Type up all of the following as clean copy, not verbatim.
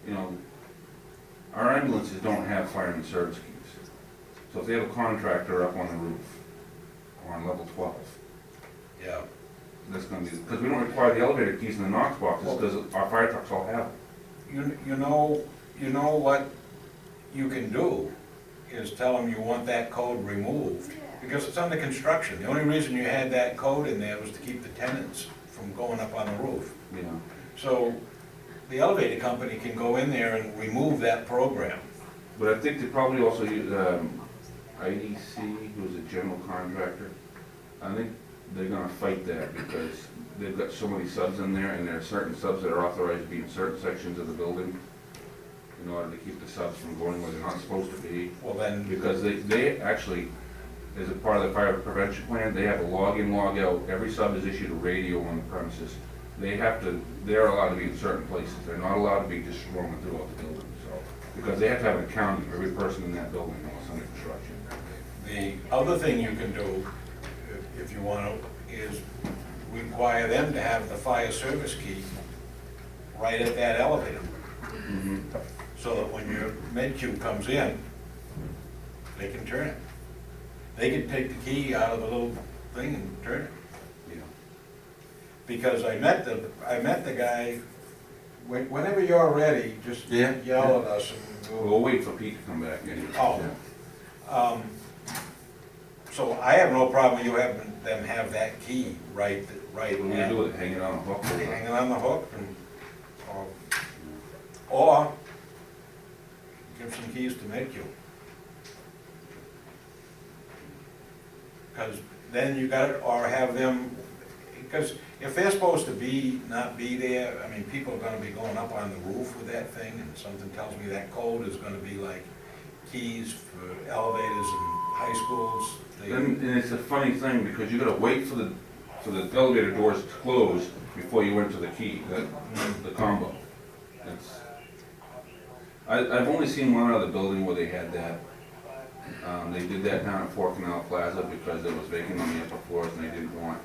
you know, our ambulances don't have fireman service keys. So if they have a contractor up on the roof, or on level 12, Yeah. that's gonna be, because we don't require the elevator keys in the Knox boxes, because our fire trucks all have them. You know what you can do is tell them you want that code removed, because it's under construction. The only reason you had that code in there was to keep the tenants from going up on the roof. You know, So the elevator company can go in there and remove that program. but I think they probably also use, IDC, who's a general contractor. I think they're gonna fight that because they've got so many subs in there, and there are certain subs that are authorized to be in certain sections of the building in order to keep the subs from going where they're not supposed to be. Well, then, Because they actually, as a part of the fire prevention plan, they have a log in, log out. Every sub is issued a radio on the premises. They're allowed to be in certain places. They're not allowed to be just roaming throughout the building, so. Because they have to have an accounting for every person in that building while it's under construction. the other thing you can do, if you want to, is require them to have the fire service key right at that elevator, so that when your med cube comes in, they can turn it. They can take the key out of the little thing and turn it. Yeah. Because I met the guy, whenever you're ready, just Yeah. yell at us and We'll wait for Pete to come back anyway. Oh. Yeah. So I have no problem you having them have that key right What do we do with it, hang it on a hook? hanging on the hook and, or give some keys to Medco. Because then you got it, or have them, because if they're supposed to not be there, I mean, people are gonna be going up on the roof with that thing, and something tells me that code is gonna be like keys for elevators in high schools. And it's a funny thing, because you gotta wait for the elevator doors to close before you enter the key, the combo. I've only seen one other building where they had that. They did that down at Fort Canal Plaza because it was vacant on the upper floors and they didn't want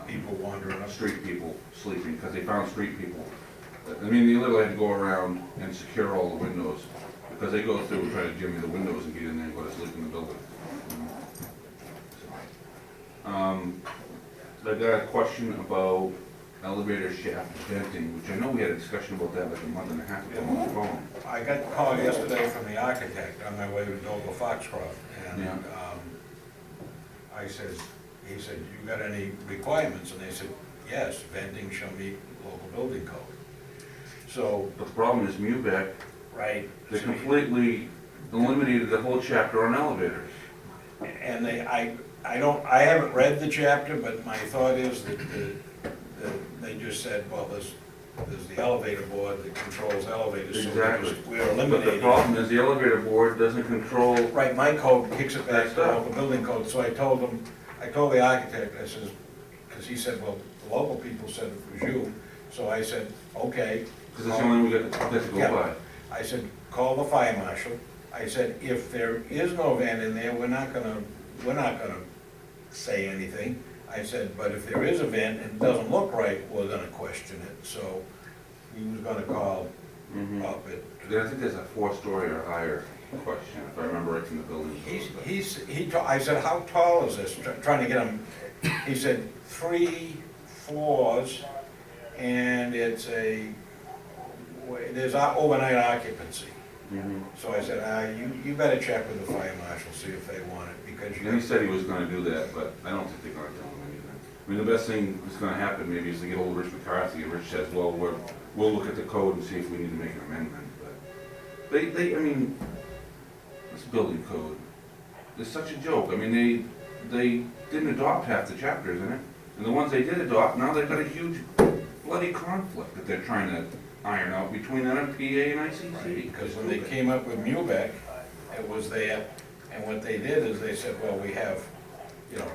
People wandering up. street people sleeping, because they found street people. I mean, they literally had to go around and secure all the windows, because they go through and try to jimmy the windows and get in there and go to sleep in the building. I got a question about elevator shaft venting, which I know we had a discussion about that like a month and a half ago on the phone. I got a call yesterday from the architect on my way to Dover Foxcroft, and Yeah. he said, you got any requirements? And they said, yes, venting shall meet local building code. So, But the problem is MUBEC, right. they completely eliminated the whole chapter on elevators. And I haven't read the chapter, but my thought is that they just said, well, there's the elevator board that controls elevators, so Exactly. we're But the eliminating. problem is the elevator board doesn't control, Right, my code kicks it back That's to right. local building code, so I told the architect, I says, because he said, well, the local people said it was you, so I said, okay. because it's the only way we got to go Yeah. by. I said, call the fire marshal. I said, if there is no van in there, we're not gonna say anything. I said, but if there is a van and it doesn't look right, we're gonna question it. So he was gonna call Mhm. up it. I think there's a 4-story or higher question, if I remember right from the building. I said, how tall is this? Trying to get him, he said, 3 floors, and it's there's overnight occupancy. Mhm. So I said, you better check with the fire marshal, see if they want it, because And he said he was gonna do that, but I don't think they're gonna tell him anything. I mean, the best thing that's gonna happen maybe is to get hold of Rich McCarthy, and Rich says, well, we'll look at the code and see if we need to make an amendment, but I mean, this building code, it's such a joke. I mean, they didn't adopt half the chapters in it, and the ones they did adopt, now they've got a huge bloody conflict that they're trying to iron out between NFPA and ICC. Because when they came up with MUBEC, it was there, and what they did is they said, well, we have, you know,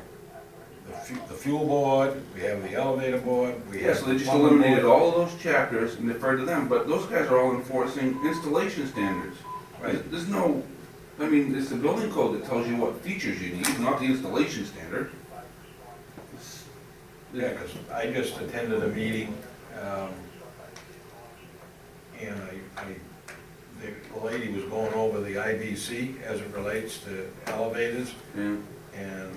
the fuel board, we have the elevator board, we Yeah, have. so they just the plumbing eliminated board. all of those chapters and deferred to them, but those guys are all enforcing installation standards. Right. There's no, I mean, it's the building code that tells you what features you need, not the installation standard. Yeah, because I just attended a meeting, and the lady was going over the IBC as it relates to elevators Yeah. and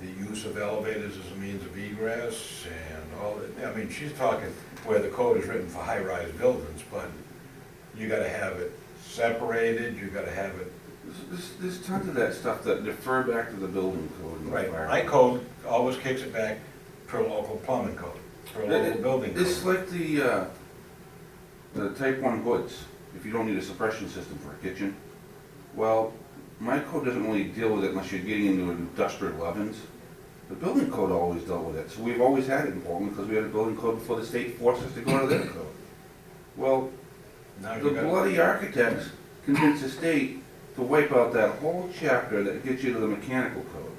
the use of elevators as a means of egress and all that. I mean, she's talking where the code is written for high-rise buildings, but you gotta have it separated, you gotta have it. There's tons of that stuff that defer back to the building code. and the Right, fire my code always kicks it back per local plumbing code, per local building It's code. like the type 1 hoods, if you don't need a suppression system for a kitchen. Well, my code doesn't really deal with it unless you're getting into industrial ovens. The building code always dealt with it, so we've always had it in Portland because we had a building code before the state forced us to go to their code. Well, Now the you got, bloody architects convinced the state to wipe out that whole chapter that gets you to the mechanical code.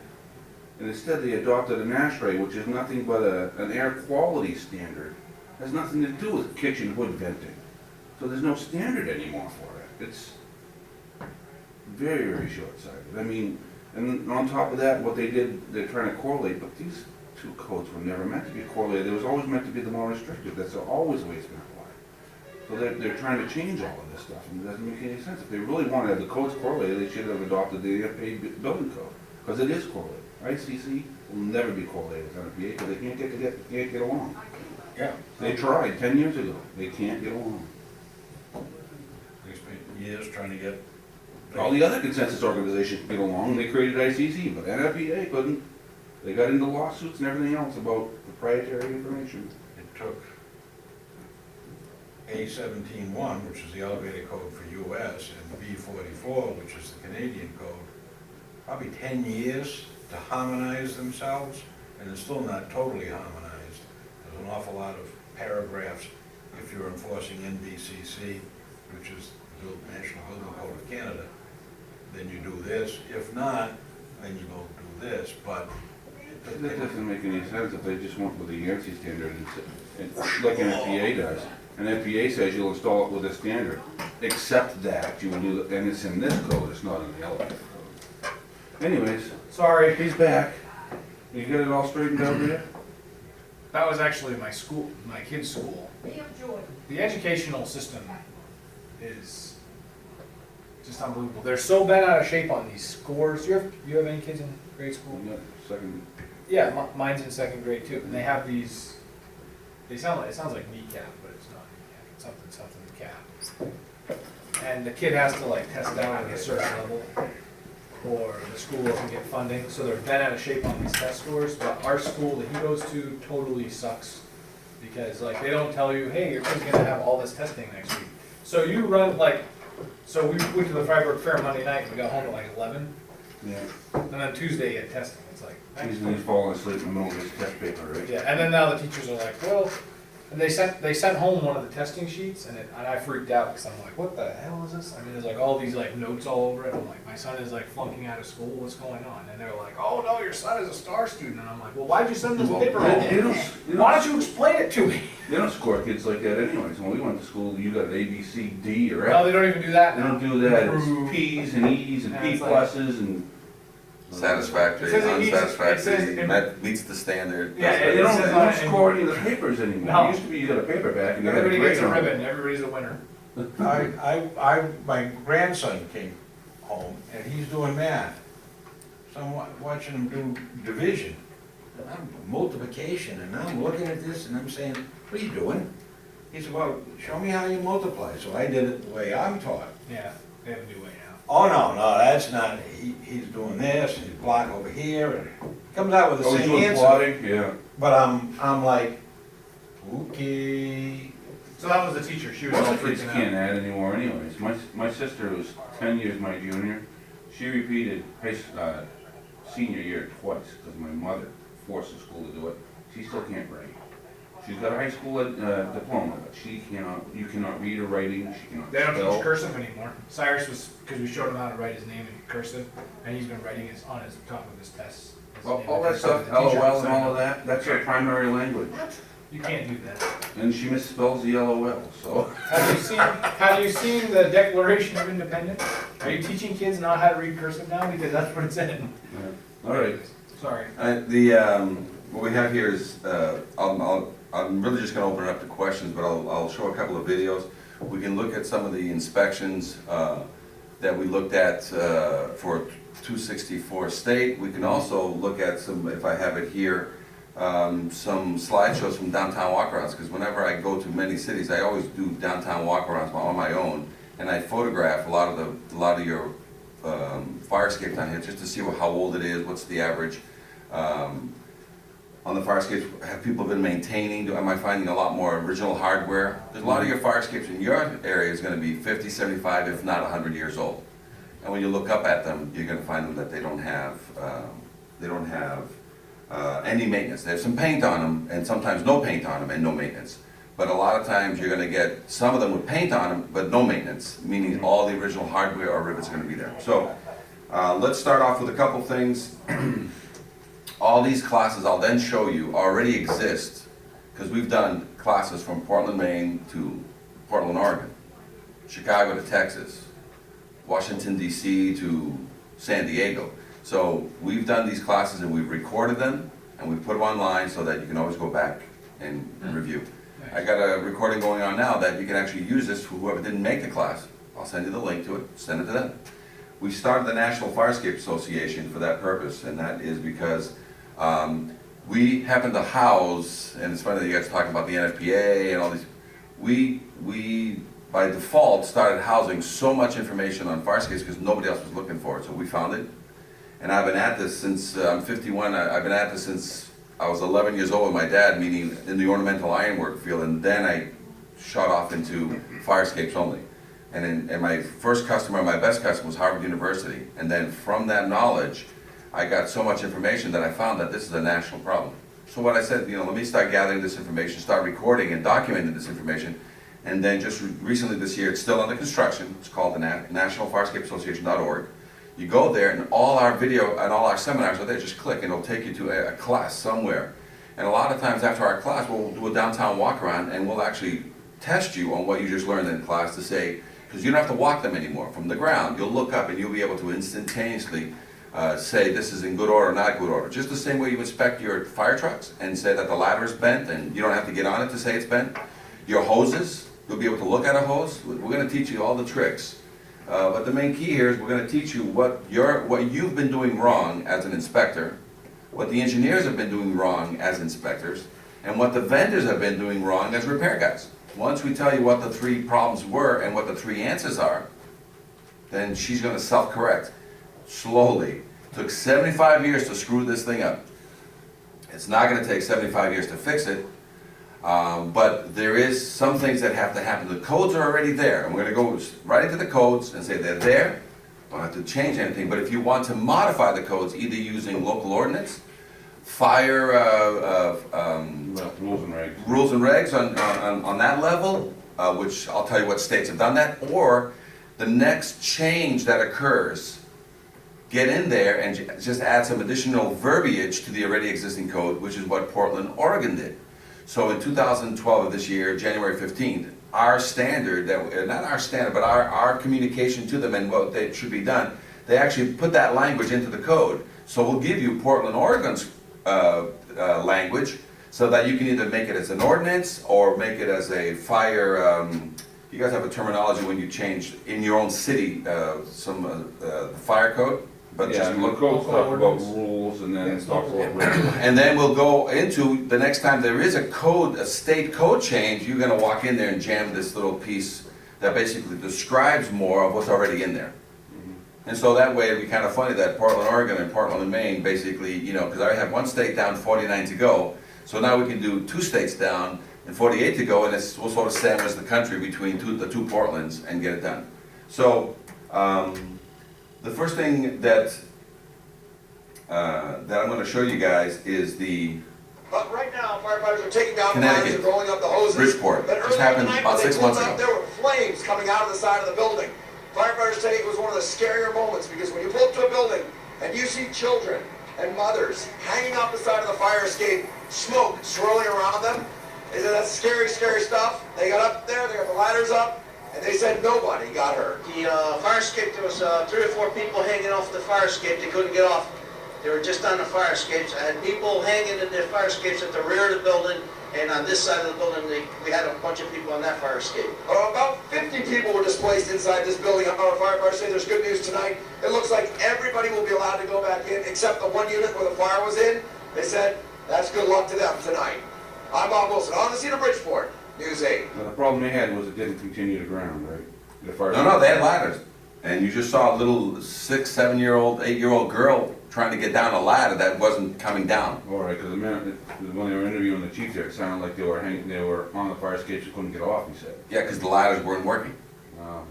And instead they adopted an ASHRAE, which is nothing but an air quality standard. Has nothing to do with kitchen hood venting. So there's no standard anymore for it. It's very, very short-sighted. I mean, and on top of that, what they did, they're trying to correlate, but these two codes were never meant to be correlated. It was always meant to be the more restrictive. That's always the way it's been applied. So they're trying to change all of this stuff, and it doesn't make any sense. If they really wanted to have the codes correlated, they should have adopted the FAA building code, because it is correlated. ICC will never be correlated with NFPA, because they can't get along. yeah, They tried 10 years ago. They can't get along. they spent years trying to get. All the other consensus organizations could get along, they created ICC, but NFPA couldn't. They got into lawsuits and everything else about proprietary information. It took A17-1, which is the elevator code for US, and B44, which is the Canadian code, probably 10 years to harmonize themselves, and it's still not totally harmonized. There's an awful lot of paragraphs if you're enforcing NBCC, which is the National Building Code of Canada, then you do this. If not, then you don't do this, but That doesn't make any sense if they just went with the ANSI standard and like NFPA does. And NFPA says you'll install it with a standard, except that you will do, and it's in this code, it's not in the elevator code. Anyways, Sorry, he's back. You get it all straightened out there? that was actually my school, my kid's school. The educational system is just unbelievable. They're so bent out of shape on these scores. You have any kids in grade school? Second, Yeah, mine's in second grade too, and they have these, it sounds like kneecap, but it's not kneecap, it's something cap. And the kid has to like test out at a certain level, or the school doesn't get funding, so they're bent out of shape on these test scores, but our school that he goes to totally sucks. Because like, they don't tell you, hey, your kid's gonna have all this testing next week. So you run like, so we went to the Freiburg Fair Monday night, we got home at like 11, yeah. and then Tuesday at testing, it's like, thanks. He's falling asleep in the middle of his test paper, right? Yeah, and then now the teachers are like, well, and they sent home one of the testing sheets, and I freaked out, because I'm like, what the hell is this? I mean, there's like all these like notes all over it, I'm like, my son is like flunking out of school, what's going on? And they're like, oh no, your son is a star student, and I'm like, well, why'd you send this paper home? Why don't you explain it to me? They don't score kids like that anyways. When we went to school, you got an A, B, C, D, or No, F. they don't even do that They now. don't do that. Improve. It's P's and E's and Yeah, P it's like- pluses and. Satisfactory, It says it needs- it unsatisfactory, says- that meets the standard. Yeah, They it don't, says they on don't it in- score any of the papers anymore. No. It used to be you got a paper back and you had a Everybody grade gets a on it. ribbon, everybody's a winner. my grandson came home and he's doing math. So I'm watching him do division, multiplication, and I'm looking at this and I'm saying, what are you doing? He said, well, show me how you multiply. So I did it the way I'm taught. Yeah, they have a new way now. Oh, no, that's not, he's doing this, and he's block over here, and comes out with the Oh, he's same doing answer. plotting? Yeah. But I'm like, okay. So that was the teacher, she was all Most kids freaking can't out. add anymore anyways. My sister was 10 years my junior. She repeated senior year twice because my mother forced the school to do it. She still can't write. She's got a high school diploma, but you cannot read her writing, she cannot They don't spell. teach cursive anymore. Cyrus was, because we showed him how to write his name in cursive, and he's been writing his, on his top of his tests. his name All in that cursive. stuff, The teacher LOL and said, all of that, that's her primary language. You can't do that. And she misspells the LOL, so. Have you seen the Declaration of Independence? Are you teaching kids not how to read cursive now? Because that's what it's in. Yeah. All right. Sorry. What we have here is, I'm really just gonna open it up to questions, but I'll show a couple of videos. We can look at some of the inspections that we looked at for 264 State. We can also look at some, if I have it here, some slideshows from downtown walkarounds, because whenever I go to many cities, I always do downtown walkarounds on my own, and I photograph a lot of your fire escape down here, just to see how old it is, what's the average. On the fire escapes, have people been maintaining? Am I finding a lot more original hardware? There's a lot of your fire escapes in your area is gonna be 50, 75, if not 100 years old. And when you look up at them, you're gonna find them that they don't have any maintenance. They have some paint on them, and sometimes no paint on them and no maintenance. But a lot of times, you're gonna get some of them with paint on them, but no maintenance, meaning all the original hardware or rivets are gonna be there. So, let's start off with a couple things. All these classes I'll then show you already exist, because we've done classes from Portland, Maine to Portland, Oregon, Chicago to Texas, Washington DC to San Diego. So we've done these classes and we've recorded them and we've put them online so that you can always go back and review. I got a recording going on now that you can actually use this for whoever didn't make the class. I'll send you the link to it, send it to them. We started the National Fire Escape Association for that purpose, and that is because we happen to house, and it's funny that you guys talking about the NFPA and all these, we by default started housing so much information on fire escapes because nobody else was looking for it, so we found it. And I've been at this since, I'm 51, I've been at this since I was 11 years old with my dad, meaning in the ornamental ironwork field, and then I shot off into fire escapes only. And my first customer, my best customer was Harvard University, and then from that knowledge, I got so much information that I found that this is a national problem. So what I said, let me start gathering this information, start recording and documenting this information, and then just recently this year, it's still under construction, it's called the National Fire Escape Association.org. You go there and all our video and all our seminars are there, just click and it'll take you to a class somewhere. And a lot of times after our class, we'll do a downtown walk around and we'll actually test you on what you just learned in class to say, because you don't have to walk them anymore from the ground. You'll look up and you'll be able to instantaneously say this is in good order or not good order. Just the same way you inspect your fire trucks and say that the ladder is bent and you don't have to get on it to say it's bent. Your hoses, you'll be able to look at a hose. We're going to teach you all the tricks. But the main key here is we're going to teach you what you've been doing wrong as an inspector, what the engineers have been doing wrong as inspectors, and what the vendors have been doing wrong as repair guys. Once we tell you what the 3 problems were and what the 3 answers are, then she's going to self-correct slowly. Took 75 years to screw this thing up. It's not going to take 75 years to fix it, but there is some things that have to happen. The codes are already there, and we're going to go right into the codes and say they're there. Don't have to change anything, but if you want to modify the codes, either using local ordinance, fire rules and regs on that level, which I'll tell you what states have done that, or the next change that occurs, get in there and just add some additional verbiage to the already existing code, which is what Portland, Oregon did. So in 2012 of this year, January 15th, our standard, not our standard, but our communication to them and what they should be done, they actually put that language into the code. So we'll give you Portland, Oregon's language so that you can either make it as an ordinance or make it as a fire, you guys have a terminology when you change in your own city some fire code? But Yeah, just the look, code talks about rules and then it talks about regulations. and then we'll go into the next time there is a code, a state code change, you're gonna walk in there and jam this little piece that basically describes more of what's already in there. And so that way it'd be kind of funny that Portland, Oregon and Portland, Maine basically, because I have one state down, 49 to go. So now we can do 2 states down and 48 to go, and we'll sort of sandwich the country between the two Portlands and get it done. So, the first thing that I'm going to show you guys is the But right now, firefighters are taking down the Connecticut, lines and rolling up the hoses. Bridgeport. But Just earlier happened tonight, about when they 6 pulled months up, ago. there were flames coming out of the side of the building. Firefighters say it was one of the scarier moments because when you pull up to a building and you see children and mothers hanging off the side of the fire escape, smoke swirling around them, that's scary, scary stuff. They got up there, they got the ladders up, and they said nobody got hurt. The fire escape, there was 3 or 4 people hanging off the fire escape. They couldn't get off. They were just on the fire escapes. I had people hanging in their fire escapes at the rear of the building, and on this side of the building, we had a bunch of people on that fire escape. About 50 people were displaced inside this building. Our firefighters say there's good news tonight. It looks like everybody will be allowed to go back in except the one unit where the fire was in. They said that's good luck to them tonight. I'm Bob Wilson, on the scene of Bridgeport, News 8. Now, the problem they had was it didn't continue to ground, right? The fire. No, they had ladders. And you just saw a little 6, 7-year-old, 8-year-old girl trying to get down a ladder that wasn't coming down. All right, because when they were interviewing the chief there, it sounded like they were on the fire escapes and couldn't get off, he said. Yeah, because the ladders weren't working.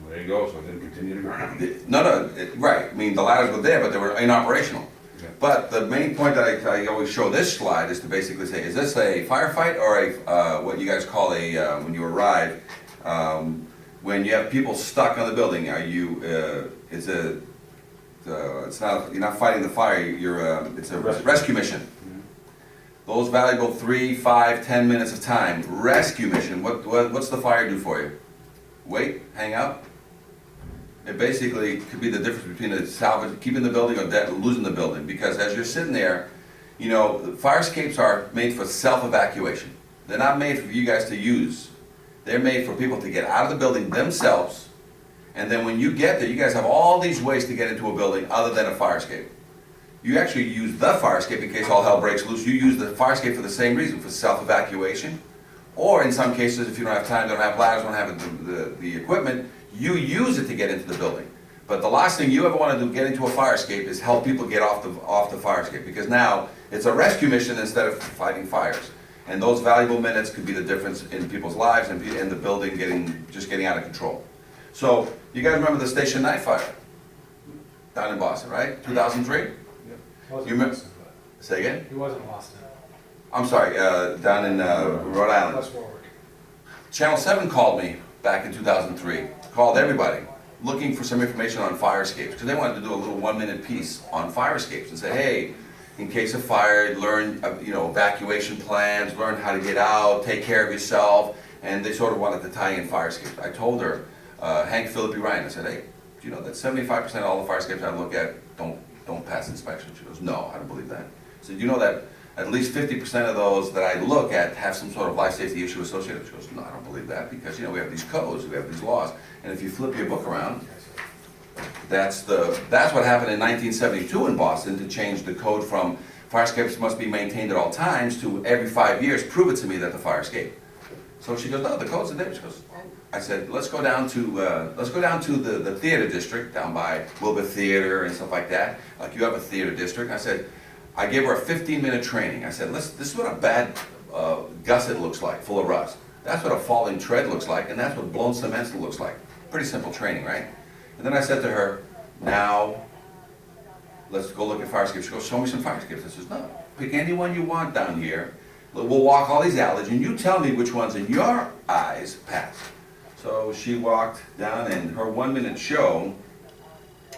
There you go, so it didn't continue to ground. No, right, I mean, the ladders were there, but they were inoperational. Okay. But the main point that I always show this slide is to basically say, is this a firefight or a, what you guys call a, when you arrive, when you have people stuck on the building, are you, it's not, you're not fighting the fire, it's a rescue mission. Those valuable 3, 5, 10 minutes of time, rescue mission, what's the fire do for you? Wait, hang out? It basically could be the difference between a salvage, keeping the building or losing the building, because as you're sitting there, you know, fire escapes are made for self-evacuation. They're not made for you guys to use. They're made for people to get out of the building themselves, and then when you get there, you guys have all these ways to get into a building other than a fire escape. You actually use the fire escape in case all hell breaks loose. You use the fire escape for the same reason, for self-evacuation, or in some cases, if you don't have time, don't have ladders, don't have the equipment, you use it to get into the building. But the last thing you ever want to do, get into a fire escape, is help people get off the fire escape, because now it's a rescue mission instead of fighting fires. And those valuable minutes could be the difference in people's lives and the building getting out of control. So, you guys remember the Station 9 fire down in Boston, right? 2003? He wasn't You in remember- Boston, but Say again? he wasn't Boston. I'm sorry, down in Rhode Island. West Warwick. Channel 7 called me back in 2003, called everybody, looking for some information on fire escapes, because they wanted to do a little 1-minute piece on fire escapes and say, hey, in case of fire, learn, evacuation plans, learn how to get out, take care of yourself, and they sort of wanted to tie in fire escapes. I told her, Hank Philippi Ryan, I said, hey, do you know that 75% of all the fire escapes I look at don't pass inspection? She goes, no, I don't believe that. I said, you know that at least 50% of those that I look at have some sort of life safety issue associated? She goes, no, I don't believe that, because we have these codes, we have these laws, and if you flip your book around, that's what happened in 1972 in Boston to change the code from fire escapes must be maintained at all times to every 5 years, prove it to me that the fire escaped. So she goes, no, the codes are there. She goes, I said, let's go down to the theater district down by Wilbur Theater and stuff like that. Like you have a theater district. I said, I gave her a 15-minute training. I said, this is what a bad gusset looks like, full of rust. That's what a falling tread looks like, and that's what blown cement looks like. Pretty simple training, right? And then I said to her, now, let's go look at fire escapes. She goes, show me some fire escapes. I says, no, pick any one you want down here. We'll walk all these alleys, and you tell me which ones in your eyes pass. So she walked down, and her 1-minute show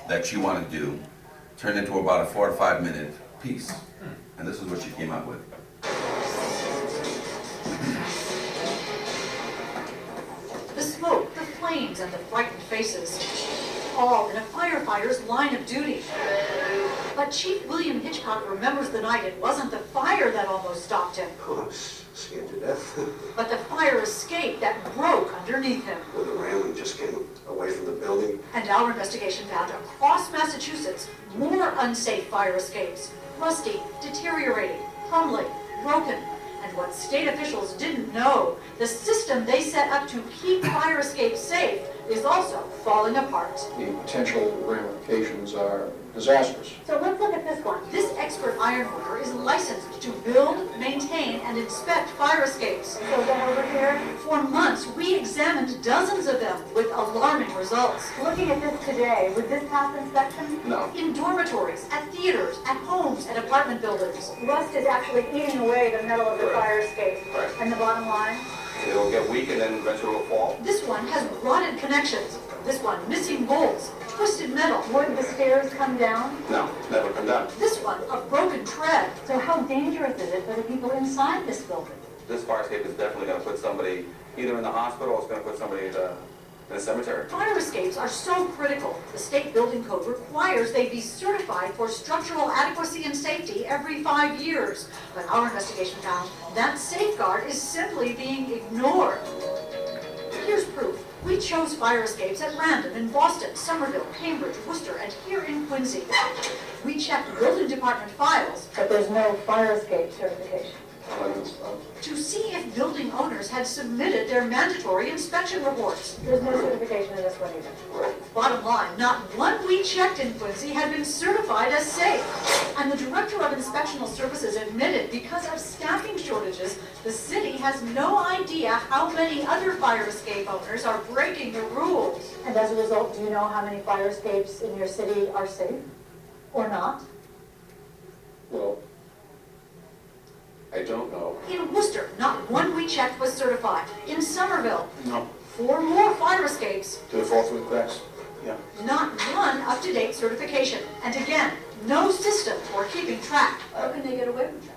that she wanted to do turned into about a 4 to 5 minute piece. And this is what she came up with. The smoke, the flames, and the frightened faces, all in a firefighter's line of duty. But Chief William Hitchcock remembers the night it wasn't the fire that almost stopped him, Oh, I was scared to death. but the fire escape that broke underneath him. When the railing just came away from the building, And our investigation found across Massachusetts more unsafe fire escapes, rusty, deteriorating, crumbling, broken. And what state officials didn't know, the system they set up to keep fire escapes safe is also falling apart. The potential ramifications are disastrous. So let's look at this one. This expert ironworker is licensed to build, maintain, and inspect fire escapes. So then over here, for months, we examined dozens of them with alarming results. Looking at this today, would this pass inspection? No. In dormitories, at theaters, at homes, and apartment buildings. Rust is actually eating away the metal of the fire escape. Right. And the bottom line? it'll get weak and then eventually it'll fall. This one has rotted connections. This one missing bolts, twisted metal. Would the stairs come down? No, never come down. This one a broken tread. So how dangerous is it for the people inside this building? This fire escape is definitely going to put somebody either in the hospital or it's going to put somebody in a cemetery. Fire escapes are so critical. The state building code requires they be certified for structural adequacy and safety every 5 years. But our investigation found that safeguard is simply being ignored. Here's proof. We chose fire escapes at random in Boston, Somerville, Cambridge, Worcester, and here in Quincy. We checked building department files But there's no fire escape certification. to see if building owners had submitted their mandatory inspection reports. There's no certification in this one either. Bottom line, not one we checked in Quincy had been certified as safe. And the Director of Inspectional Services admitted because of staffing shortages, the city has no idea how many other fire escape owners are breaking the rules. And as a result, do you know how many fire escapes in your city are safe or not? Well, I don't know. In Worcester, not one we checked was certified. In Somerville, No. 4 more fire escapes, Did it fall through the cracks? Yeah. not one up-to-date certification. And again, no system for keeping track. How can they get away with that?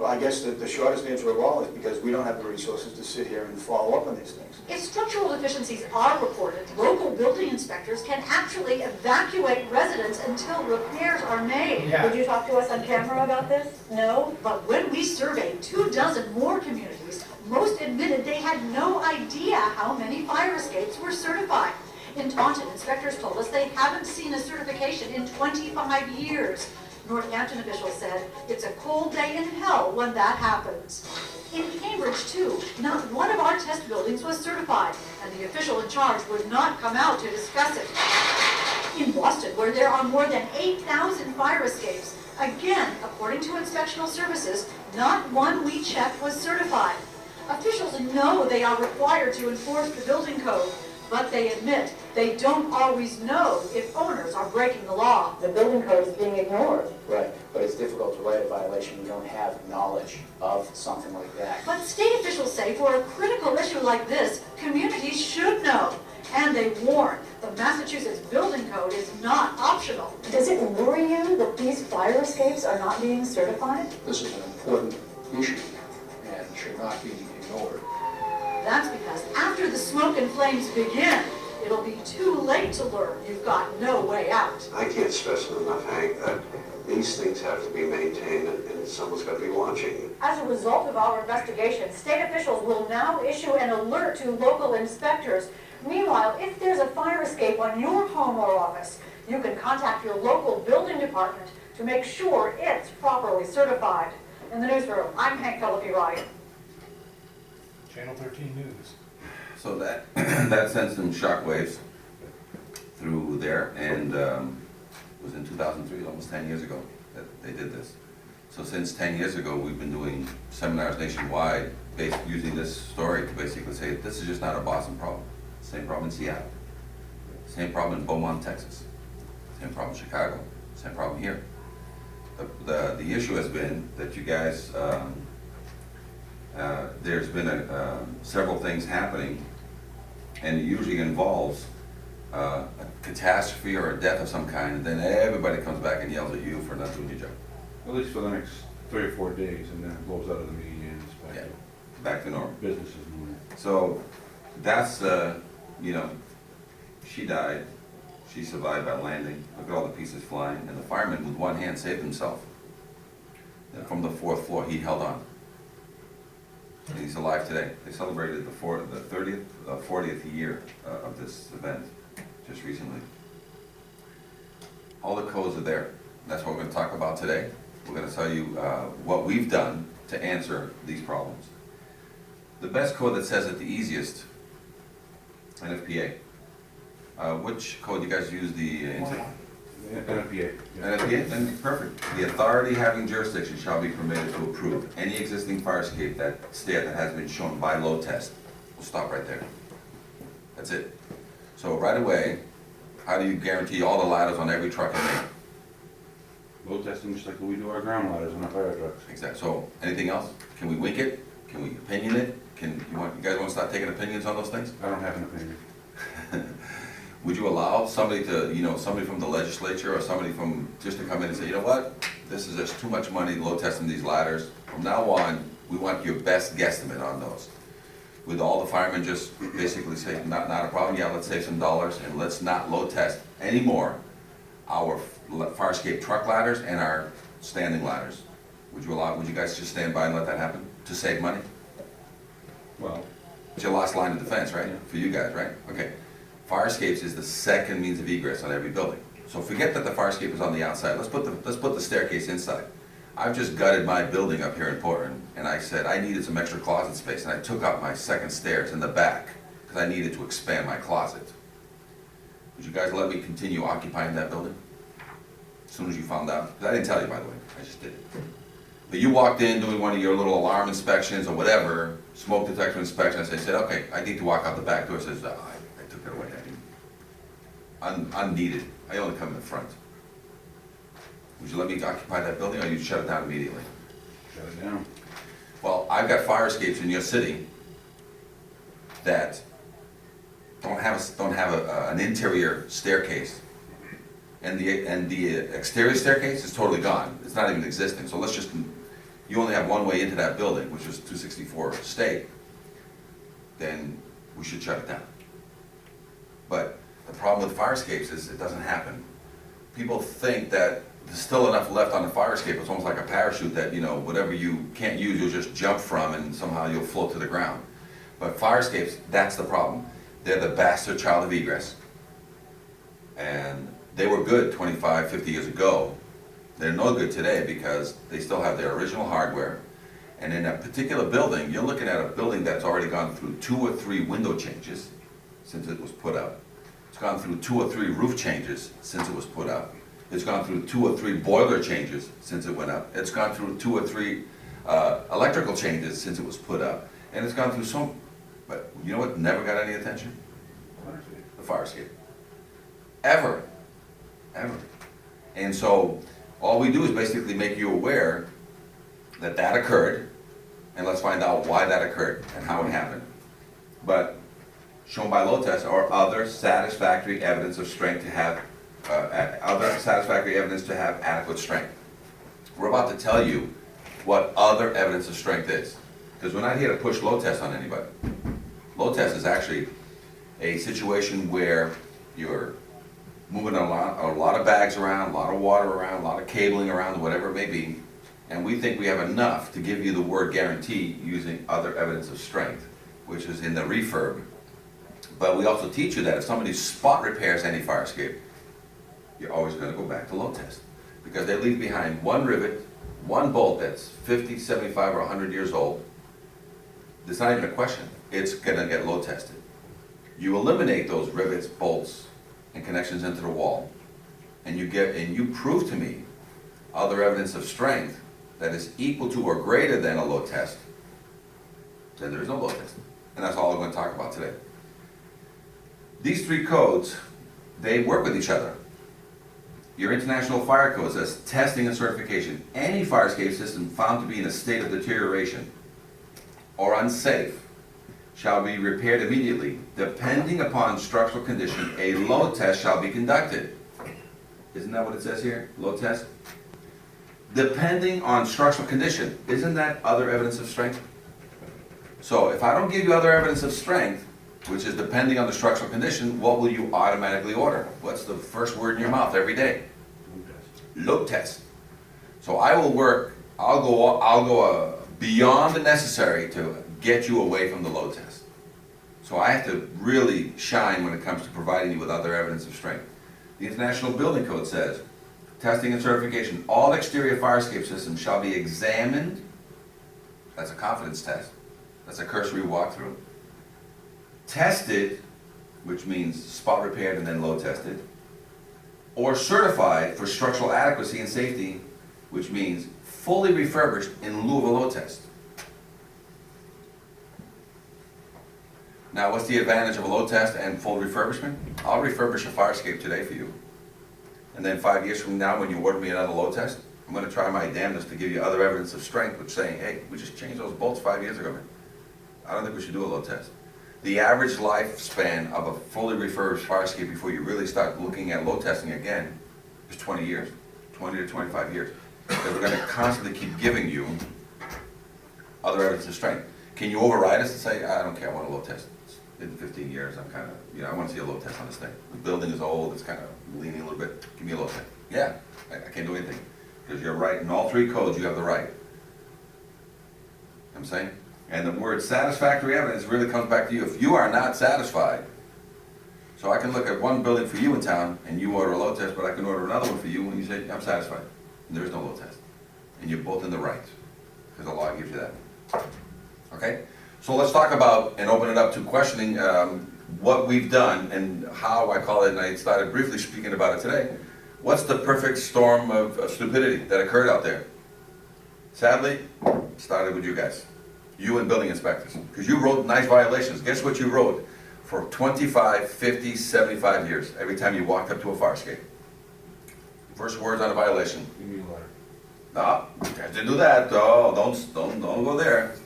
I guess the shortest answer of all is because we don't have the resources to sit here and follow up on these things. If structural deficiencies are reported, local building inspectors can actually evacuate residents until repairs are made. Yeah. Would you talk to us on camera about this? No? But when we surveyed 24 more communities, most admitted they had no idea how many fire escapes were certified. In Taunton, inspectors told us they haven't seen a certification in 25 years. Northampton officials said it's a cold day in hell when that happens. In Cambridge, too, not one of our test buildings was certified, and the official in charge would not come out to discuss it. In Boston, where there are more than 8,000 fire escapes, again, according to inspectional services, not one we checked was certified. Officials know they are required to enforce the building code, but they admit they don't always know if owners are breaking the law. The building code is being ignored. Right, but it's difficult to write a violation when you don't have knowledge of something like that. But state officials say for a critical issue like this, communities should know. And they warn, the Massachusetts building code is not optional. Does it worry you that these fire escapes are not being certified? This is an important issue and should not be ignored. That's because after the smoke and flames begin, it'll be too late to learn you've got no way out. I can't stress it enough, Hank, that these things have to be maintained and someone's got to be watching. As a result of our investigation, state officials will now issue an alert to local inspectors. Meanwhile, if there's a fire escape on your home or office, you can contact your local building department to make sure it's properly certified. In the newsroom, I'm Hank Philippi Ryan. Channel 13 News. So that, that sent some shockwaves through there, and it was in 2003, almost 10 years ago, that they did this. So since 10 years ago, we've been doing seminars nationwide, using this story to basically say, this is just not a Boston problem. Same problem in Seattle, same problem in Beaumont, Texas, same problem in Chicago, same problem here. The issue has been that you guys, there's been several things happening, and it usually involves a catastrophe or a death of some kind, and then everybody comes back and yells at you for not doing your job. At least for the next 3 or 4 days, and then it blows out of the media and it's back Yeah. to Back to normal. business as normal. So that's, you know, she died, she survived by landing, look at all the pieces flying, and the fireman with one hand saved himself. And from the 4th floor, he held on. And he's alive today. They celebrated the 40th year of this event just recently. All the codes are there. That's what we're gonna talk about today. We're gonna tell you what we've done to answer these problems. The best code that says it the easiest, NFPA. Which code you guys use, the NFPA. yeah. NFPA? Then perfect. The authority having jurisdiction shall be permitted to approve any existing fire escape that has been shown by load test. We'll stop right there. That's it. So right away, how do you guarantee all the ladders on every truck in Maine? Load testing, just like we do our ground ladders on our fire trucks. Exactly. So anything else? Can we wink it? Can we opinion it? You guys want to start taking opinions on those things? I don't have an opinion. Would you allow somebody to, somebody from the legislature or somebody from, just to come in and say, you know what? This is just too much money load testing these ladders. From now on, we want your best guesstimate on those. Would all the firemen just basically say, not a problem, yeah, let's save some dollars and let's not load test anymore our fire escape truck ladders and our standing ladders? Would you guys just stand by and let that happen to save money? Well, It's your last line of defense, right? For you guys, right? Okay. Fire escapes is the second means of egress on every building. So forget that the fire escape is on the outside. Let's put the staircase inside. I've just gutted my building up here in Portland, and I said I needed some extra closet space, and I took out my second stairs in the back because I needed to expand my closet. Would you guys let me continue occupying that building? As soon as you found out? 'Cause I didn't tell you, by the way. I just did it. But you walked in doing one of your little alarm inspections or whatever, smoke detector inspection, I said, okay, I need to walk out the back door. I says, I took it away. Unneeded. I only come in the front. Would you let me occupy that building, or you shut it down immediately? Shut it down. Well, I've got fire escapes in your city that don't have an interior staircase. And the exterior staircase is totally gone. It's not even existing. So let's just, you only have one way into that building, which is 264 State, then we should shut it down. But the problem with fire escapes is it doesn't happen. People think that there's still enough left on the fire escape. It's almost like a parachute that, you know, whatever you can't use, you'll just jump from and somehow you'll float to the ground. But fire escapes, that's the problem. They're the bastard child of egress. And they were good 25, 50 years ago. They're no good today because they still have their original hardware. And in a particular building, you're looking at a building that's already gone through 2 or 3 window changes since it was put up. It's gone through 2 or 3 roof changes since it was put up. It's gone through 2 or 3 boiler changes since it went up. It's gone through 2 or 3 electrical changes since it was put up. And it's gone through some, but you know what never got any attention? The fire escape. Ever. Ever. And so all we do is basically make you aware that that occurred, and let's find out why that occurred and how it happened. But shown by load test or other satisfactory evidence of strength to have adequate strength. We're about to tell you what other evidence of strength is, because we're not here to push load test on anybody. Load test is actually a situation where you're moving a lot of bags around, a lot of water around, a lot of cabling around, whatever it may be, and we think we have enough to give you the word guarantee using other evidence of strength, which is in the refurb. But we also teach you that if somebody spot repairs any fire escape, you're always going to go back to load test, because they leave behind one rivet, one bolt that's 50, 75, or 100 years old. It's not even a question. It's going to get load tested. You eliminate those rivets, bolts, and connections into the wall, and you prove to me other evidence of strength that is equal to or greater than a load test, then there is no load test. And that's all we're going to talk about today. These 3 codes, they work with each other. Your International Fire Code says testing and certification. Any fire escape system found to be in a state of deterioration or unsafe shall be repaired immediately. Depending upon structural condition, a load test shall be conducted. Isn't that what it says here? Load test? Depending on structural condition. Isn't that other evidence of strength? So if I don't give you other evidence of strength, which is depending on the structural condition, what will you automatically order? What's the first word in your mouth every day? Load test. So I will work, I'll go beyond the necessary to get you away from the load test. So I have to really shine when it comes to providing you with other evidence of strength. The International Building Code says, testing and certification, all exterior fire escape systems shall be examined. That's a confidence test. That's a cursory walkthrough. Tested, which means spot repaired and then load tested, or certified for structural adequacy and safety, which means fully refurbished in lieu of a load test. Now, what's the advantage of a load test and full refurbishment? I'll refurbish a fire escape today for you. And then 5 years from now, when you order me another load test, I'm going to try my damnedest to give you other evidence of strength, which saying, hey, we just changed those bolts 5 years ago, man. I don't think we should do a load test. The average lifespan of a fully refurbished fire escape before you really start looking at load testing again is 20 years, 20 to 25 years. Because we're going to constantly keep giving you other evidence of strength. Can you override us and say, I don't care, I want a load test? It's been 15 years, I'm kind of, I want to see a load test on this thing. The building is old, it's kind of leaning a little bit, give me a load test. Yeah, I can't do anything. Because you're right, in all 3 codes you have the right. I'm saying? And the word satisfactory evidence really comes back to you. If you are not satisfied, so I can look at one building for you in town, and you order a load test, but I can order another one for you, and you say, I'm satisfied. And there is no load test. And you're both in the right, because the law gives you that. Okay? So let's talk about, and open it up to questioning what we've done, and how I call it, and I started briefly speaking about it today. What's the perfect storm of stupidity that occurred out there? Sadly, it started with you guys. You and building inspectors. Because you wrote nice violations. Guess what you wrote? For 25, 50, 75 years, every time you walked up to a fire escape. First words on a violation. Give me a letter. No, you guys didn't do that. Oh, don't go there.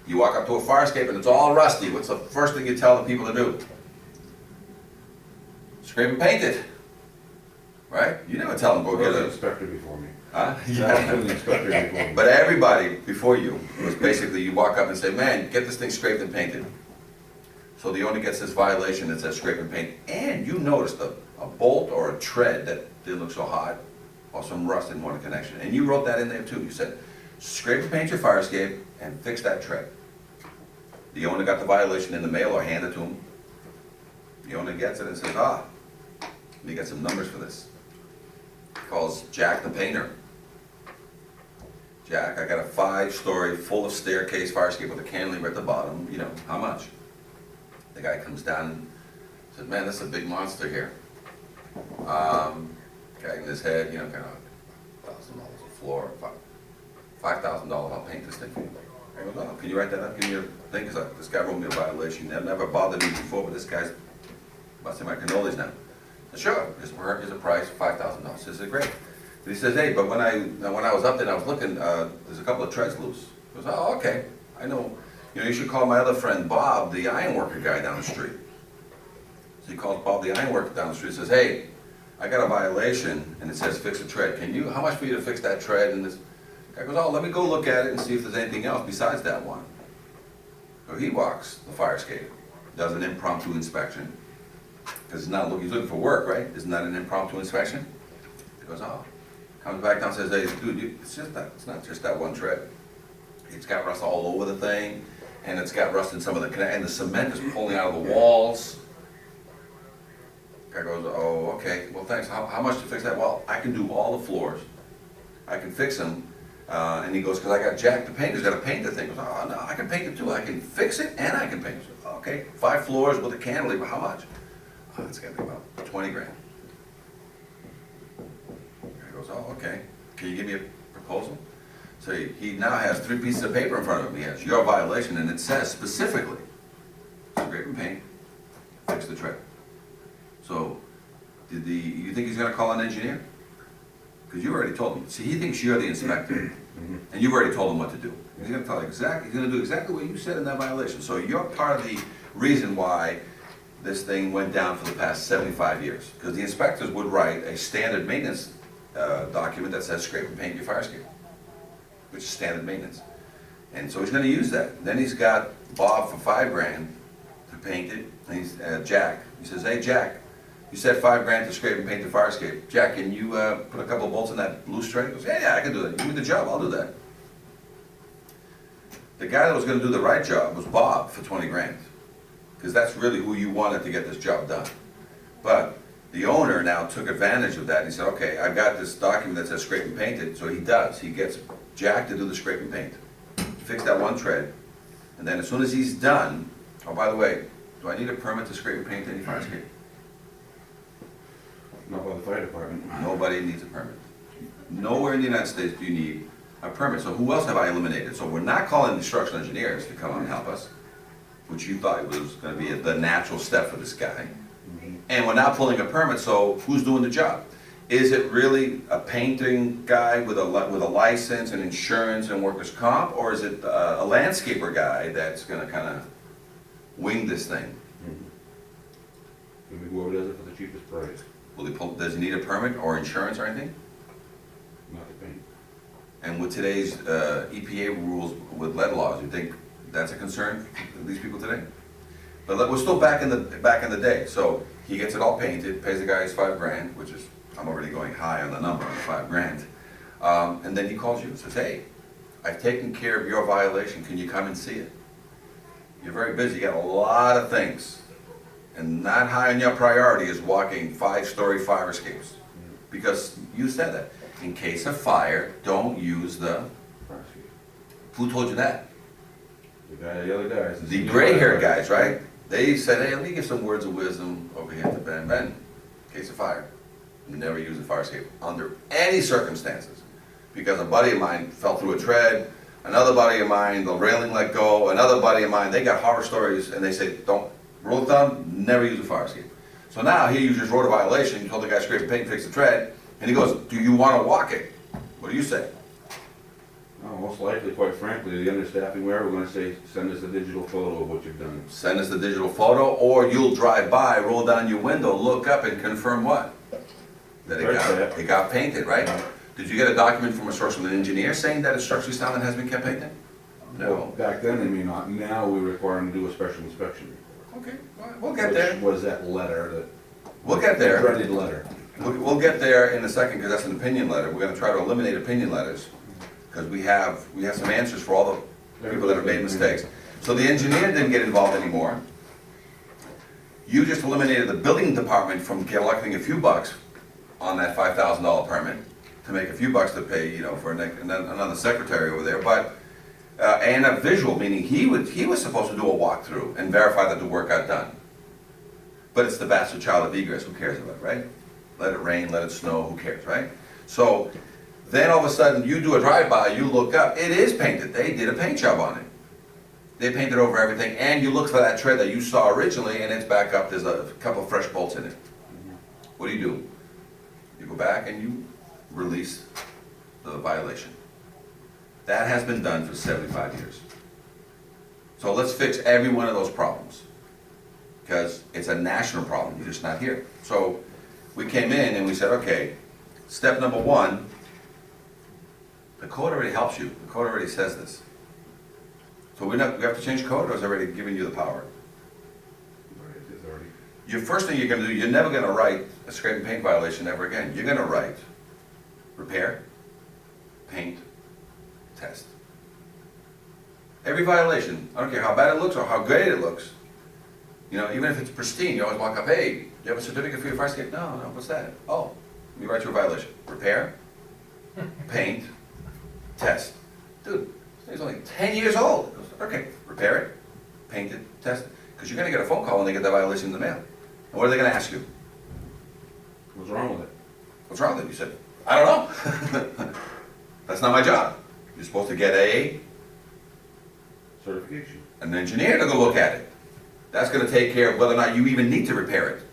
You walk up to a fire escape and it's all rusty. What's the first thing you tell the people to do? Scrape and paint it. Right? You never tell them go get The it. inspector before me. Huh? Yeah, the inspector before me. But everybody before you was basically, you walk up and say, man, get this thing scraped and painted. So the owner gets this violation that says scrape and paint, and you noticed a bolt or a tread that didn't look so hot, or some rust in one connection, and you wrote that in there too. You said, scrape and paint your fire escape and fix that tread. The owner got the violation in the mail or handed to him. The owner gets it and says, let me get some numbers for this. Calls Jack the painter. Jack, I got a 5-story, full of staircase fire escape with a cantilever at the bottom, you know, how much? The guy comes down and says, man, this is a big monster here. Guy in his head, you know, kind of $1,000 a floor, $5,000, I'll paint this thing for you. I goes, oh, can you write that up? Give me your thing, because this guy wrote me a violation. That never bothered me before, but this guy's busting my cannolis now. I said, sure, here's a price, $5,000. He says, great. But he says, hey, but when I was up there and I was looking, there's a couple of treads loose. He goes, oh, okay, I know. You know, you should call my other friend Bob, the ironworker guy down the street. So he calls Bob, the ironworker down the street, says, hey, I got a violation, and it says fix a tread. How much for you to fix that tread? And this guy goes, oh, let me go look at it and see if there's anything else besides that one. So he walks the fire escape, does an impromptu inspection, because he's looking for work, right? Isn't that an impromptu inspection? He goes, oh. Comes back down and says, hey, dude, it's not just that one tread. It's got rust all over the thing, and it's got rust in some of and the cement is pulling out of the walls. Guy goes, oh, okay, well, thanks. How much to fix that? Well, I can do all the floors. I can fix them. And he goes, because I got Jack the painter, he's got to paint the thing. He goes, oh, no, I can paint it too. I can fix it and I can paint it. So, okay, 5 floors with a cantilever, how much? Oh, it's going to be about 20 grand. Guy goes, oh, okay. Can you give me a proposal? So he now has 3 pieces of paper in front of him. He has your violation, and it says specifically, scrape and paint, fix the tread. So, you think he's gonna call an engineer? Because you already told him. See, he thinks you're the inspector, and you've already told him what to do. He's gonna tell you he's gonna do exactly what you said in that violation. So you're part of the reason why this thing went down for the past 75 years. Because the inspectors would write a standard maintenance document that says scrape and paint your fire escape, which is standard maintenance. And so he's gonna use that. Then he's got Bob for 5 grand to paint it, and he's Jack. He says, hey, Jack, you said 5 grand to scrape and paint the fire escape. Jack, can you put a couple of bolts in that loose tread? He goes, yeah, I can do that. Give me the job, I'll do that. The guy that was gonna do the right job was Bob for 20 grand. Because that's really who you wanted to get this job done. But the owner now took advantage of that and he said, okay, I've got this document that says scrape and paint it. So he does. He gets Jack to do the scrape and paint. Fix that one tread. And then as soon as he's done, oh, by the way, do I need a permit to scrape and paint any fire escape? Not by the fire department. Nobody needs a permit. Nowhere in the United States do you need a permit. So who else have I eliminated? So we're not calling the structural engineers to come and help us, which you thought was going to be the natural step for this guy. And we're not pulling a permit, so who's doing the job? Is it really a painting guy with a license and insurance and workers' comp, or is it a landscaper guy that's going to kind of wing this thing? Maybe whoever does it for the cheapest price. Does he need a permit or insurance or anything? Not to paint. And with today's EPA rules with lead laws, you think that's a concern for these people today? But we're still back in the day. So he gets it all painted, pays the guy his 5 grand, which is, I'm already going high on the number on the 5 grand. And then he calls you and says, hey, I've taken care of your violation, can you come and see it? You're very busy, you got a lot of things. And not high on your priority is walking 5-story fire escapes. Because you said that, in case of fire, don't use the, Fire escape. who told you that? The other guys. The gray-haired guys, right? They said, hey, let me give some words of wisdom over here to Ben. Ben, in case of fire, never use a fire escape under any circumstances. Because a buddy of mine fell through a tread, another buddy of mine, the railing let go, another buddy of mine, they got horror stories, and they say, don't, rule of thumb, never use a fire escape. So now here you just wrote a violation, you told the guy scrape the paint and fix the tread, and he goes, do you want to walk it? What do you say? No, most likely, quite frankly, the understaffing, we're gonna say, send us a digital photo of what you've done. Send us the digital photo, or you'll drive by, roll down your window, look up and confirm what? That it got painted, right? Did you get a document from a source from an engineer saying that it's structurally sound and has been kept painted? Well, back then, they may not, now we require them to do a special inspection report. Okay, all right, we'll get there. Which was that letter, that We'll get there. dreaded letter. We'll get there in a second, because that's an opinion letter. We're gonna try to eliminate opinion letters, because we have some answers for all the people that have made mistakes. So the engineer didn't get involved anymore. You just eliminated the building department from collecting a few bucks on that $5,000 permit, to make a few bucks to pay, you know, for another secretary over there, but, and a visual, meaning he was supposed to do a walkthrough and verify that the work got done. But it's the bastard child of egress, who cares about it, right? Let it rain, let it snow, who cares, right? So, then all of a sudden, you do a drive-by, you look up, it is painted, they did a paint job on it. They painted over everything, and you look for that tread that you saw originally, and it's back up, there's a couple of fresh bolts in it. What do? You go back and you release the violation. That has been done for 75 years. So let's fix every one of those problems, because it's a national problem, you're just not here. So we came in and we said, okay, step number one, the code already helps you, the code already says this. So we have to change code, or is it already giving you the power? It's already. Your first thing you're gonna do, you're never gonna write a scrape and paint violation ever again. You're gonna write repair, paint, test. Every violation, I don't care how bad it looks or how great it looks. You know, even if it's pristine, you always walk up, hey, do you have a certificate for your fire escape? No, what's that? Oh, let me write you a violation. Repair, paint, test. Dude, this thing's only 10 years old. Okay, repair it, paint it, test it. Because you're gonna get a phone call when they get that violation in the mail. And what are they gonna ask you? What's wrong with it? What's wrong with it? You said, I don't know. That's not my job. You're supposed to get Certification. an engineer to go look at it. That's gonna take care of whether or not you even need to repair it.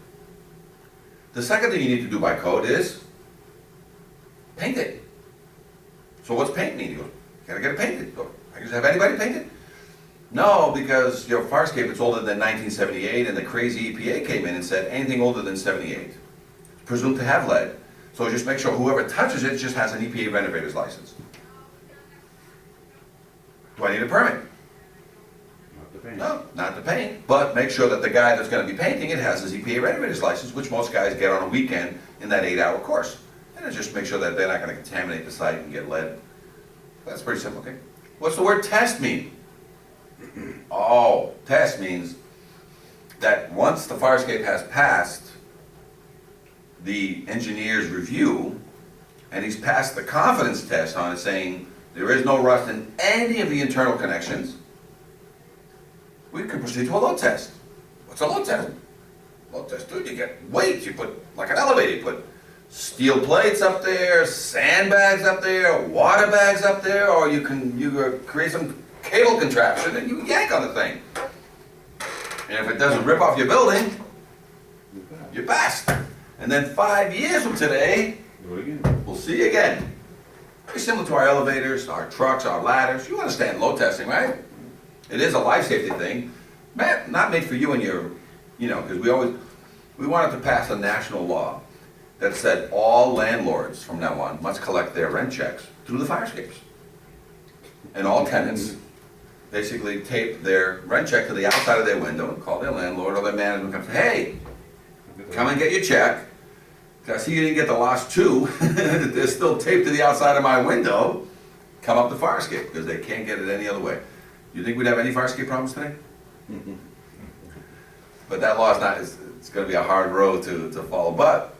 The second thing you need to do by code is paint it. So what's paint mean? You go, gotta get it painted. Go, I can just have anybody paint it? No, because your fire escape is older than 1978, and the crazy EPA came in and said anything older than 78 is presumed to have lead. So just make sure whoever touches it just has an EPA renovator's license. Do I need a permit? Not the paint. No, not to paint, but make sure that the guy that's gonna be painting it has his EPA renovator's license, which most guys get on a weekend in that 8-hour course. And just make sure that they're not gonna contaminate the site and get lead. That's pretty simple, okay? What's the word test mean? Oh, test means that once the fire escape has passed the engineer's review, and he's passed the confidence test on it, saying there is no rust in any of the internal connections, we can proceed to a load test. What's a load test? Load test, dude, you get weight, you put, like an elevator, you put steel plates up there, sandbags up there, water bags up there, or you create some cable contraption and you yank on the thing. And if it doesn't rip off your building, you're passed. And then 5 years from today, Do it again. we'll see you again. Very similar to our elevators, our trucks, our ladders. You understand load testing, right? It is a life safety thing. Not made for you and your, you know, because we wanted to pass a national law that said all landlords from now on must collect their rent checks through the fire escapes. And all tenants basically tape their rent check to the outside of their window and call their landlord or their management, come say, hey, come and get your check. I see you didn't get the last two. They're still taped to the outside of my window. come up the fire escape, because they can't get it any other way. You think we'd have any fire escape problems today? But that law is not, it's gonna be a hard road to follow, but,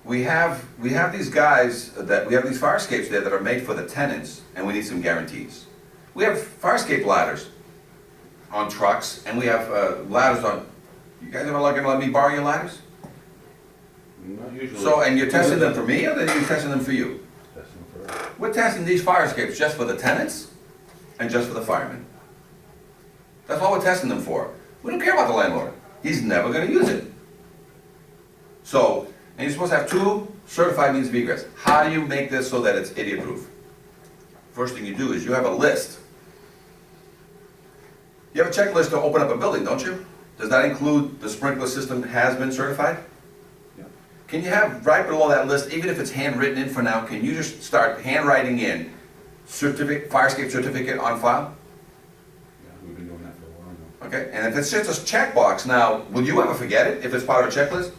we have these guys, we have these fire escapes there that are made for the tenants, and we need some guarantees. We have fire escape ladders on trucks, and we have, ladders on, you guys ever gonna let me borrow your ladders? Not usually. So, and you're testing them for me, or are you testing them for you? Testing for- We're testing these fire escapes just for the tenants and just for the firemen. That's all we're testing them for. We don't care about the landlord. He's never gonna use it. So, and you're supposed to have 2 certified means of egress. How do you make this so that it's idiot-proof? First thing you do is you have a list. You have a checklist to open up a building, don't you? Does that include the sprinkler system has been certified? Yeah. Can you have right below that list, even if it's handwritten in for now, can you just start handwriting in certificate, fire escape certificate on file? Yeah, we've been doing that for a while now. Okay, and if it's just a checkbox, now, will you ever forget it if it's part of a checklist?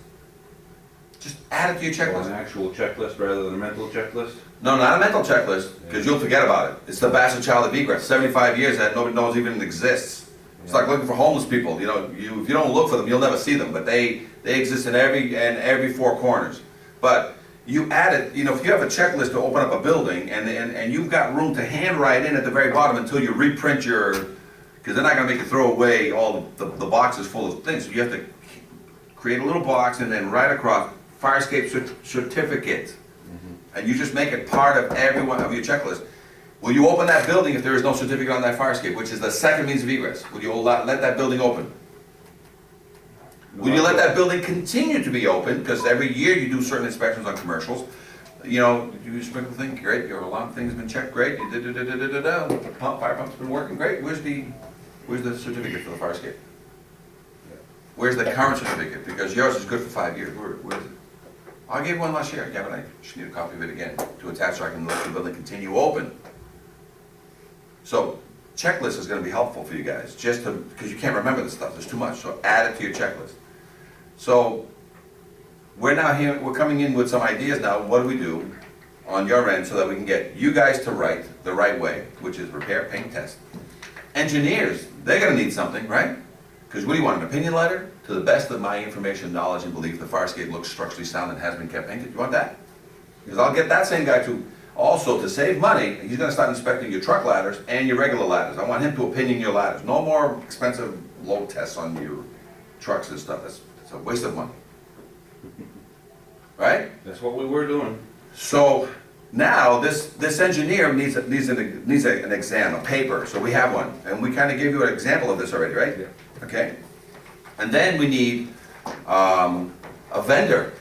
Just add it to your Or an checklist. actual checklist rather than a mental checklist? No, not a mental checklist, because you'll forget about it. It's the bastard child of egress, 75 years that nobody knows even exists. It's like looking for homeless people, you know, if you don't look for them, you'll never see them, but they exist in every 4 corners. But you add it, you know, if you have a checklist to open up a building, and you've got room to handwrite in at the very bottom until you reprint your, because they're not gonna make you throw away all the boxes full of things. So you have to create a little box and then write across, fire escape certificate. And you just make it part of every one of your checklist. Will you open that building if there is no certificate on that fire escape, which is the second means of egress? Will you let that building open? Will you let that building continue to be open, because every year you do certain inspections on commercials? You know, you sprinkle thing, great, your alarm thing's been checked, great, you da-da-da-da-da-da, the fire pump's been working, great, where's the certificate for the fire escape? Where's the current certificate? Because yours is good for 5 years, where is it? I gave one last year, yeah, but I just need a copy of it again to attach so I can let the building continue open. So, checklist is gonna be helpful for you guys, just to, because you can't remember this stuff, there's too much, so add it to your checklist. So, we're now here, we're coming in with some ideas now, what do we do on your end so that we can get you guys to write the right way, which is repair, paint, test. Engineers, they're gonna need something, right? Because what do you want, an opinion letter? To the best of my information, knowledge, and belief, the fire escape looks structurally sound and has been kept painted. You want that? Because I'll get that same guy to, also to save money, he's gonna start inspecting your truck ladders and your regular ladders. I want him to opinion your ladders. No more expensive load tests on your trucks and stuff. That's a waste of money. Right? That's what we were doing. So now this engineer needs an exam, a paper, so we have one. And we kind of gave you an example of this already, right? Yeah. Okay? And then we need a vendor.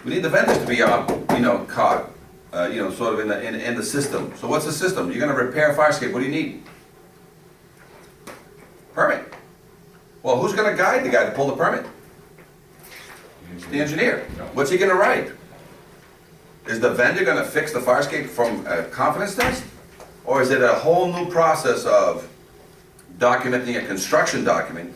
We need the vendors to be, caught, sort of in the system. So what's the system? You're gonna repair a fire escape, what do you need? Permit. Well, who's gonna guide the guy to pull the permit? The engineer. What's he gonna write? Is the vendor gonna fix the fire escape from a confidence test? Or is it a whole new process of documenting a construction document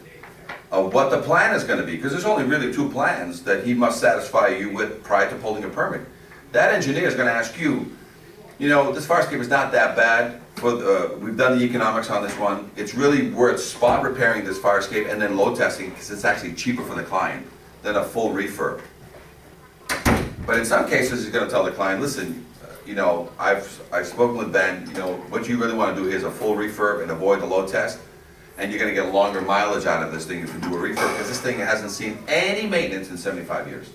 of what the plan is gonna be? Because there's only really 2 plans that he must satisfy you with prior to pulling a permit. That engineer is gonna ask you, this fire escape is not that bad. We've done the economics on this one. It's really worth spot repairing this fire escape and then load testing, because it's actually cheaper for the client than a full refurb. But in some cases, he's gonna tell the client, listen, I've spoken with Ben, what you really wanna do here is a full refurb and avoid the load test, and you're gonna get longer mileage out of this thing if you do a refurb, because this thing hasn't seen any maintenance in 75 years.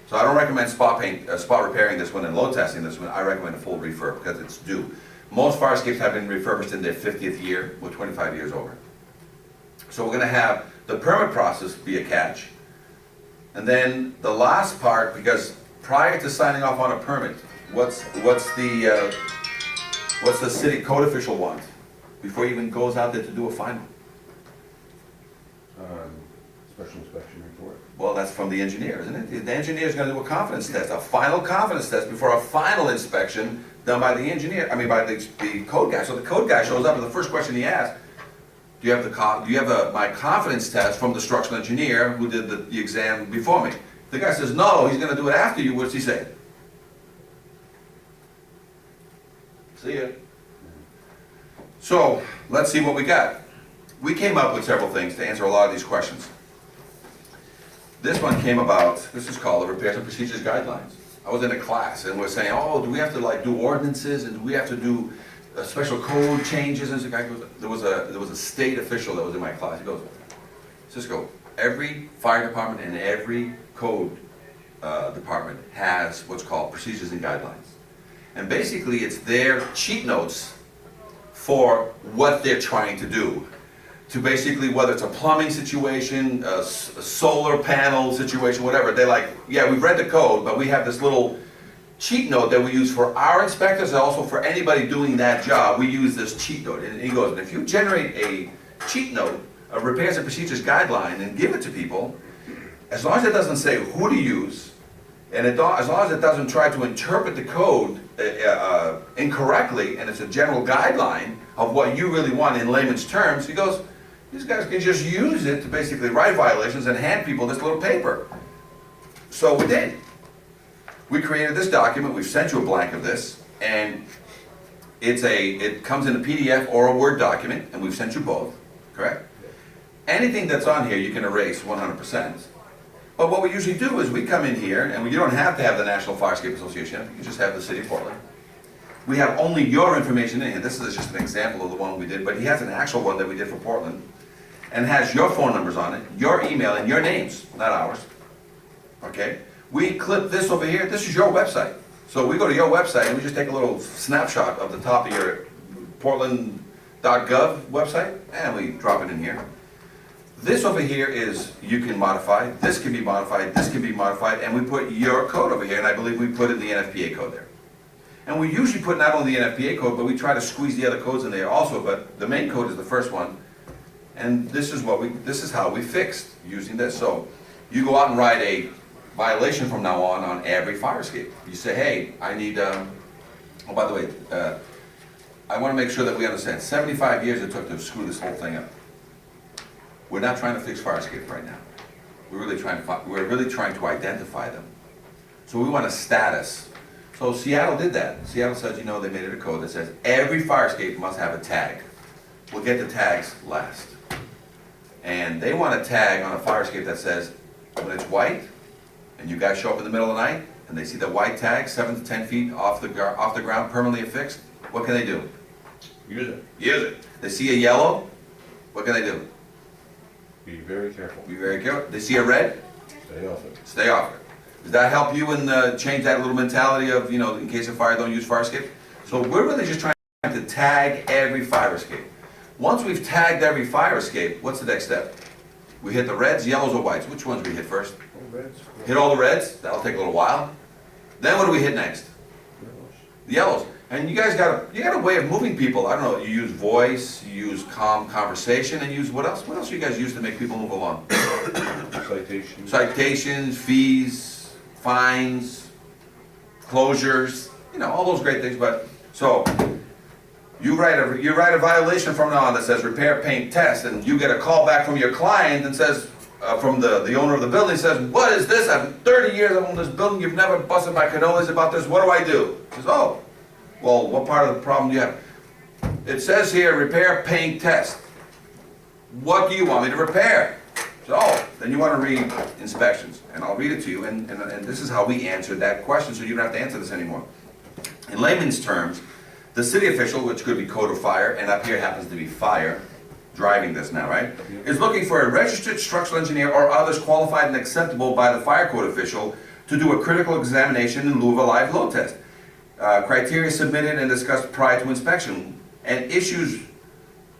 So I don't recommend spot repairing this one and load testing this one. I recommend a full refurb, because it's due. Most fire escapes have been refurbished in their 50th year, with 25 years over. So we're gonna have the permit process be a catch. And then the last part, because prior to signing off on a permit, what's the city code official want before he even goes out there to do a final? Special inspection report. Well, that's from the engineer, isn't it? The engineer's gonna do a confidence test, a final confidence test before a final inspection done by the engineer, by the code guy. So the code guy shows up and the first question he asks, do you have my confidence test from the structural engineer who did the exam before me? The guy says, no, he's gonna do it after you. What's he say? See ya. So, let's see what we got. We came up with several things to answer a lot of these questions. This one came about, this is called the Repairs and Procedures Guidelines. I was in a class and we're saying, oh, do we have to like do ordinances and do we have to do special code changes? And the guy goes, there was a state official that was in my class. He goes, Cisco, every fire department and every code department has what's called procedures and guidelines. And basically it's their cheat notes for what they're trying to do. To basically, whether it's a plumbing situation, a solar panel situation, whatever, they're like, yeah, we've read the code, but we have this little cheat note that we use for our inspectors and also for anybody doing that job. We use this cheat note. And he goes, if you generate a cheat note, a repairs and procedures guideline, and give it to people, as long as it doesn't say who to use, and as long as it doesn't try to interpret the code incorrectly, and it's a general guideline of what you really want in layman's terms, he goes, these guys can just use it to basically write violations and hand people this little paper. So we did. We created this document, we've sent you a blank of this, and it comes in a PDF or a Word document, and we've sent you both, correct? Anything that's on here you can erase 100%. But what we usually do is we come in here, and you don't have to have the National Firescape Association, you can just have the City of Portland. We have only your information in here. This is just an example of the one we did, but he has an actual one that we did for Portland, and has your phone numbers on it, your email, and your names, not ours. Okay? We clip this over here. This is your website. So we go to your website, and we just take a little snapshot of the top of your portland.gov website, and we drop it in here. This over here is, you can modify, this can be modified, this can be modified, and we put your code over here, and I believe we put in the NFPA code there. And we usually put not only the NFPA code, but we try to squeeze the other codes in there also, but the main code is the first one. And this is how we fixed using this. So you go out and write a violation from now on every fire escape. You say, hey, I need, oh, by the way, I want to make sure that we understand, 75 years it took to screw this whole thing up. We're not trying to fix fire escapes right now. We're really trying to identify them. So we want a status. So Seattle did that. Seattle said, you know, they made it a code that says every fire escape must have a tag. We'll get the tags last. And they want a tag on a fire escape that says, when it's white, and you guys show up in the middle of the night, and they see the white tag, 7 to 10 feet off the ground, permanently affixed, what can they do? Use it. Use it. They see a yellow, what can they do? Be very careful. Be very careful. They see a red? Stay off it. Stay off it. Does that help you in change that little mentality of, you know, in case of fire, don't use fire escape? So we're really just trying to tag every fire escape. Once we've tagged every fire escape, what's the next step? We hit the reds, yellows, or whites. Which ones we hit first? Reds. Hit all the reds. That'll take a little while. Then what do we hit next? The yellows. And you guys got a way of moving people. I don't know, you use voice, you use calm conversation, and use what else? What else do you guys use to make people move along? Citations. Citations, fees, fines, closures, you know, all those great things. But so you write a violation from now on that says repair, paint, test, and you get a call back from your client and says, from the owner of the building, says, what is this? I've 30 years I've owned this building, you've never busted my cannolis about this, what do I do? He says, oh, well, what part of the problem do you have? It says here, repair, paint, test. What do you want me to repair? So, oh, then you want to read inspections, and I'll read it to you, and this is how we answered that question, so you don't have to answer this anymore. In layman's terms, the city official, which could be code of fire, and up here happens to be fire, driving this now, right, is looking for a registered structural engineer or others qualified and acceptable by the fire code official to do a critical examination in lieu of a live load test. Criteria submitted and discussed prior to inspection, and issues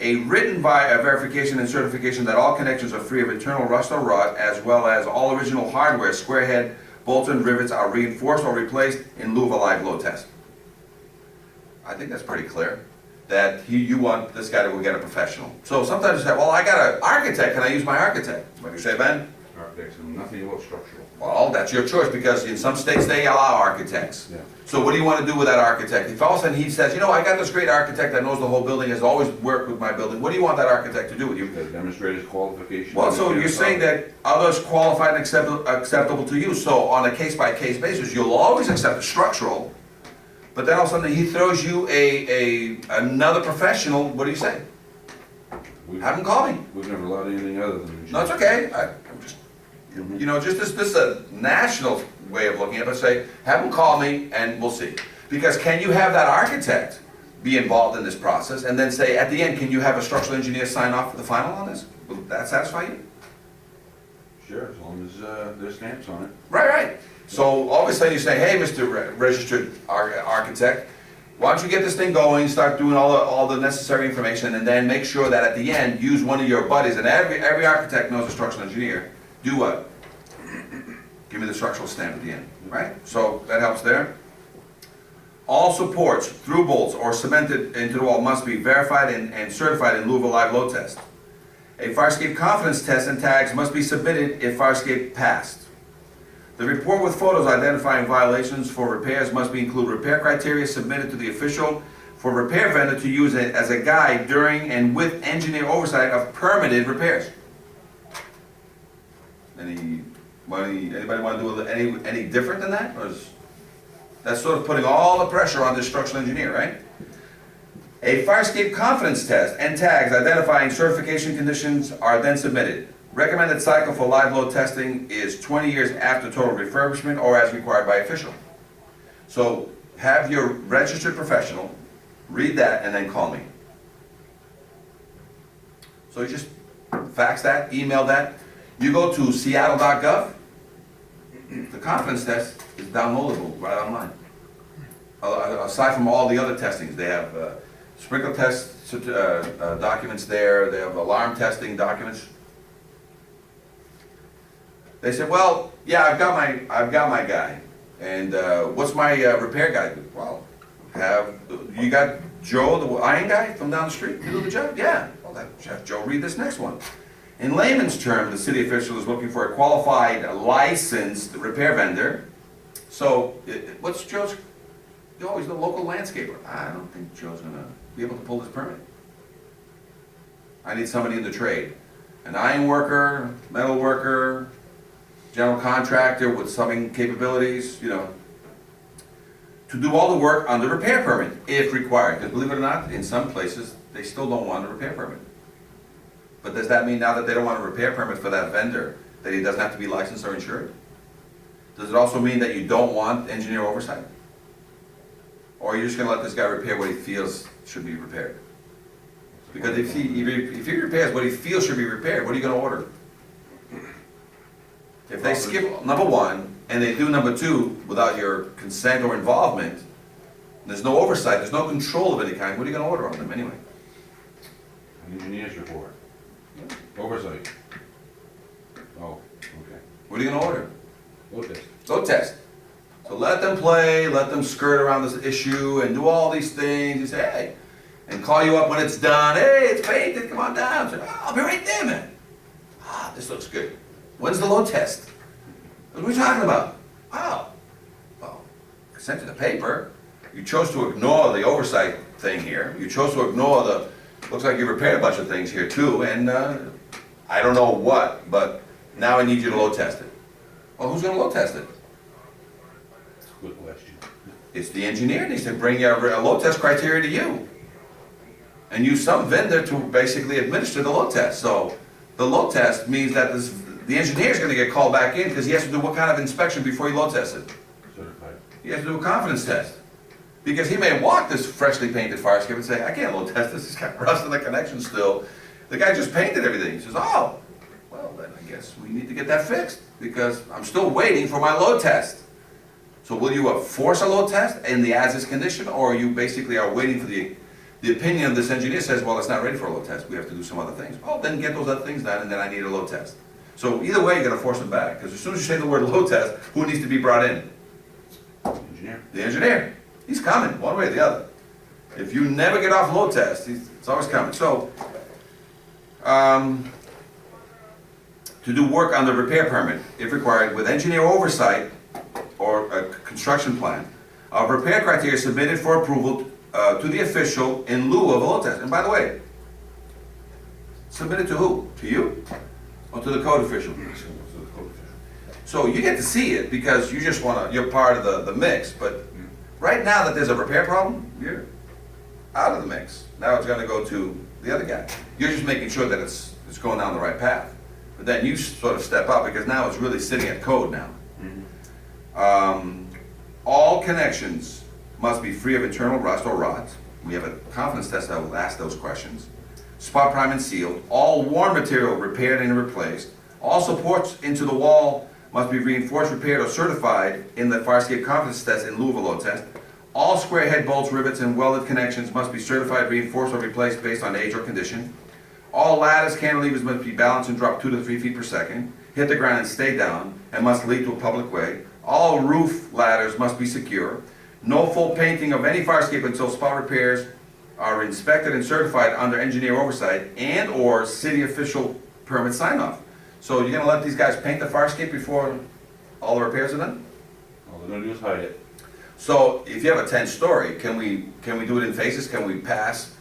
a written verification and certification that all connections are free of internal rust or rot, as well as all original hardware, square head, bolts and rivets are reinforced or replaced in lieu of a live load test. I think that's pretty clear, that you want this guy to go get a professional. So sometimes you say, well, I got an architect, can I use my architect? What do you say, Ben? Architects know nothing about structural. Well, that's your choice, because in some states they allow architects. Yeah. So what do you want to do with that architect? If all of a sudden he says, you know, I got this great architect that knows the whole building, has always worked with my building, what do you want that architect to do with you? To demonstrate his qualification. Well, so you're saying that others qualified and acceptable to you, so on a case-by-case basis, you'll always accept a structural, but then all of a sudden he throws you another professional, what do you say? We've- Have him call me. We've never allowed anything other than. No, it's okay, I'm just, you know, just this is a national way of looking at it, but say, have them call me and we'll see. Because can you have that architect be involved in this process and then say, at the end, can you have a structural engineer sign off for the final on this? Will that satisfy you? Sure, as long as, there's stamps on it. Right. So all of a sudden you say, hey, Mr. Registered Architect, why don't you get this thing going, start doing all the necessary information, and then make sure that at the end, use one of your buddies, and every architect knows a structural engineer, do what? Give me the structural stamp at the end, right? So that helps there. All supports, through bolts, or cemented into the wall must be verified and certified in lieu of a live load test. A fire escape confidence test and tags must be submitted if fire escape passed. The report with photos identifying violations for repairs must include repair criteria submitted to the official for repair vendor to use it as a guide during and with engineer oversight of permitted repairs. Anybody want to do any different than that? Or is, that's sort of putting all the pressure on this structural engineer, right? A fire escape confidence test and tags identifying certification conditions are then submitted. Recommended cycle for live load testing is 20 years after total refurbishment or as required by official. So have your registered professional read that and then call me. So you just fax that, email that. You go to seattle.gov. The confidence test is downloadable right online. Aside from all the other testings, they have sprinkler test documents there, they have alarm testing documents. They said, well, yeah, I've got my guy, and what's my repair guy do? Well, you got Joe, the iron guy from down the street, to do the job? Yeah. Well, have Joe read this next one. In layman's term, the city official is looking for a qualified, licensed repair vendor. So, what's Joe's? He's the local landscaper. I don't think Joe's gonna be able to pull this permit. I need somebody in the trade, an iron worker, metal worker, general contractor with subbing capabilities, you know, to do all the work on the repair permit, if required. Because believe it or not, in some places, they still don't want a repair permit. But does that mean now that they don't want a repair permit for that vendor, that he doesn't have to be licensed or insured? Does it also mean that you don't want engineer oversight? Or are you just gonna let this guy repair what he feels should be repaired? Because if he repairs what he feels should be repaired, what are you gonna order? If they skip number one, and they do number two without your consent or involvement, there's no oversight, there's no control of any kind, what are you gonna order on them anyway? An engineer's report. Oversight. Oh, okay. What are you gonna order? Load test. Load test. So let them play, let them skirt around this issue and do all these things, you say, hey, and call you up when it's done, hey, it's painted, come on down. Say, oh, I'll be right there, man. Ah, this looks good. When's the load test? What are we talking about? Oh, well, I sent you the paper. You chose to ignore the oversight thing here. You chose to ignore the, looks like you repaired a bunch of things here too, and I don't know what, but now I need you to load test it. Well, who's gonna load test it? That's a good question. It's the engineer needs to bring a load test criteria to you. And use some vendor to basically administer the load test. So the load test means that the engineer is gonna get called back in because he has to do what kind of inspection before he load tests it? Certified. He has to do a confidence test. Because he may walk this freshly painted fire escape and say, I can't load test this, it's got rust in the connection still. The guy just painted everything. He says, oh, well then I guess we need to get that fixed because I'm still waiting for my load test. So will you force a load test in the as-is condition, or you basically are waiting for the opinion of this engineer says, well, it's not ready for a load test, we have to do some other things. Oh, then get those other things done and then I need a load test. So either way, you're gonna force them back, because as soon as you say the word load test, who needs to be brought in? Engineer. The engineer. He's coming, one way or the other. If you never get off load test, it's always coming. So, to do work on the repair permit, if required, with engineer oversight or a construction plan, of repair criteria submitted for approval to the official in lieu of a load test. And by the way, submitted to who? To you? Or to the code official? So you get to see it because you just you're part of the mix, but Right now that there's a repair problem, you're out of the mix. Now it's gonna go to the other guy. You're just making sure that it's going down the right path. But then you sort of step up, because now it's really sitting at code now. All connections must be free of internal rust or rot. We have a confidence test that will ask those questions. Spot prime and sealed. All worn material repaired and replaced. All supports into the wall must be reinforced, repaired, or certified in the fire escape confidence test in lieu of a load test. All square head bolts, rivets, and welded connections must be certified, reinforced, or replaced based on age or condition. All ladders, cantilevers must be balanced and drop 2 to 3 feet per second, hit the ground and stay down, and must lead to a public way. All roof ladders must be secure. No full painting of any fire escape until spot repairs are inspected and certified under engineer oversight and/or city official permit sign-off. So you're gonna let these guys paint the fire escape before all the repairs are done? All they're gonna do is hide it. So if you have a 10-story, can we do it in phases? Can we pass,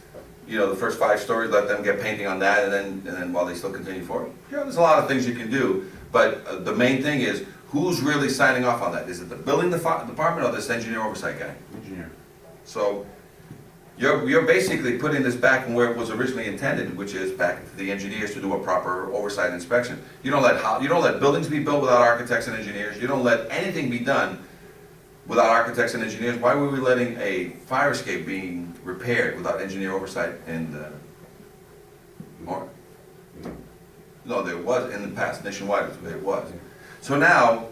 the first 5 stories, let them get painting on that, and then while they still continue forward? There's a lot of things you can do, but the main thing is, who's really signing off on that? Is it the building department or this engineer oversight guy? Engineer. So you're basically putting this back in where it was originally intended, which is back to the engineers to do a proper oversight inspection. You don't let buildings be built without architects and engineers. You don't let anything be done without architects and engineers. Why were we letting a fire escape being repaired without engineer oversight and more? No, there was in the past, nationwide, there was. So now,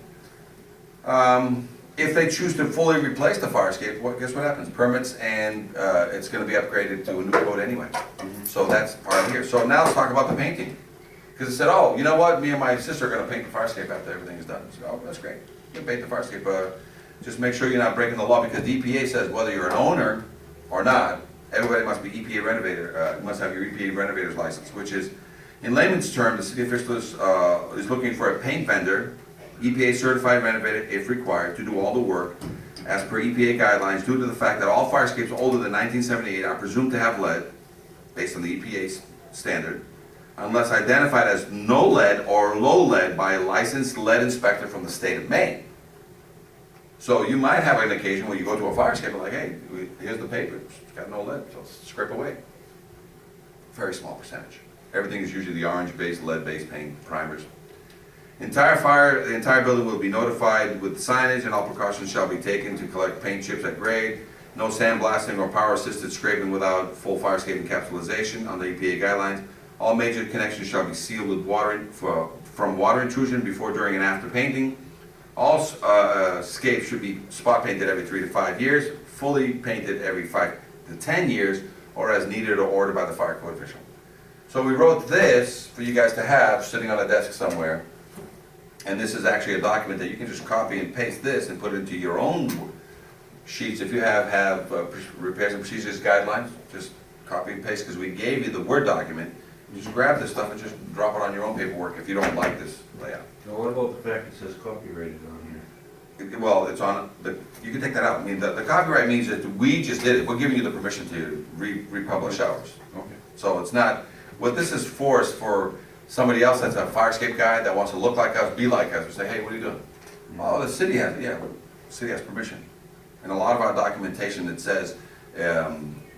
if they choose to fully replace the fire escape, guess what happens? Permits, and it's gonna be upgraded to a new code anyway. So that's part of here. So now let's talk about the painting. Because it said, oh, you know what, me and my sister are gonna paint the fire escape after everything is done. So, oh, that's great, you can paint the fire escape. Just make sure you're not breaking the law, because the EPA says whether you're an owner or not, everybody must be EPA renovator, must have your EPA renovator's license, which is, in layman's terms, the city official is looking for a paint vendor, EPA certified renovator if required, to do all the work as per EPA guidelines, due to the fact that all fire escapes older than 1978 are presumed to have lead, based on the EPA standard, unless identified as no lead or low lead by a licensed lead inspector from the state of Maine. So you might have an occasion where you go to a fire escape and like, hey, here's the paper, it's got no lead, so scrape away. Very small percentage. Everything is usually the orange-based, lead-based paint, primers. The entire building will be notified with signage, and all precautions shall be taken to collect paint chips at grade. No sandblasting or power-assisted scraping without full fire escape encapsulation under EPA guidelines. All major connections shall be sealed with from water intrusion before, during, and after painting. All escapes should be spot painted every 3 to 5 years, fully painted every 5 to 10 years, or as needed or ordered by the fire code official. So we wrote this for you guys to have sitting on a desk somewhere. And this is actually a document that you can just copy and paste this and put it into your own sheets. If you have repairs and procedures guidelines, just copy and paste, because we gave you the Word document. You just grab this stuff and just drop it on your own paperwork if you don't like this layout. Now, what about the fact it says copyrighted on here? Well, it's on, you can take that out. I mean, the copyright means that we just did it. We're giving you the permission to republish ours. Okay. So it's not, what this is for somebody else that's a fire escape guy that wants to look like us, be like us, and say, hey, what are you doing? Oh, the city has, the city has permission. And a lot of our documentation that says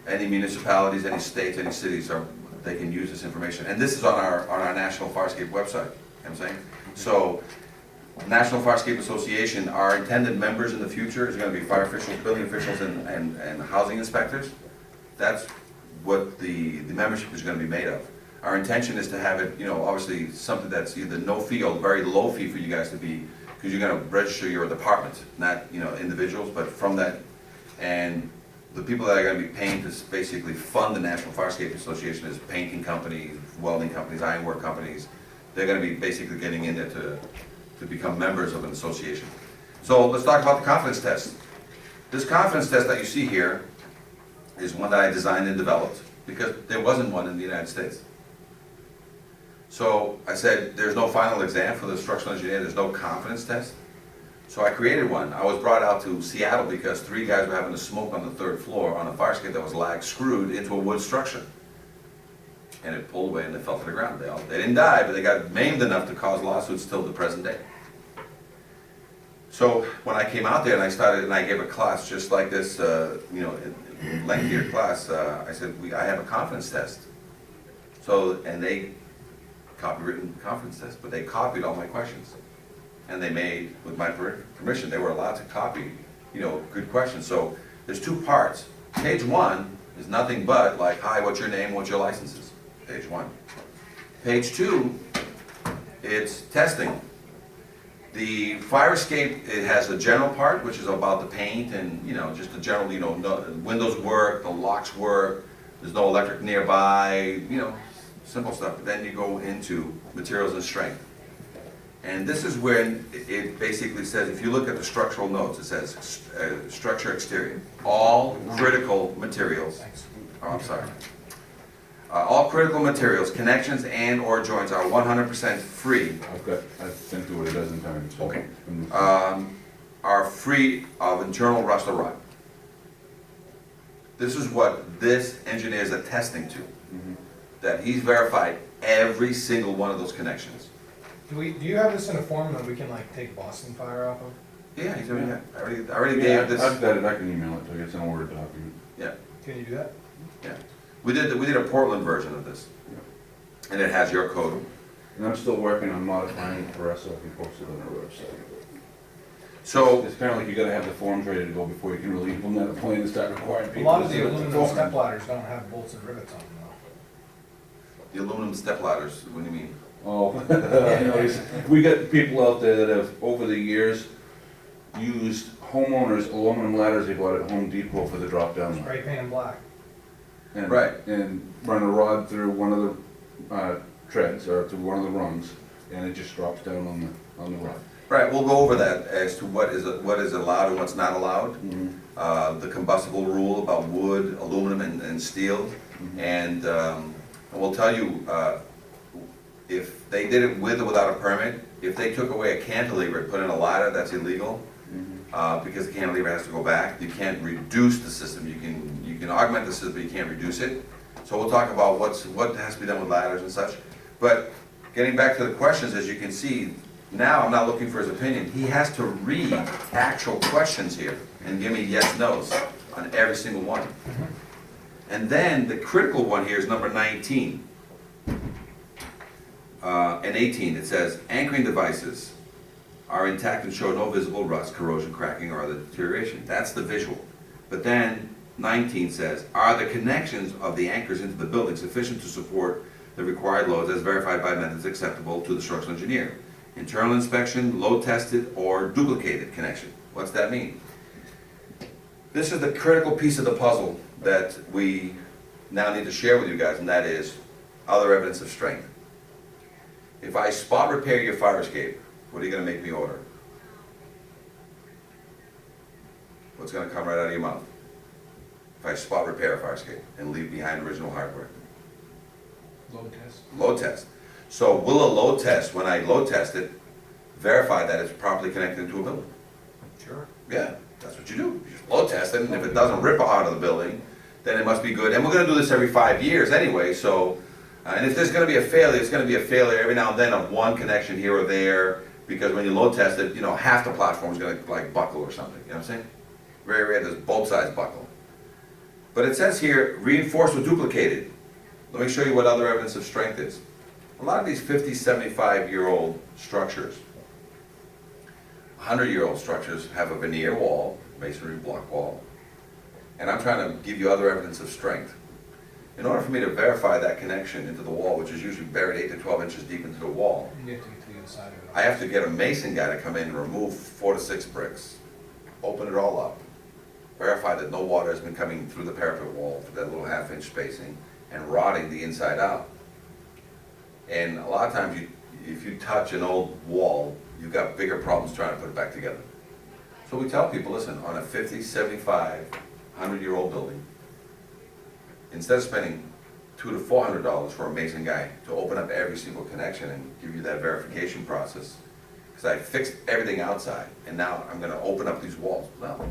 any municipalities, any states, any cities, they can use this information. And this is on our National Fire Escape website, you know what I'm saying? So, National Fire Escape Association, our intended members in the future is gonna be fire officials, building officials, and housing inspectors. That's what the membership is gonna be made of. Our intention is to have it, obviously something that's either no fee or very low fee for you guys to be, because you're gonna register your department, not, individuals, but from that. And the people that are gonna be paying to basically fund the National Fire Escape Association is painting companies, welding companies, ironwork companies. They're gonna be basically getting in there to become members of an association. So let's talk about the confidence test. This confidence test that you see here is one that I designed and developed, because there wasn't one in the United States. So I said, there's no final exam for the structural engineer, there's no confidence test. So I created one. I was brought out to Seattle because 3 guys were having a smoke on the 3rd floor on a fire escape that was screwed into a wood structure. And it pulled away and they fell to the ground. They didn't die, but they got maimed enough to cause lawsuits till the present day. So when I came out there and I started, and I gave a class just like this, lengthier class, I said, I have a confidence test. So, and they copywritten confidence test, but they copied all my questions. And they made, with my permission, they were allowed to copy, good questions. So there's two parts. Page 1 is nothing but like, hi, what's your name, what's your licenses? Page 1. Page 2, it's testing. The fire escape, it has a general part, which is about the paint and, just the general, windows work, the locks work, there's no electric nearby, simple stuff. But then you go into materials and strength. And this is when it basically says, if you look at the structural notes, it says structure exterior. All critical materials, all critical materials, connections and or joints are 100% free. I've been through it a dozen times. So. Okay. Are free of internal rust or rot. This is what this engineer is attesting to. That he's verified every single one of those connections. Do you have this in a form that we can like take Boston Fire off of? Yeah, he's already, I already gave this. I've got it, I can email it to you, it's in a Word document. Yeah. Can you do that? Yeah. We did a Portland version of this. Yeah. And it has your code. And I'm still working on modifying it for us so I can post it on our website. So, It's kind of like you gotta have the forms ready to go before you can really implement a plan and start requiring A people. lot to of the submit aluminum form. step ladders don't have bolts and rivets on them the aluminum step ladders, what do you mean? Oh, I know, we got people out there that have, over the years, used homeowners' aluminum ladders they bought at Home Depot for the drop though. down. Spray paint them black. And, Right. And run a rod through one of the treads, or through one of the rungs, and it just drops down on the rod. Right, we'll go over that as to what is allowed and what's not allowed. The combustible rule about wood, aluminum, and steel. And we'll tell you, if they did it with or without a permit, if they took away a cantilever and put in a ladder, that's illegal. Because the cantilever has to go back. You can't reduce the system. You can augment the system, but you can't reduce it. So we'll talk about what has to be done with ladders and such. But getting back to the questions, as you can see, now I'm not looking for his opinion. He has to read actual questions here and give me yes, no's on every single one. And then the critical one here is number 19. And 18, it says, anchoring devices are intact and show no visible rust, corrosion, cracking, or other deterioration. That's the visual. But then 19 says, are the connections of the anchors into the building sufficient to support the required loads as verified by methods acceptable to the structural engineer? Internal inspection, load tested, or duplicated connection. What's that mean? This is the critical piece of the puzzle that we now need to share with you guys, and that is other evidence of strength. If I spot repair your fire escape, what are you going to make me order? What's going to come right out of your mouth? If I spot repair a fire escape and leave behind original hardware? Load test. Load test. So will a load test, when I load test it, verify that it's properly connected into a building? Sure. Yeah, that's what you do. You just load test it, and if it doesn't rip out of the building, then it must be good. And we're going to do this every 5 years anyway, so, and if there's going to be a failure, it's going to be a failure every now and then of one connection here or there, because when you load test it, half the platform is going to like buckle or something, you know what I'm saying? Very rare, there's both sides buckle. But it says here, reinforced or duplicated. Let me show you what other evidence of strength is. A lot of these 50, 75-year-old structures, 100-year-old structures have a veneer wall, masonry block wall, and I'm trying to give you other evidence of strength. In order for me to verify that connection into the wall, which is usually buried 8 to 12 inches deep into the wall, You have to get to the other side of it. I have to get a mason guy to come in and remove 4 to 6 bricks, open it all up, verify that no water has been coming through the parapet wall for that little half-inch spacing, and rotting the inside out. And a lot of times, if you touch an old wall, you've got bigger problems trying to put it back together. So we tell people, listen, on a 50, 75, 100-year-old building, instead of spending $200 to $400 for a mason guy to open up every single connection and give you that verification process, because I fixed everything outside, and now I'm going to open up these walls. Well,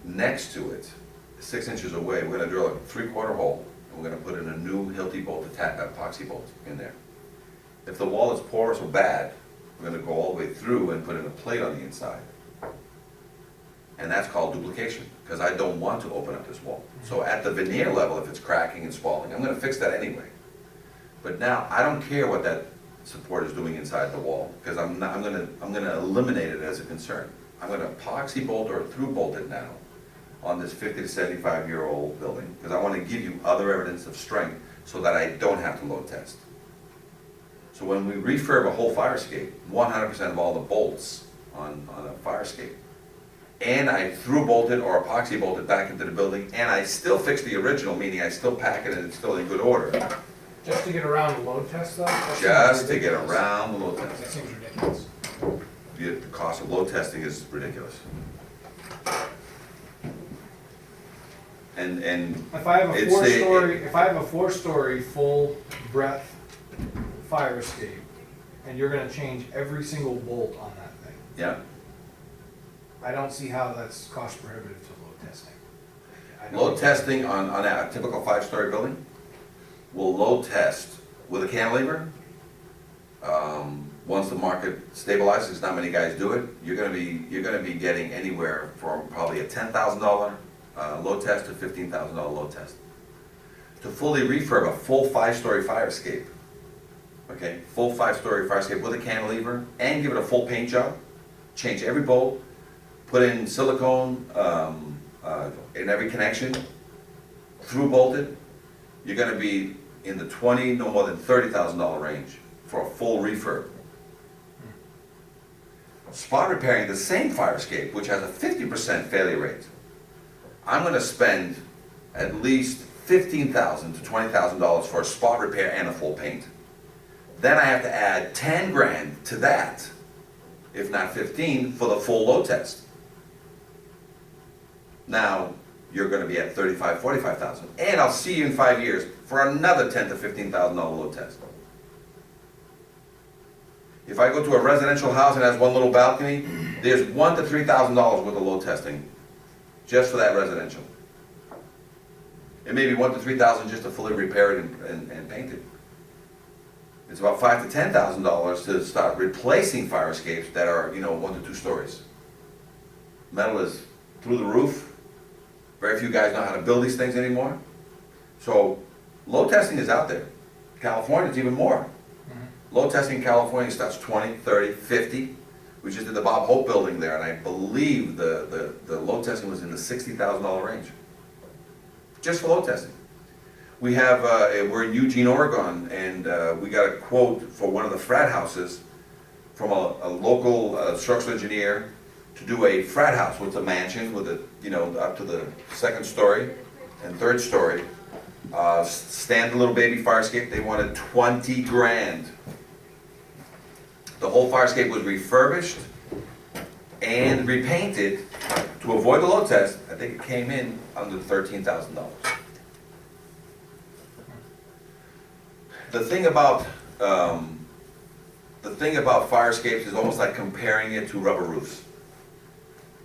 next to it, 6 inches away, we're going to drill a 3/4 hole, and we're going to put in a new Hilti bolt, epoxy bolt in there. If the wall is porous or bad, we're going to go all the way through and put in a plate on the inside. And that's called duplication, because I don't want to open up this wall. So at the veneer level, if it's cracking and spalling, I'm gonna fix that anyway. But now, I don't care what that support is doing inside the wall, because I'm gonna eliminate it as a concern. I'm gonna epoxy bolt or through bolt it now on this 50 to 75-year-old building, because I wanna give you other evidence of strength so that I don't have to load test. So when we refurb a whole fire escape, 100% of all the bolts on a fire escape, and I through bolted or epoxy bolted back into the building, and I still fix the original, meaning I still pack it and it's still in good order, Just to get around the load test though? That seems just to get ridiculous. around the load That test. seems ridiculous. The cost of load testing is ridiculous. And If I have a It's four-story full breadth fire escape, and you're gonna change every single bolt on that thing, yeah, I don't see how that's cost prohibitive to load testing. I don't- load testing on a typical 5-story building will load test with a cantilever. Once the market stabilizes, not many guys do it, you're gonna be getting anywhere from probably a $10,000 load test to $15,000 load test. To fully refurb a full 5-story fire escape, okay, full 5-story fire escape with a cantilever, and give it a full paint job, change every bolt, put in silicone in every connection, through bolted, you're gonna be in the no more than $30,000 range for a full refurb. Spot repairing the same fire escape, which has a 50% failure rate, I'm gonna spend at least $15,000 to $20,000 for a spot repair and a full paint. Then I have to add 10 grand to that, if not 15, for the full load test. Now, you're gonna be at 35, 45,000, and I'll see you in 5 years for another 10 to $15,000 load test. If I go to a residential house and has one little balcony, there's $1,000 to $3,000 worth of load testing, just for that residential. It may be $1,000 to $3,000 just to fully repair it and paint it. It's about $5,000 to $10,000 to start replacing fire escapes that are, 1 to 2 stories. Metal is through the roof. Very few guys know how to build these things anymore. So load testing is out there. California is even more. Load testing in California starts 20, 30, 50. We just did the Bob Hope building there, and I believe the load testing was in the $60,000 range. Just for load testing. We have, we're in Eugene, Oregon, and we got a quote for one of the frat houses from a local structural engineer to do a frat house with a mansion with a, up to the 2nd story and 3rd story. Stand little baby fire escape, they wanted 20 grand. The whole fire escape was refurbished and repainted to avoid the load test. I think it came in under $13,000. The thing about fire escapes is almost like comparing it to rubber roofs.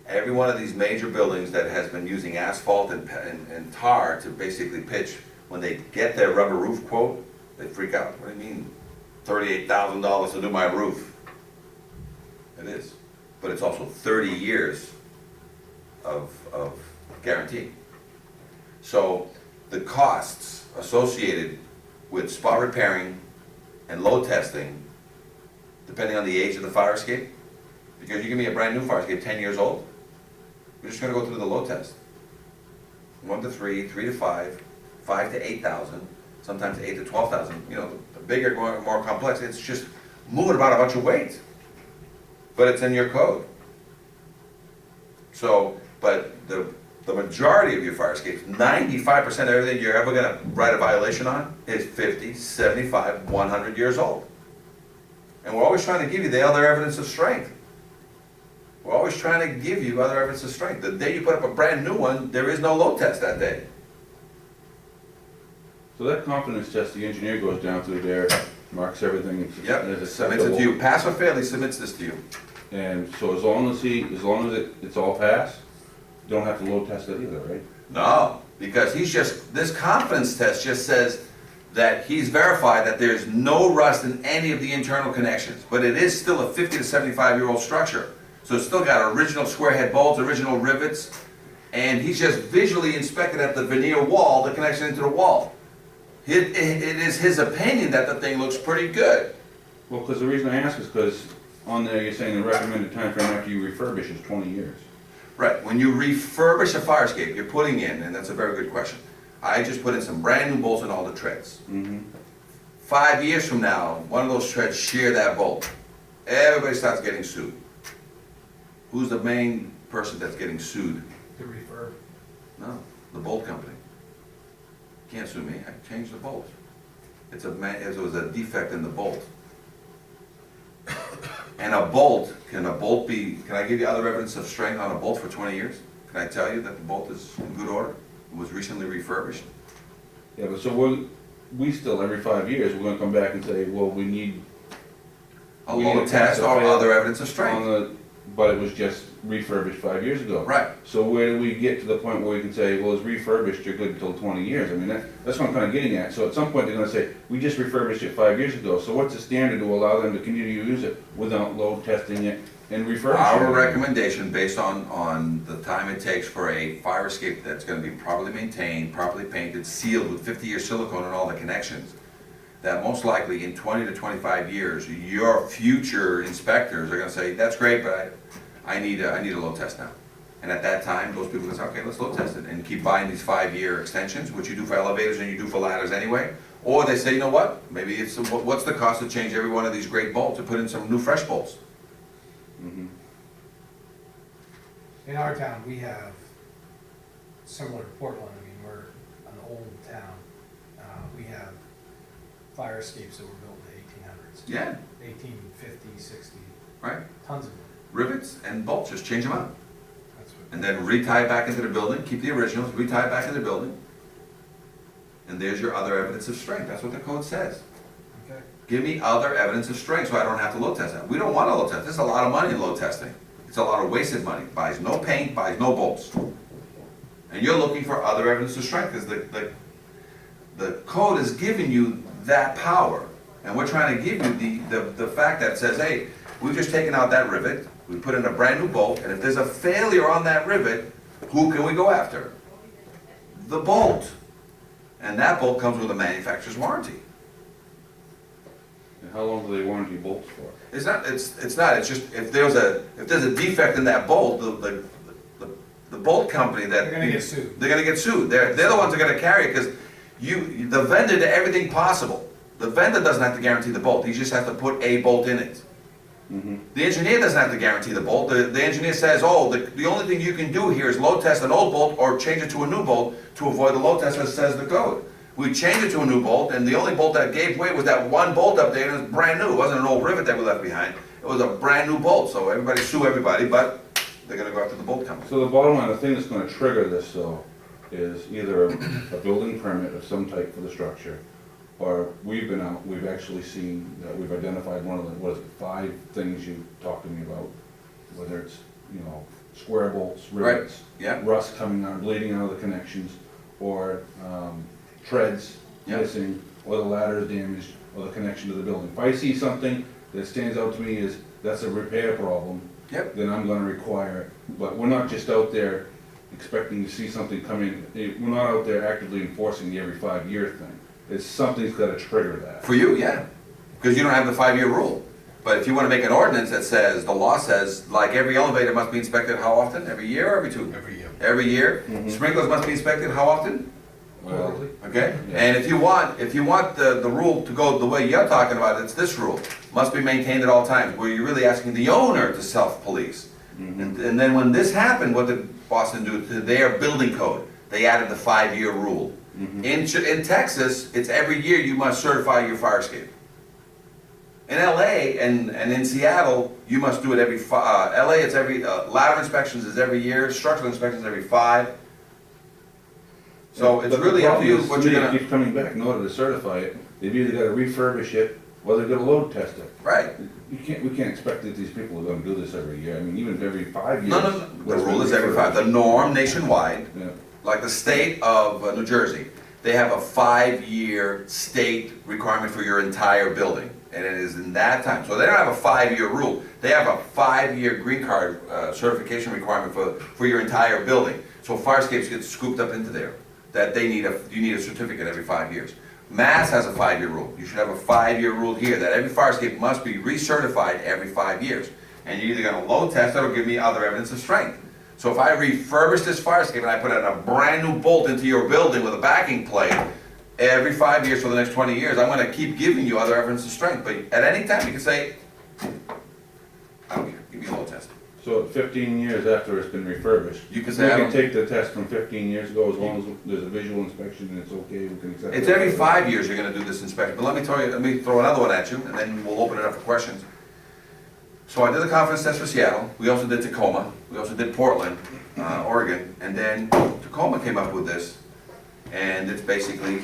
Every one of these major buildings that has been using asphalt and tar to basically pitch, when they get their rubber roof quote, they freak out. What do you mean, $38,000 to do my roof? It is, but it's also 30 years of guarantee. So the costs associated with spot repairing and load testing, depending on the age of the fire escape, because you give me a brand new fire escape, 10 years old, we're just gonna go through the load test. 1 to 3, 3 to 5, 5 to 8,000, sometimes 8 to 12,000. The bigger, more complex, it's just moving about a bunch of weight. But it's in your code. So, but the majority of your fire escapes, 95% of everything you're ever gonna write a violation on is 50, 75, 100 years old. And we're always trying to give you the other evidence of strength. We're always trying to give you other evidence of strength. The day you put up a brand new one, there is no load test that day. So that confidence test, the engineer goes down through there, marks everything. Yep, and it's submits it to you. Pass or fail, he submits this to you. And so as long as it's all passed, you don't have to load test it either, right? No, because this confidence test just says that he's verified that there's no rust in any of the internal connections, but it is still a 50 to 75-year-old structure. So So it's still got original square head bolts, original rivets, and he's just visually inspected at the veneer wall, the connection into the wall. It is his opinion that the thing looks pretty good. Well, because the reason I ask is because on there you're saying the recommended time frame after you refurbish is 20 years. Right, when you refurbish a fire escape, you're putting in, and that's a very good question. I just put in some brand new bolts in all the treads. 5 years from now, one of those treads shear that bolt. Everybody starts getting sued. Who's the main person that's getting sued? The refurb. No, the bolt company. Can't sue me, I changed the bolt. It was a defect in the bolt. And a bolt, can I give you other evidence of strength on a bolt for 20 years? Can I tell you that the bolt is in good order? It was recently refurbished? Yeah, but so we still, every 5 years, we're gonna come back and say, well, we need. A we need load test or fail other evidence of on strength? the- But it was just refurbished 5 years ago. Right. So where do we get to the point where we can say, well, it's refurbished, you're good until 20 years? I mean, that's what I'm kinda getting at. So at some point, they're gonna say, we just refurbished it 5 years ago, so what's the standard to allow them to continue to use it without load testing it and refurbishing it? Our recommendation, based on the time it takes for a fire escape that's gonna be properly maintained, properly painted, sealed with 50-year silicone and all the connections, that most likely in 20 to 25 years, your future inspectors are gonna say, that's great, but I need a load test now. And at that time, those people can say, okay, let's load test it, and keep buying these 5-year extensions, which you do for elevators and you do for ladders anyway. Or they say, you know what, maybe it's, what's the cost to change every one of these great bolts, to put in some new fresh bolts? In our town, we have, similar to Portland, I mean, we're an old town. We have fire escapes that were built in the 1800s. Yeah, 1850, 60, right. tons of them. Rivets and bolts, just change them out. That's what. And then retie it back into the building, keep the originals, retie it back into the building. And there's your other evidence of strength, that's what the code says. Okay. Give me other evidence of strength so I don't have to load test that. We don't want to load test, there's a lot of money in load testing. It's a lot of wasted money, buys no paint, buys no bolts. And you're looking for other evidence of strength, because the code is giving you that power. And we're trying to give you the fact that says, hey, we've just taken out that rivet, we put in a brand new bolt, and if there's a failure on that rivet, who can we go after? The bolt. And that bolt comes with a manufacturer's warranty. And how long do they warranty bolts for? It's not, it's just, if there's a defect in that bolt, the bolt company that. They're gonna get sued. They're gonna get sued. They're the ones that are gonna carry it, because the vendor did everything possible. The vendor doesn't have to guarantee the bolt, he just has to put a bolt in it. The engineer doesn't have to guarantee the bolt. The engineer says, oh, the only thing you can do here is load test an old bolt or change it to a new bolt to avoid the load test that says the code. We changed it to a new bolt, and the only bolt that gave way was that one bolt up there, and it was brand new. It wasn't an old rivet that we left behind. It was a brand new bolt, so everybody sue everybody, but they're gonna go after the bolt company. So the bottom line, the thing that's gonna trigger this though, is either a building permit of some type for the structure, or we've been out, we've actually seen, we've identified one of the, 5 things you talked to me about, whether it's, square bolts, rivets, yeah. rust coming out, bleeding out of the connections, or treads Yeah. missing, or the ladder is damaged, or the connection to the building. If I see something that stands out to me as, that's a repair problem, Yep. then I'm gonna require it. But we're not just out there expecting to see something come in, we're not out there actively enforcing the every 5-year thing. It's something's gotta trigger that. For you, yeah, because you don't have the 5-year rule. But if you wanna make an ordinance that says, the law says, like every elevator must be inspected how often? Every year or every 2? Every year. Every year? Sprinklers must be inspected how often? Well, Okay, Yeah. and if you want the rule to go the way you're talking about, it's this rule, must be maintained at all times, where you're really asking the owner to self-police. And then when this happened, what did Boston do to their building code? They added the 5-year rule. In Texas, it's every year you must certify your fire escape. In LA and in Seattle, you must do it every, LA it's every, ladder inspections is every year, structural inspections every 5. So it's But the really up to problem you is, what to me, you're it gonna, keeps coming back, in order to certify it, they've either gotta refurbish it, or they're gonna load test it. right. We can't expect that these people are gonna do this every year, I mean, even if every 5 years. No, the rule is every 5. The norm nationwide, Yeah, like the state of New Jersey, they have a 5-year state requirement for your entire building. And it is in that time, so they don't have a 5-year rule. They have a 5-year green card certification requirement for your entire building. So fire escapes get scooped up into there, that you need a certificate every 5 years. Mass has a 5-year rule. You should have a 5-year rule here, that every fire escape must be recertified every 5 years. And you're either gonna load test it or give me other evidence of strength. So if I refurbish this fire escape and I put in a brand new bolt into your building with a backing plate, every 5 years for the next 20 years, I'm gonna keep giving you other evidence of strength. But at any time, you can say, I don't care, give me a load test. So 15 years after it's been refurbished, You can we say, I can don't, take the test from 15 years ago, as long as there's a visual inspection and it's okay, we can accept it. it's every 5 years you're gonna do this inspection. But let me throw another one at you, and then we'll open it up for questions. So I did the confidence test for Seattle, we also did Tacoma, we also did Portland, Oregon, and then Tacoma came up with this, and it's basically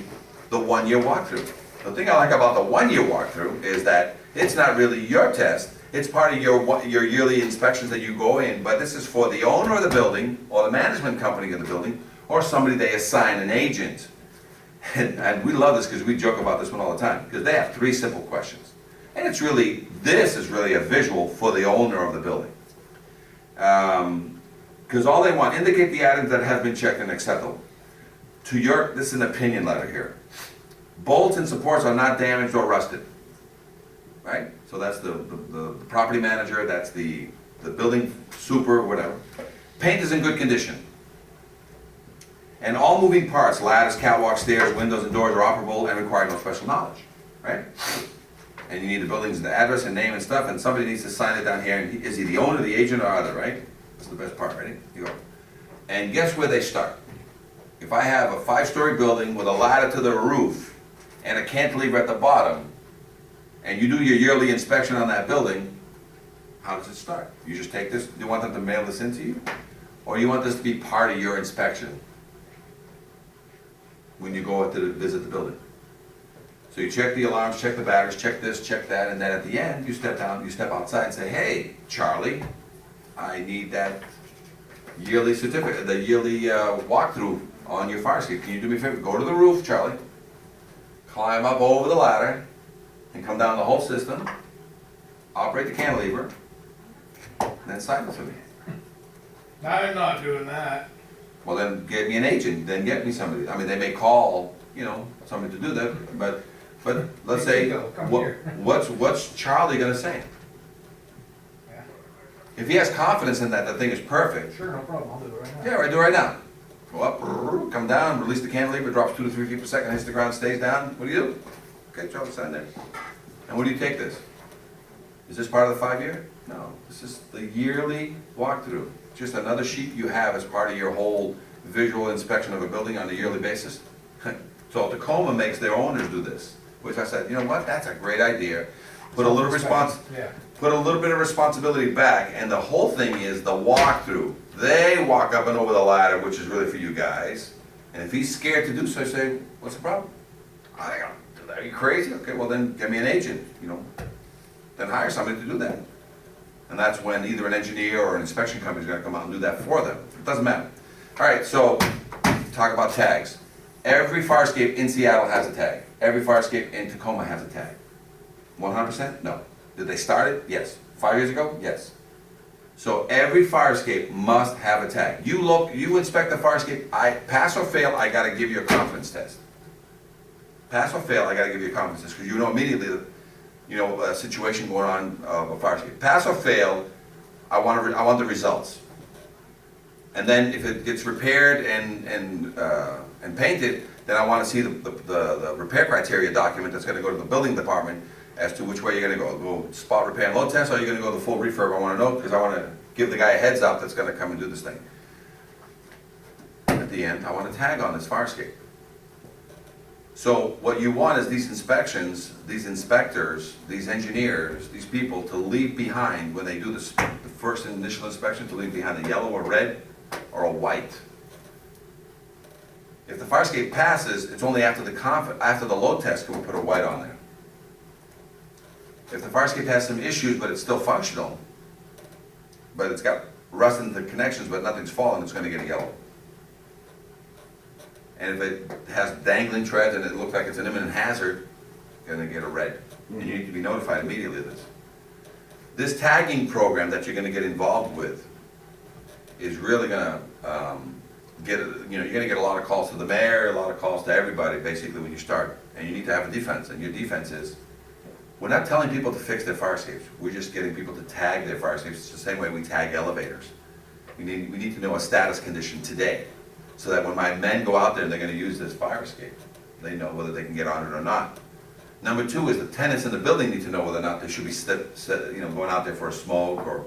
the 1-year walkthrough. The thing I like about the 1-year walkthrough is that it's not really your test, it's part of your yearly inspections that you go in, but this is for the owner of the building, or the management company of the building, or somebody they assign an agent. And we love this because we joke about this one all the time, because they have 3 simple questions. And it's really, this is really a visual for the owner of the building. Because all they want, indicate the items that have been checked and acceptable. This is an opinion letter here. Bolts and supports are not damaged or rusted. Right? So that's the property manager, that's the building super, whatever. Paint is in good condition. And all moving parts, ladders, catwalks, stairs, windows, and doors are operable and require no special knowledge. Right? And you need the building's address and name and stuff, and somebody needs to sign it down here. And is he the owner, the agent, or other, right? That's the best part, right? You go. And guess where they start? If I have a 5-story building with a ladder to the roof and a cantilever at the bottom, and you do your yearly inspection on that building, how does it start? You just take this, you want them to mail this in to you? Or you want this to be part of your inspection when you go out to visit the building? So you check the alarms, check the batteries, check this, check that, and then at the end, you step outside and say, hey, Charlie, I need that yearly certificate, the yearly walkthrough on your fire escape. Can you do me a favor? Go to the roof, Charlie, climb up over the ladder, and come down the whole system, operate the cantilever, and then sign it to me. I'm not doing that. Well, then get me an agent, then get me somebody. I mean, they may call, somebody to do that, but let's say, what's Charlie gonna say? Yeah. If he has confidence in that the thing is perfect, Sure, no problem, I'll do it right now. yeah, right, do it right now. Go up, come down, release the cantilever, drops 2 to 3 feet per second, hits the ground, stays down. What do you do? Okay, Charlie, sign there. And where do you take this? Is this part of the 5-year? No, this is the yearly walkthrough. Just another sheet you have as part of your whole visual inspection of a building on a yearly basis. So Tacoma makes their owners do this, which I said, you know what, that's a great idea. Put a little Yeah. put a little bit of responsibility back, and the whole thing is the walkthrough. They walk up and over the ladder, which is really for you guys. And if he's scared to do so, I say, what's the problem? Are you crazy? Okay, well then get me an agent, Then hire somebody to do that. And that's when either an engineer or an inspection company is gonna come out and do that for them. It doesn't matter. All right, so talk about tags. Every fire escape in Seattle has a tag. Every fire escape in Tacoma has a tag. 100%? No. Did they start it? Yes. 5 years ago? Yes. So every fire escape must have a tag. You inspect the fire escape, pass or fail, I gotta give you a confidence test. Pass or fail, I gotta give you a confidence test, because you know immediately, a situation going on of a fire escape. Pass or fail, I want the results. And then if it gets repaired and painted, then I want to see the repair criteria document that's going to go to the building department as to which way you're going to go spot repair and load test, or you're going to go the full refurb. I want to know, because I want to give the guy a heads up that's going to come and do this thing. At the end, I want a tag on this fire escape. So what you want is these inspections, these inspectors, these engineers, these people to leave behind, when they do the first initial inspection, to leave behind a yellow or red or a white. If the fire escape passes, it's only after the load test can we put a white on there. If the fire escape has some issues but it's still functional, but it's got rust in the connections but nothing's fallen, it's going to get a yellow. And if it has dangling treads and it looks like it's an imminent hazard, it's going to get a red. And you need to be notified immediately of this. This tagging program that you're gonna get involved with is really gonna, you're gonna get a lot of calls to the mayor, a lot of calls to everybody, basically, when you start. And you need to have a defense, and your defense is, we're not telling people to fix their fire escapes, we're just getting people to tag their fire escapes. It's the same way we tag elevators. We need to know a status condition today, so that when my men go out there and they're gonna use this fire escape, they know whether they can get on it or not. Number two is the tenants in the building need to know whether or not they should be going out there for a smoke or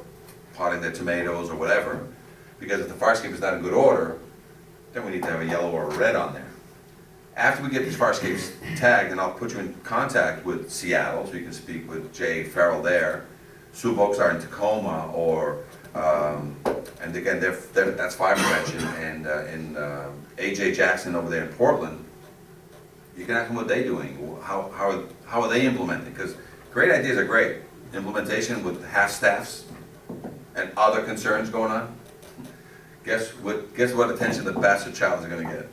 potting their tomatoes or whatever. Because if the fire escape is not in good order, then we need to have a yellow or a red on there. After we get these fire escapes tagged, and I'll put you in contact with Seattle, so you can speak with Jay Farrell there. Sue Boxar in Tacoma, or, and again, that's fire prevention, and in AJ Jackson over there in Portland, you can ask them what they're doing, how are they implementing? Because great ideas are great. Implementation with half-staffs and other concerns going on. Guess what attention the bastard child is gonna get?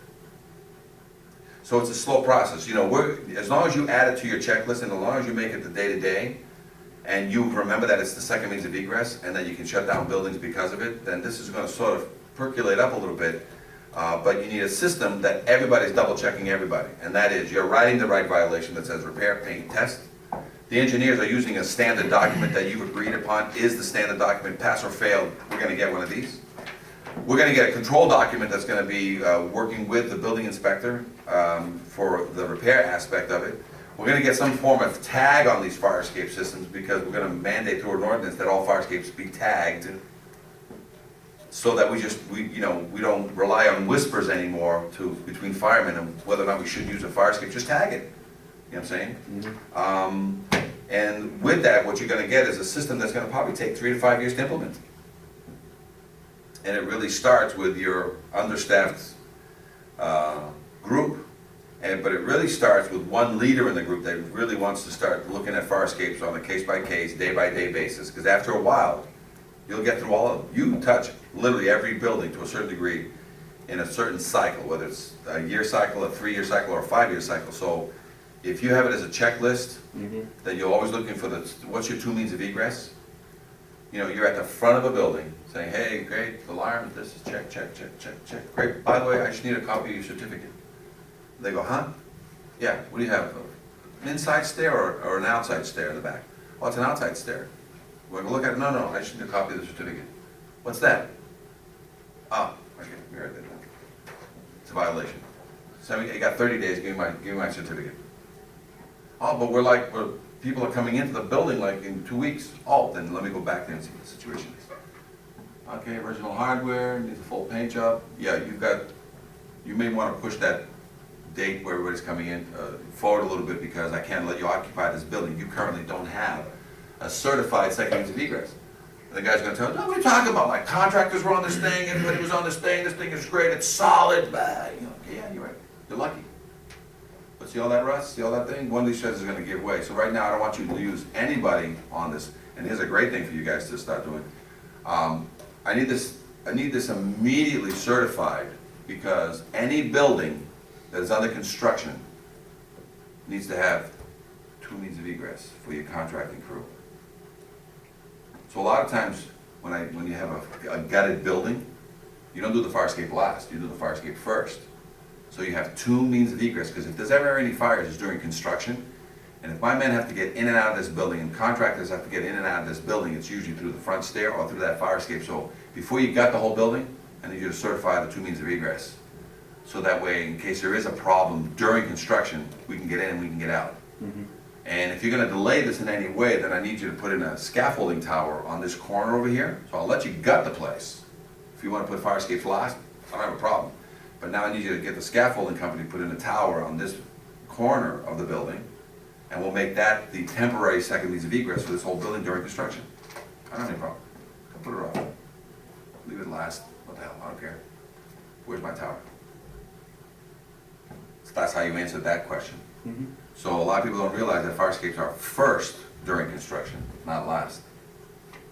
So it's a slow process, as long as you add it to your checklist, and as long as you make it the day-to-day, and you remember that it's the second means of egress, and that you can shut down buildings because of it, then this is gonna sort of percolate up a little bit. But you need a system that everybody's double-checking everybody, and that is, you're writing the right violation that says repair, paint, test. The engineers are using a standard document that you've agreed upon. Is the standard document pass or fail? We're gonna get one of these. We're gonna get a control document that's gonna be working with the building inspector for the repair aspect of it. We're gonna get some form of tag on these fire escape systems, because we're gonna mandate through an ordinance that all fire escapes be tagged, so that we don't rely on whispers anymore between firemen and whether or not we should use a fire escape. Just tag it. You know what I'm saying? And with that, what you're gonna get is a system that's gonna probably take 3 to 5 years to implement. And it really starts with your understaffed group, but it really starts with one leader in the group that really wants to start looking at fire escapes on a case-by-case, day-by-day basis, because after a while, you'll get through all of them. You touch literally every building to a certain degree in a certain cycle, whether it's a year cycle, a 3-year cycle, or a 5-year cycle. So if you have it as a checklist, then you're always looking for what's your 2 means of egress? You're at the front of a building saying, hey, great, alarm, this is check, check, check, check, check. Great, by the way, I just need a copy of your certificate. They go, huh? Yeah, what do you have? An inside stair or an outside stair in the back? Oh, it's an outside stair. We're gonna look at it, no, I just need a copy of the certificate. What's that? Ah, okay, we heard that now. It's a violation. So you got 30 days, give me my certificate. Oh, but people are coming into the building like in 2 weeks. Oh, then let me go back there and see what the situation is. Okay, original hardware, needs a full paint job. Yeah, you may want to push that date where everybody's coming in forward a little bit, because I can't let you occupy this building. You currently don't have a certified second means of egress. And the guy's gonna tell you, no, what are you talking about? My contractors were on this thing, everybody was on this thing is great, it's solid, blah. Yeah, you're right, you're lucky. But see all that rust, see all that thing? One of these sheds is gonna give way. So right now, I don't want you to use anybody on this. And here's a great thing for you guys to start doing. I need this immediately certified, because any building that is under construction needs to have 2 means of egress for your contracting crew. So a lot of times, when you have a gutted building, you don't do the fire escape last, you do the fire escape first. So you have 2 means of egress, because if there's ever any fires, it's during construction. And if my men have to get in and out of this building, and contractors have to get in and out of this building, it's usually through the front stair or through that fire escape. So before you gut the whole building, I need you to certify the 2 means of egress. So that way, in case there is a problem during construction, we can get in and we can get out. And if you're gonna delay this in any way, then I need you to put in a scaffolding tower on this corner over here. So I'll let you gut the place. If you wanna put fire escapes last, I don't have a problem. But now I need you to get the scaffolding company to put in a tower on this corner of the building, and we'll make that the temporary second means of egress for this whole building during construction. I don't have any problem. I'll put it off. Leave it last. What the hell, I don't care. Where's my tower? So that's how you answered that question. So a lot of people don't realize that fire escapes are first during construction, not last.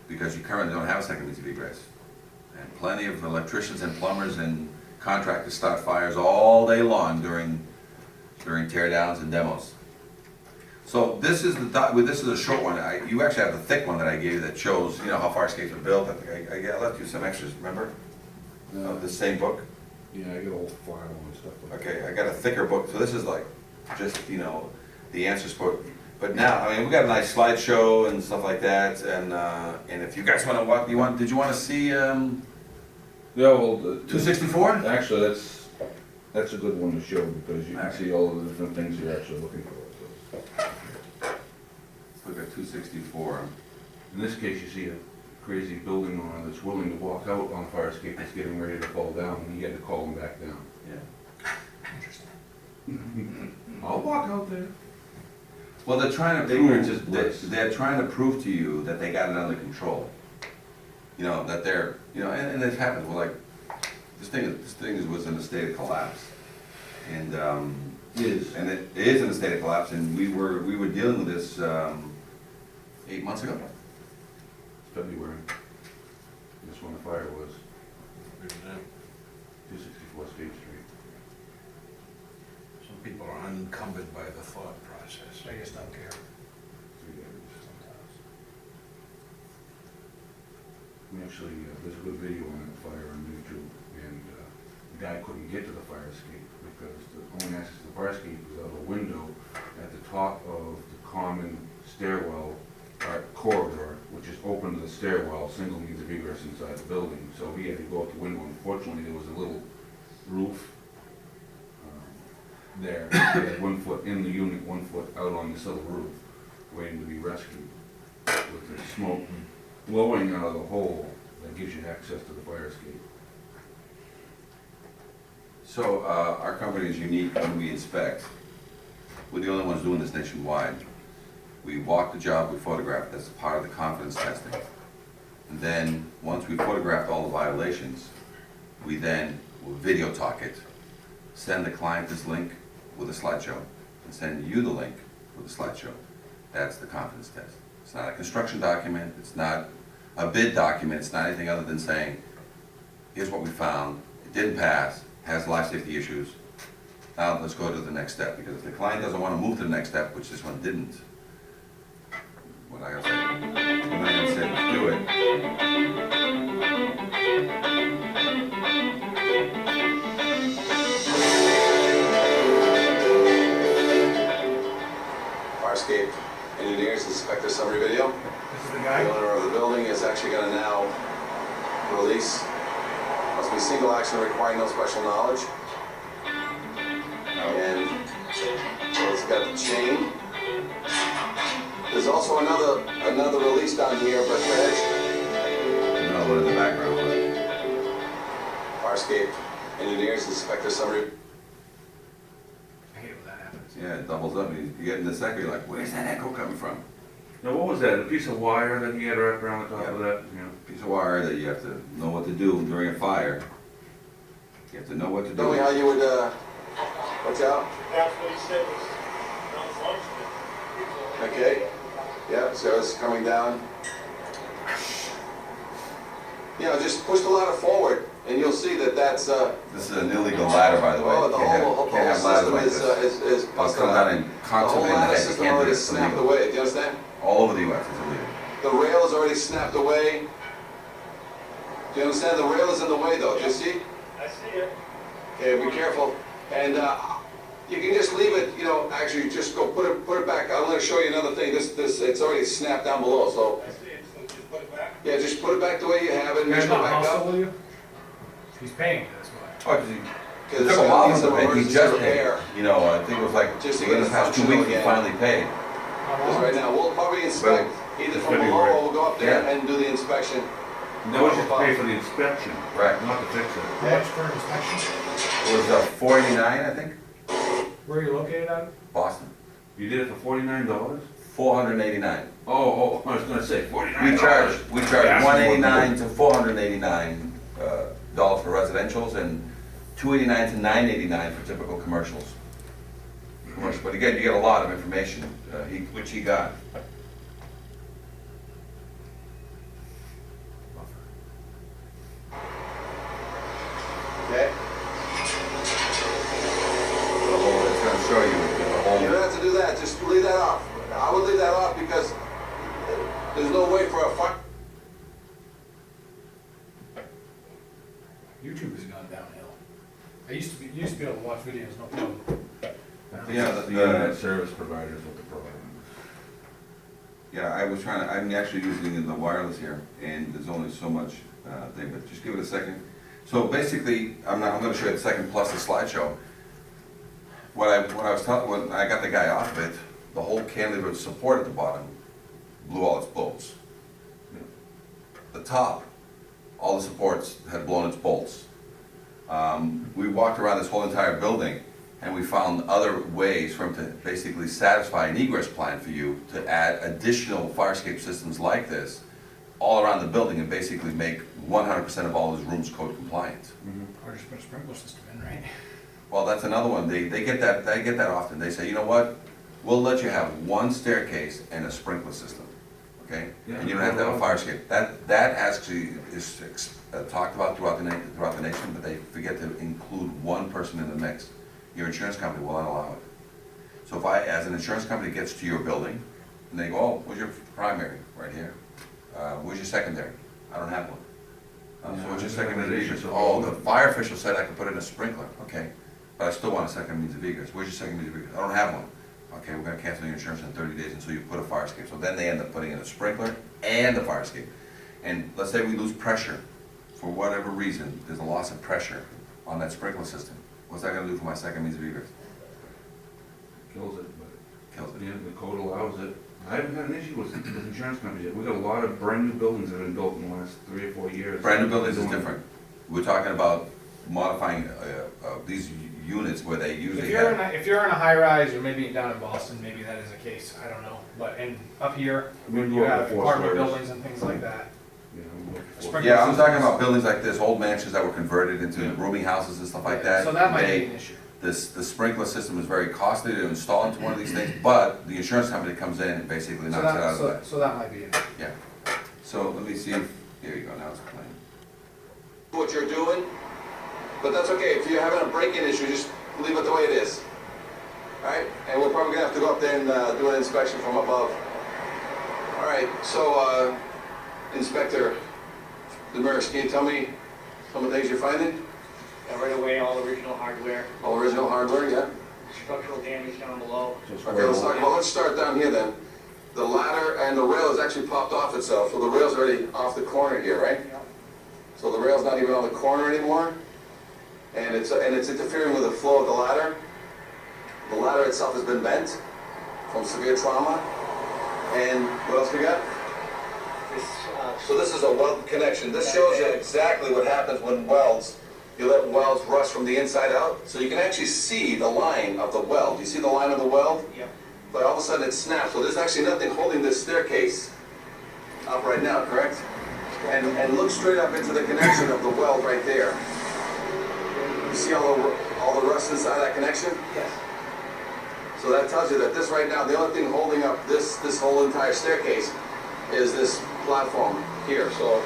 Because you currently don't have a second means of egress. And plenty of electricians and plumbers and contractors start fires all day long during tear downs and demos. So this is this is a short one. You actually have the thick one that I gave you that shows, you know, how fire escapes are built. I left you some extras, remember? Of the same book. Yeah, I get a whole file and stuff like that. Okay, I got a thicker book, so this is like, just, you know, the answers but now, I mean, we got a nice slideshow and stuff like that, and if you guys wanna walk, did you wanna see, Yeah, well, 264? actually, that's a good one to show, because you can Alright. see all of the different things you're actually looking for. So, Look at 264. in this case, you see a crazy building owner that's willing to walk out on a fire escape that's getting ready to fall down, and you had to call him back down. Yeah. I'll walk out there. Well, they're trying to They were prove, just bliss. they're trying to prove to you that they got it under control. You know, that they're, you know, and it happens, well, like, this thing was in a state of collapse. And, Is. it is in a state of collapse, and we were dealing with this, 8 months ago. February. That's when the fire was, 264 State Street. Some people are unencumbered by the thought process. I just don't care. 3 days. Sometimes. We actually, there's a good video on that fire on YouTube, and the guy couldn't get to the fire escape because the only access to the fire escape was out of a window at the top of the common stairwell corridor, which is open to the stairwell, single means of egress inside the building. So he had to go out the window. Unfortunately, there was a little roof there. He had 1 foot in the unit, 1 foot out on this little roof, waiting to be rescued. With the smoke blowing out of the hole that gives you access to the fire escape. So, our company is unique when we inspect. We're the only ones doing this nationwide. We walk the job, we photograph it, that's part of the confidence testing. And then, once we photographed all the violations, we then will video talk it, send the client this link with a slideshow, and send you the link with a slideshow. That's the confidence test. It's not a construction document, it's not a bid document, it's not anything other than saying, here's what we found, it didn't pass, has life safety issues. Now let's go to the next step, because if the client doesn't want to move to the next step, which this one didn't, what I gotta say, I'm not gonna say let's do it. Farscape Engineers Inspector Summary Video. This is the The guy? owner of the building is actually gonna now release, must be single action requiring no special knowledge. And so it's got the chain. There's also another release down here, but Another one in the background, Farscape Engineers Inspector Summary. I hate when that happens. but, yeah, it doubles up, you get in the second, you're like, where's that echo coming from? Now, what was that, a piece of wire that he had wrapped around the top of that? Yeah. Piece of wire that you have to know what to do during a fire. You have to know what to do. Tell me how you would, watch out. That's what he said was malfunctioning. Okay, yeah, so it's coming down. You know, just push the ladder forward, and you'll see that that's, This is an illegal ladder, by the way. oh, the whole Can't have ladders system like is this. I'll busted come out. down and The constantly whole in the ladder head, you system can't do already this, it's snapped illegal. away, do you understand? All over the US, it's illegal. The rail is already snapped away. Do you understand? The rail is in the way though, do you see? I see it. Okay, be careful. And you can just leave it, you know, actually just go put it back. I'm gonna show you another thing. It's already snapped down below, so. I see it, so just put it back. Yeah, just put it back the way you have it and Guy's just go not back hostile up. with you? He's paying you this way. Oh, 'cause he Because took it's a while gonna need to some pay, he emergency just paid. repair. You know, I think it was like, Just to within get the it past 2 functional weeks, he again. finally paid. Just right now, we'll probably inspect either from below or we'll go up there Yeah. and do the inspection. That was just to pay for the inspection, Right. not to fix it. How much for an inspection? It was $489, I think, Where are you located out of? Boston. You did it for $49? $489. Oh, I was gonna say $49. We charge $189 to $489 dollars for residentials and $289 to $989 for typical commercials. But again, you get a lot of information, which he got. Okay? It's gonna show you the You whole. don't have to do that, just leave that off. YouTube has gone downhill. You used to be able to watch videos, no problem. Yeah, The internet service providers with the problem. Yeah, I'm actually using the wireless here, and there's only so much thing, but just give it a second. So basically, I'm gonna show you the second plus the slideshow. When I got the guy off of it, the whole cantilever support at the bottom blew all its bolts. The top, all the supports had blown its bolts. We walked around this whole entire building, and we found other ways for him to basically satisfy an egress plan for you to add additional fire escape systems like this all around the building and basically make 100% of all his rooms code compliant. Or just put a sprinkler system in, right? Well, that's another one. They get that often. They say, you know what? We'll let you have one staircase and a sprinkler system, okay? Yeah. And you don't have to have a fire escape. That actually is talked about throughout the nation, but they forget to include one person in the mix. Your insurance company will not allow it. So if as an insurance company gets to your building, and they go, oh, where's your primary? Right here. Where's your secondary? I don't have one. So what's your secondary egress? Oh, the fire official said I could put in a sprinkler. Okay, but I still want a second means of egress. Where's your second means of egress? I don't have one. Okay, we're gonna cancel your insurance in 30 days until you put a fire escape. So then they end up putting in a sprinkler and a fire escape. And let's say we lose pressure. For whatever reason, there's a loss of pressure on that sprinkler system. What's that gonna do for my second means of egress? Kills it, but. Kills it. Yeah, the code allows it. I haven't had an issue with insurance companies yet. We've got a lot of brand new buildings that have been built in the last 3 or 4 years. Brand new buildings is different. We're talking about modifying these units where they usually have. If you're in a high rise, or maybe down in Boston, maybe that is a case, I don't know. But up here, when you have apartment buildings and things like that. Yeah, I'm talking about buildings like this, old mansions that were converted into rooming houses and stuff like that. So that might be an issue. The sprinkler system is very costly to install into one of these things, but the insurance company comes in and basically knocks it out of the way. So that might be it. Yeah. So let me see if, here you go, now it's playing. What you're doing, but that's okay. If you're having a break-in issue, just leave it the way it is. All right? And we're probably gonna have to go up there and do an inspection from above. All right, so, Inspector Demers, can you tell me some of the things you're finding? Right away, all original hardware, All original hardware, yeah? structural damage down below. Okay, let's start down here then. The ladder and the rail has actually popped off itself, so the rail's already off the corner here, right? So the rail's not even on the corner anymore, and it's interfering with the flow of the ladder. The ladder itself has been bent from severe trauma. And what else we got? So this is a weld connection. This shows you exactly what happens when you let welds rust from the inside out. So you can actually see the line of the weld. You see the line of the weld? Yep. But all of a sudden it snaps. So there's actually nothing holding this staircase up right now, correct? And look straight up into the connection of the weld right there. You see all the rust inside that connection? Yes. So that tells you that this right now, the only thing holding up this whole entire staircase is this platform here. So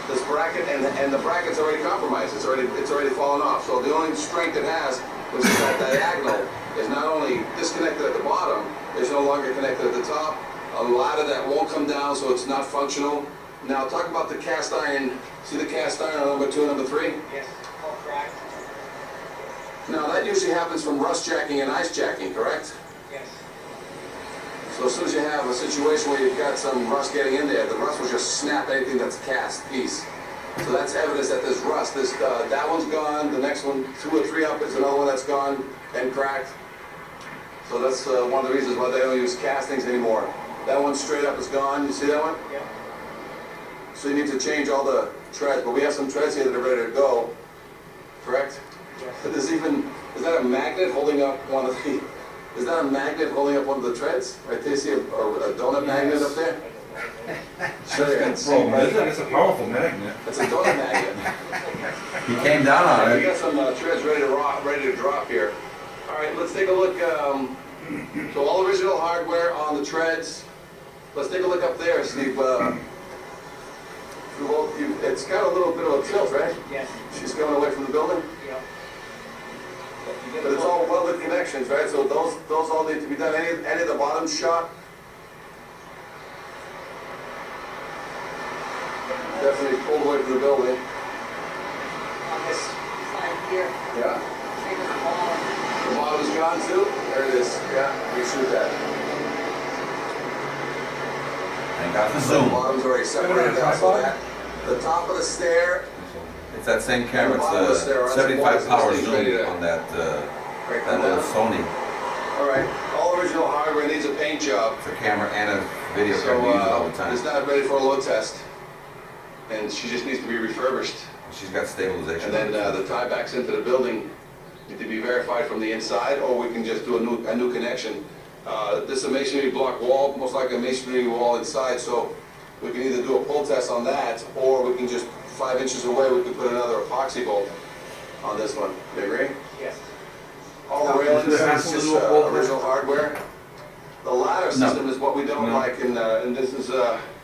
this bracket, and the bracket's already compromised. It's already fallen off. So the only strength it has, which is that diagonal, is not only disconnected at the bottom, it's no longer connected at the top. A lot of that won't come down, so it's not functional. Now talk about the cast iron. See the cast iron on number 2 and number 3? Yes, all cracked. Now that usually happens from rust jacking and ice jacking, correct? Yes. So as soon as you have a situation where you've got some rust getting in there, the rust will just snap anything that's cast piece. So that's evidence that there's rust. That one's gone. The next one, 2 or 3 up, is another one that's gone and cracked. So that's one of the reasons why they don't use castings anymore. That one straight up is gone. You see that one? Yep. So you need to change all the treads. But we have some treads here that are ready to go. Correct? Yes. But is that a magnet holding up one of the? Is that a magnet holding up one of the treads? Right there, you see a donut magnet up there? Sure, It's a powerful magnet. it's a donut magnet. He came down on We it. got some treads ready to drop here. All right, let's take a look. So all original hardware on the treads. Let's take a look up there, Steve. It's got a little bit of a tilt, right? Yes. She's coming away from the building. Yep. But it's all welded connections, right? So those all need to be done. Any of the bottom shot? Definitely pulled away from the building. On this There it is, yeah, we shoot that. Thank God for The Zoom. bottom's already separated out, so that, the top of the stair, It's that same camera, it's the 75 power zoom on that, right, that come little down. Sony. All right, all original hardware needs a paint job. It's a camera and a video So, camera, we use it all the time. it's not ready for a load test. And she just needs to be refurbished. She's got stabilization. And then the tiebacks into the building need to be verified from the inside, or we can just do a new connection. This is a masonry block wall, most likely a masonry wall inside, so we can either do a pull test on that, or we can just 5 inches away, we can put another epoxy bolt on this one. You agree? Yes. All the railings, Is it it's hassle to just do a pull test? original hardware. The ladder system is what we don't No. like, and this is,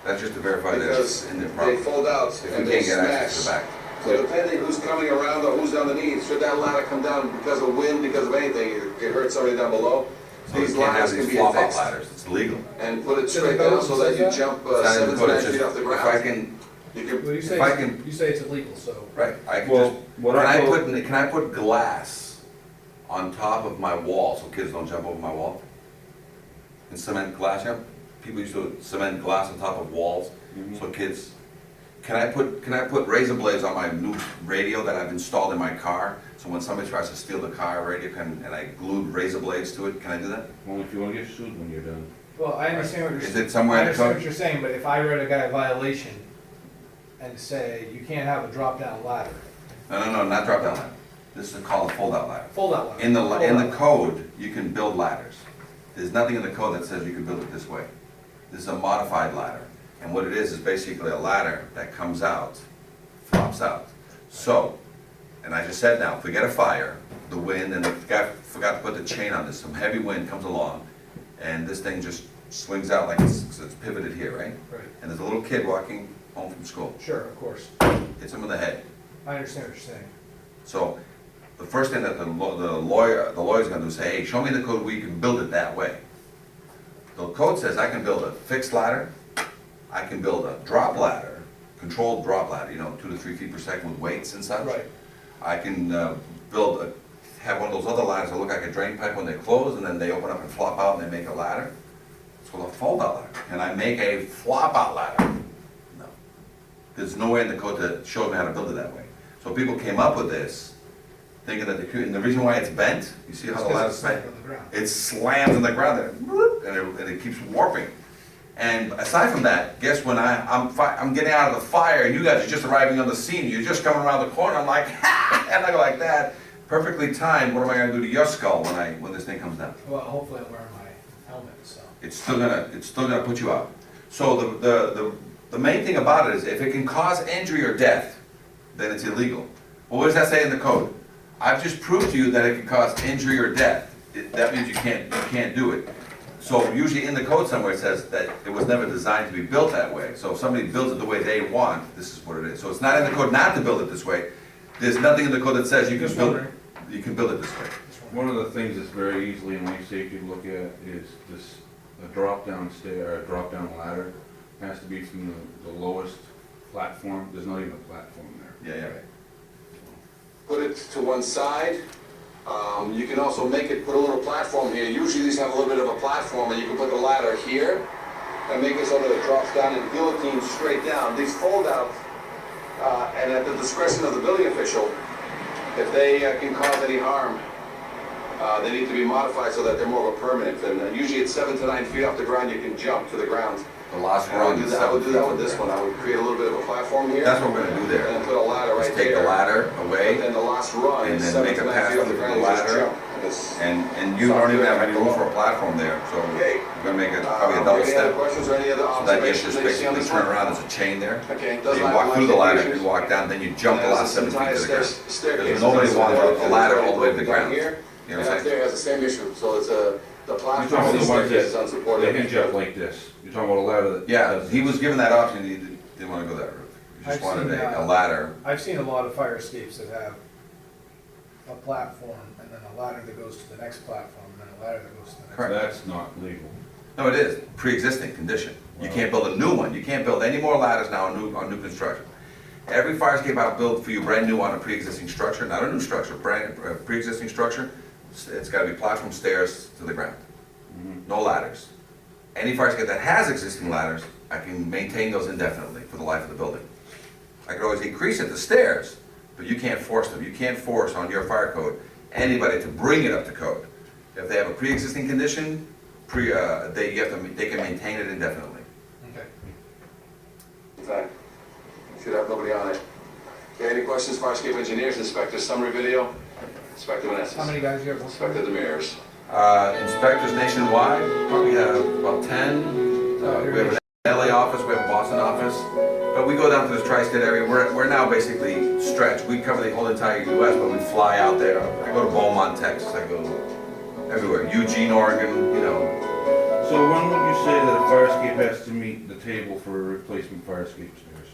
That's just to verify that because it's in there they properly. fold out If and we they can't get access to the smash. back. So depending who's coming around or who's underneath, should that ladder come down because of wind, because of anything, it hurts somebody down below. So you These can't have ladders can these be flop out fixed ladders, it's illegal. and put it Does the straight down code so that say you that? jump It's not in 7 the to code, 9 it's feet just, off the if I ground. can, You can, Well, If I can- you say it's illegal, so. right, I can Well, just, what can I I told- put, can I put glass on top of my wall so kids don't jump over my wall? And cement glass, yeah, people used to cement glass on top of walls, Mm-hmm. so kids, can I put razor blades on my new radio that I've installed in my car? So when somebody tries to steal the car radio, and I glued razor blades to it, can I do that? Only if you wanna get sued when you're done. Well, I understand what you're Is saying. it somewhere in the I understand code? what you're saying, but if I write a guy a violation and say, you can't have a drop-down ladder, No, not drop down ladder. This is called a fold out ladder. fold-out ladder. In the fold-out. code, you can build ladders. There's nothing in the code that says you can build it this way. This is a modified ladder. And what it is basically a ladder that comes out, flops out. So, and I just said now, forget a fire, the wind, and the guy forgot to put the chain on this, some heavy wind comes along, and this thing just swings out like it's pivoted here, right? Right, And there's a little kid walking home from school, sure, of course. hits him in the head. I understand what you're saying. So, the first thing that the lawyer's gonna do is say, hey, show me the code where you can build it that way. The code says I can build a fixed ladder, I can build a drop ladder, controlled drop ladder, 2 to 3 feet per second with weights and such. Right. I can have one of those other ladders that look like a drain pipe when they close, and then they open up and flop out and they make a ladder. It's called a fold-out ladder. Can I make a flop-out ladder? No. There's nowhere in the code that shows me how to build it that way. So people came up with this, thinking that and the reason why it's bent, you see how the ladder's bent? On the ground. It slams on the ground and it keeps warping. And aside from that, guess when I'm getting out of the fire and you guys are just arriving on the scene, you're just coming around the corner, I'm like, ha! And I go like that, perfectly timed, what am I gonna do to your skull when this thing comes down? Well, hopefully I'm wearing my helmet, so. It's still gonna put you out. So the main thing about it is if it can cause injury or death, then it's illegal. Well, what does that say in the code? I've just proved to you that it can cause injury or death. That means you can't do it. So usually in the code somewhere it says that it was never designed to be built that way. So if somebody builds it the way they want, this is what it is. So it's not in the code not to build it this way. There's nothing in the code that says you can Just build wondering. it this way. One of the things that's very easily in life safety to look at is a drop-down stair, or a drop-down ladder, has to be from the lowest platform, there's not even a platform there. Yeah. put it to one side. You can also put a little platform here. Usually these have a little bit of a platform, and you can put the ladder here and make it so that it drops down and guillotines straight down. These fold out, and at the discretion of the building official, if they can cause any harm, they need to be modified so that they're more of a permanent. And usually it's 7 to 9 feet off the ground, you can jump to the ground. The last And I run would is do that, I would do that with 7 feet this from one. I would create a little bit of a platform here. That's what we're gonna do there. And put a ladder right Just there. take the ladder away, And then the last run and is then 7 make to a 9 path feet off the through ground, the you just ladder. jump. And it's- and you don't even have any room for a platform there, so Okay. we're gonna make it probably a double Any other step. questions or any other So that you observations just that you see on basically this turn one? around, there's a chain there. Okay. So doesn't you have walk through the ladder, issues. you walk down, then you jump the And last 7 feet entire to the ground. staircase Because nobody is wants already- a ladder all the way to already the down ground. here. You know And what up I'm saying? there has the same issue, so it's the You're platform talking of about the the ones staircase is that, unsupported. they hinge up like this, you're talking about a ladder that. Yeah, he was given that option, he didn't wanna go that route. He just I've wanted seen, a ladder. I've seen a lot of fire escapes that have a platform and then a ladder that goes to the next platform and then a ladder that goes to the next. Correct. That's not legal. No, it is, pre-existing condition. You can't build a new one, you can't build any more ladders now on new construction. Every fire escape I've built for you brand new on a pre-existing structure, not a new structure, pre-existing structure, it's gotta be platform stairs to the ground. No ladders. Any fire escape that has existing ladders, I can maintain those indefinitely for the life of the building. I could always increase it to stairs, but you can't force them. You can't force on your fire code anybody to bring it up to code. If they have a pre-existing condition, they can maintain it indefinitely. Okay. In fact, should have nobody on it. Okay, any questions, fire escape engineers, inspector, summary video? Inspector Vanessa. How many guys do you have? Inspector Demers. Inspectors nationwide, probably have about 10. We have an LA office, we have a Boston office, but we go down to this tri-state area. We're now basically stretched. We cover the whole entire US, but we fly out there. I go to Beaumont, Texas, I go everywhere. Eugene, Oregon, you know. So when would you say that a fire escape has to meet the table for replacement fire escape stairs?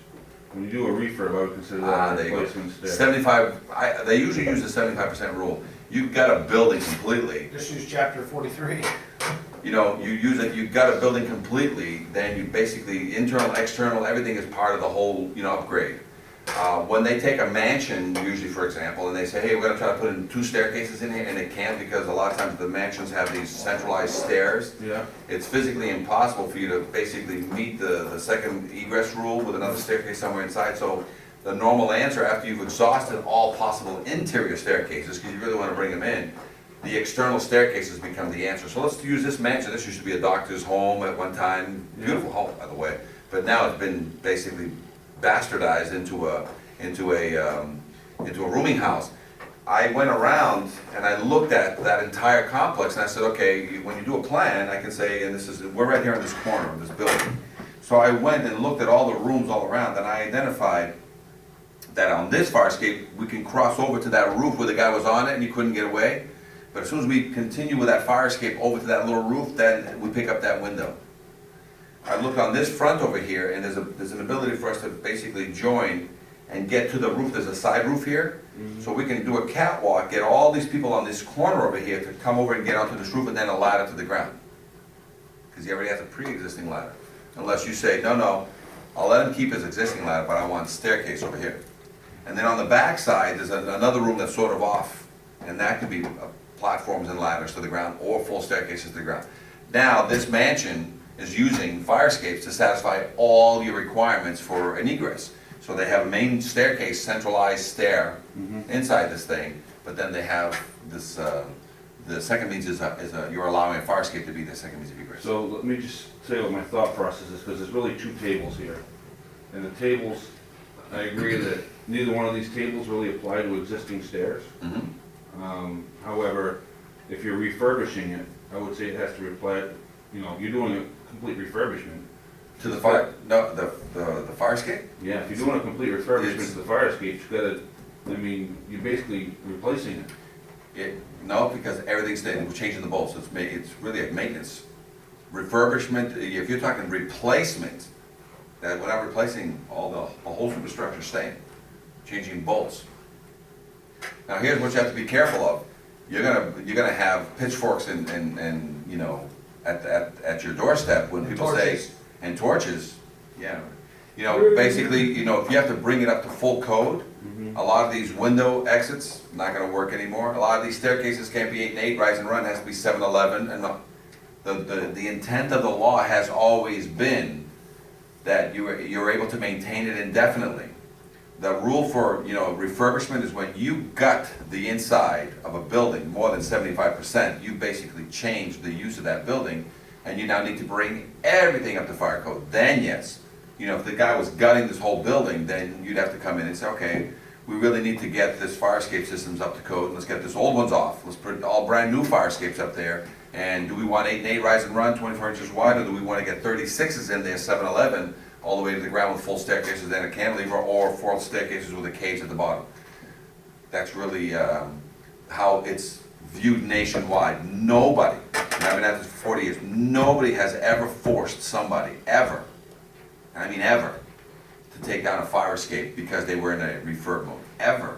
When you do a refurb, I would consider that a There you go. replacement stair. 75, they usually use the 75% rule. You've got a building completely, Just use chapter 43. you know, you use it, you've got a building completely, then you basically, internal, external, everything is part of the whole, you know, upgrade. When they take a mansion, usually for example, and they say, hey, we're gonna try to put in 2 staircases in here, and they can't because a lot of times the mansions have these centralized stairs. Yeah. It's physically impossible for you to basically meet the second egress rule with another staircase somewhere inside. So the normal answer, after you've exhausted all possible interior staircases, because you really want to bring them in, the external staircases become the answer. So let's use this mansion. This used to be a doctor's home at one time. Beautiful home, by the way. But now it's been basically bastardized into a rooming house. I went around and I looked at that entire complex and I said, okay, when you do a plan, I can say, and we're right here in this corner of this building. So I went and looked at all the rooms all around and I identified that on this fire escape, we can cross over to that roof where the guy was on it and he couldn't get away. But as soon as we continue with that fire escape over to that little roof, then we pick up that window. I looked on this front over here, and there's an ability for us to basically join and get to the roof. There's a side roof here, so we can do a catwalk, get all these people on this corner over here to come over and get onto this roof, and then a ladder to the ground. Because he already has a pre-existing ladder. Unless you say, no, I'll let him keep his existing ladder, but I want a staircase over here. And then on the back side, there's another room that's sort of off, and that could be platforms and ladders to the ground, or full staircases to the ground. Now, this mansion is using fire escapes to satisfy all your requirements for an egress. So they have a main staircase, centralized stair inside this thing, but then they have this, the second means you're allowing a fire escape to be the second means of egress. So let me just say what my thought process is, because there's really 2 tables here. And the tables, I agree that neither one of these tables really apply to existing stairs. However, if you're refurbishing it, I would say it has to apply, you know, you're doing a complete refurbishment. To the fire, no, the fire escape? Yeah, if you're doing a complete refurbishment to the fire escape, you gotta, I mean, you're basically replacing it. No, because everything's staying, we're changing the bolts, it's really a maintenance. Refurbishment, if you're talking replacement, that we're not replacing the whole superstructure staying, changing bolts. Now here's what you have to be careful of. You're gonna have pitchforks and you know, at your doorstep when people say, and torches, yeah. You know, basically, you know, if you have to bring it up to full code, a lot of these window exits, not gonna work anymore. A lot of these staircases can't be 8 and 8, rise and run, has to be 7, 11, and the intent of the law has always been that you're able to maintain it indefinitely. The rule for, you know, refurbishment is when you gut the inside of a building more than 75%, you basically change the use of that building, and you now need to bring everything up to fire code. Then yes, you know, if the guy was gutting this whole building, then you'd have to come in and say, okay, we really need to get this fire escape systems up to code, let's get this old ones off, let's put all brand new fire escapes up there, and do we want 8 and 8 rise and run, 24 inches wide, or do we want to get 36s in there, 7, 11, all the way to the ground with full staircases and a cantilever, or 4 staircases with a cage at the bottom? That's really how it's viewed nationwide. Nobody, and I've been at this for 40 years, nobody has ever forced somebody, ever, and I mean ever, to take down a fire escape because they were in a refurb mode. Ever.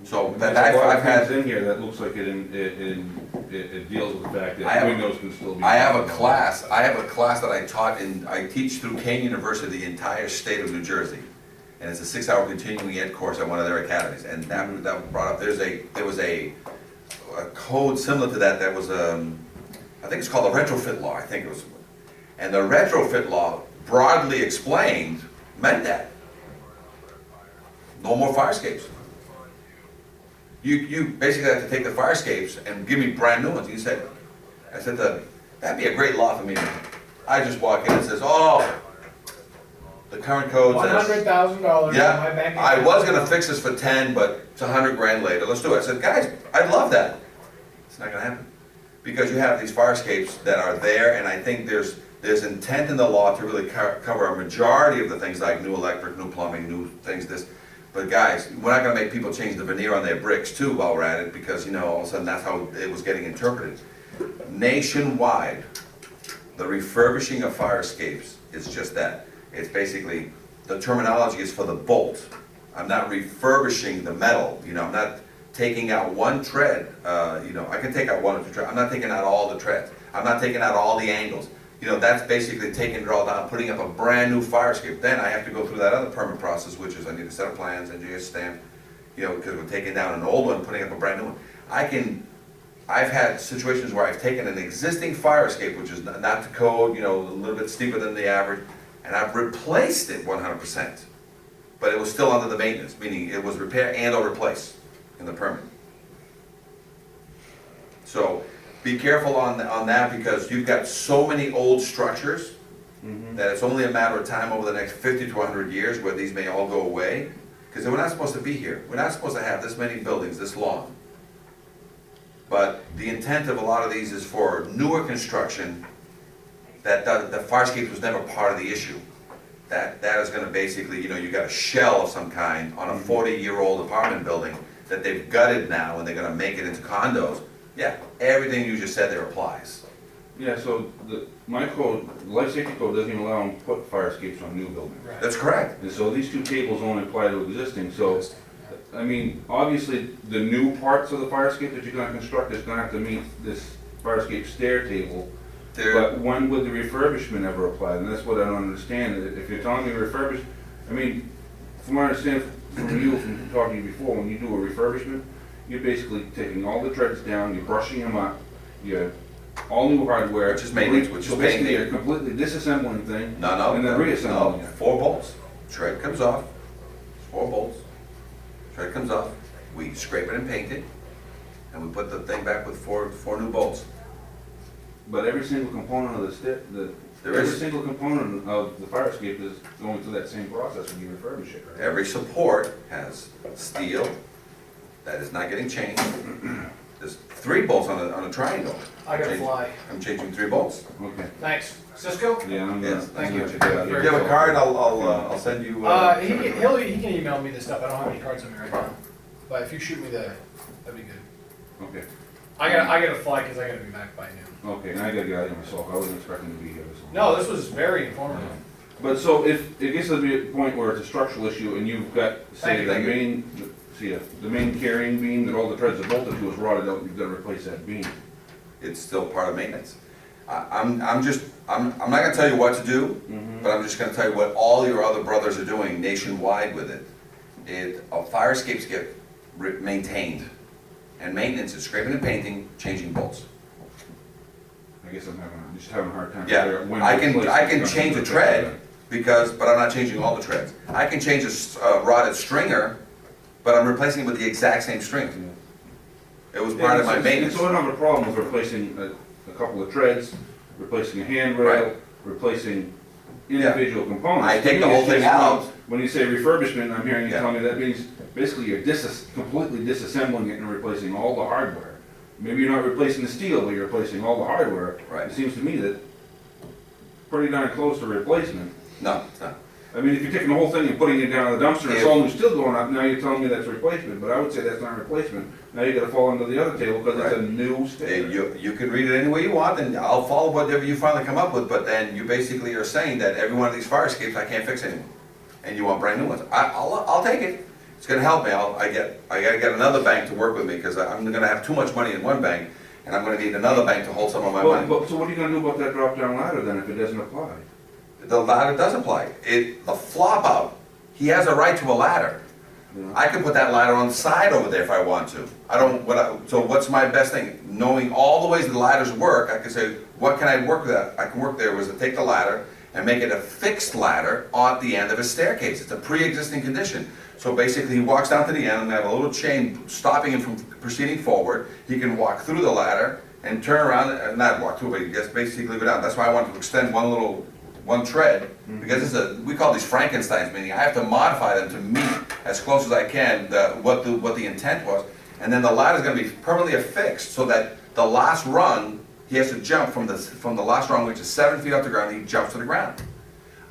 So that There's a lot I've of had. things in here that looks like it deals with the fact I that have- windows can still be. I have a class that I taught I teach through Kane University, the entire state of New Jersey. And it's a 6-hour continuing ed course at one of their academies. And that brought up, there was a a code similar to that, that was, I think it's called the retrofit law, I think it was. And the retrofit law broadly explained meant that. No more fire escapes. You basically have to take the fire escapes and give me brand new ones. I said, that'd be a great law for me. I just walk in and says, oh, the current code says. $100,000 in my Yeah, bank I account. was gonna fix this for 10, but it's 100 grand later, let's do it. I said, guys, I'd love that. It's not gonna happen. Because you have these fire escapes that are there, and I think there's intent in the law to really cover a majority of the things like new electric, new plumbing, new things, this. But guys, we're not gonna make people change the veneer on their bricks too while we're at it, because, you know, all of a sudden that's how it was getting interpreted. Nationwide, the refurbishing of fire escapes is just that. It's basically, the terminology is for the bolt. I'm not refurbishing the metal, you know, I'm not taking out one tread, you know, I can take out one or two treads, I'm not taking out all the treads. I'm not taking out all the angles. You know, that's basically taking it all down, putting up a brand new fire escape. Then I have to go through that other permit process, which is I need a set of plans, engineer's stamp, you know, because we're taking down an old one, putting up a brand new one. I've had situations where I've taken an existing fire escape, which is not to code, you know, a little bit steeper than the average, and I've replaced it 100%. But it was still under the maintenance, meaning it was repair and or replace in the permit. So be careful on that, because you've got so many old structures that it's only a matter of time over the next 50 to 100 years where these may all go away. Because we're not supposed to be here. We're not supposed to have this many buildings this long. But the intent of a lot of these is for newer construction, that the fire escape was never part of the issue. That is gonna basically, you know, you got a shell of some kind on a 40-year-old apartment building that they've gutted now and they're gonna make it into condos. Yeah, everything you just said there applies. Yeah, so my code, the life safety code doesn't even allow them to put fire escapes on new buildings. Right. That's correct. And so these two tables only apply to existing, so, I mean, obviously, the new parts of the fire escape that you're gonna construct is gonna have to meet this fire escape stair table. But when would the refurbishment ever apply? And that's what I don't understand. If you're telling me refurbish, I mean, from what I understand from you, from talking to you before, when you do a refurbishment, you're basically taking all the treads down, you're brushing them up, you're all new hardware. Which is maintenance, which is So basically, painting. you're completely disassembling thing. No, And then reassembling it. 4 bolts. Tread comes off, 4 bolts. Tread comes off, we scrape it and paint it, and we put the thing back with four new bolts. But every single component of every single component of the fire escape is going through that same process when you refurbish it, right? Every support has steel that is not getting changed. There's 3 bolts on a triangle. I gotta fly. I'm changing 3 bolts. Okay. Thanks. Cisco? Yeah, I'm Yes, gonna. thank you. let get out of If here. you have a card, I'll send you. He can email me the stuff, I don't have any cards on me right now. But if you shoot me that'd be good. Okay, I gotta fly, cause I gotta be back by noon. okay, now I gotta get out of here myself, I wasn't expecting to be here, so. No, this was very informative. But so if, it gets to be a point where it's a structural issue and you've got, say, Thank the main carrying beam that all the treads are bolted to is rotted out, you've gotta replace that beam. It's still part of maintenance. I'm not gonna tell you what to do, but I'm just gonna tell you what all your other brothers are doing nationwide with it. Fire escapes get maintained, and maintenance is scraping and painting, changing bolts. I guess I'm just having a hard time. Yeah, figuring out when I to can replace it. change a tread, but I'm not changing all the treads. I can change a rotted stringer, but I'm replacing it with the exact same string. It was part of my maintenance. So I don't have a problem with replacing a couple of treads, replacing a handrail, Right. replacing individual components. I take the To me, whole it's thing just out. When you say refurbishment, I'm hearing you Yeah. tell me that means basically you're completely disassembling it and replacing all the hardware. Maybe you're not replacing the steel, but you're replacing all the hardware. Right. It seems to me that pretty darn close to replacement. No, it's not. I mean, if you're taking the whole thing and putting it down in the dumpster, it's If- all new steel going up, now you're telling me that's replacement, but I would say that's not replacement. Now you gotta fall under the other table because it's a Right. new standard. You can read it any way you want, and I'll follow whatever you finally come up with, but then you basically are saying that every one of these fire escapes I can't fix anymore. And you want brand new ones. I'll take it. It's gonna help me. I gotta get another bank to work with me, because I'm gonna have too much money in one bank, and I'm gonna need another bank to hold some of my money. So what are you gonna do about that drop-down ladder then if it doesn't apply? The ladder does apply. The flop out, he has a right to a ladder. Yeah. I can put that ladder on the side over there if I want to. I don't, so what's my best thing? Knowing all the ways the ladders work, I can say, what can I work with that? I can work there was to take the ladder and make it a fixed ladder at the end of a staircase. It's a pre-existing condition. So basically, he walks down to the end and I have a little chain stopping him from proceeding forward. He can walk through the ladder and turn around, and not walk through, but he just basically go down. That's why I wanted to extend one tread, because we call these Frankensteins, meaning I have to modify them to meet as close as I can what the intent was. And then the ladder's gonna be permanently affixed so that the last rung, he has to jump from the last rung, which is 7 feet off the ground, he jumps to the ground.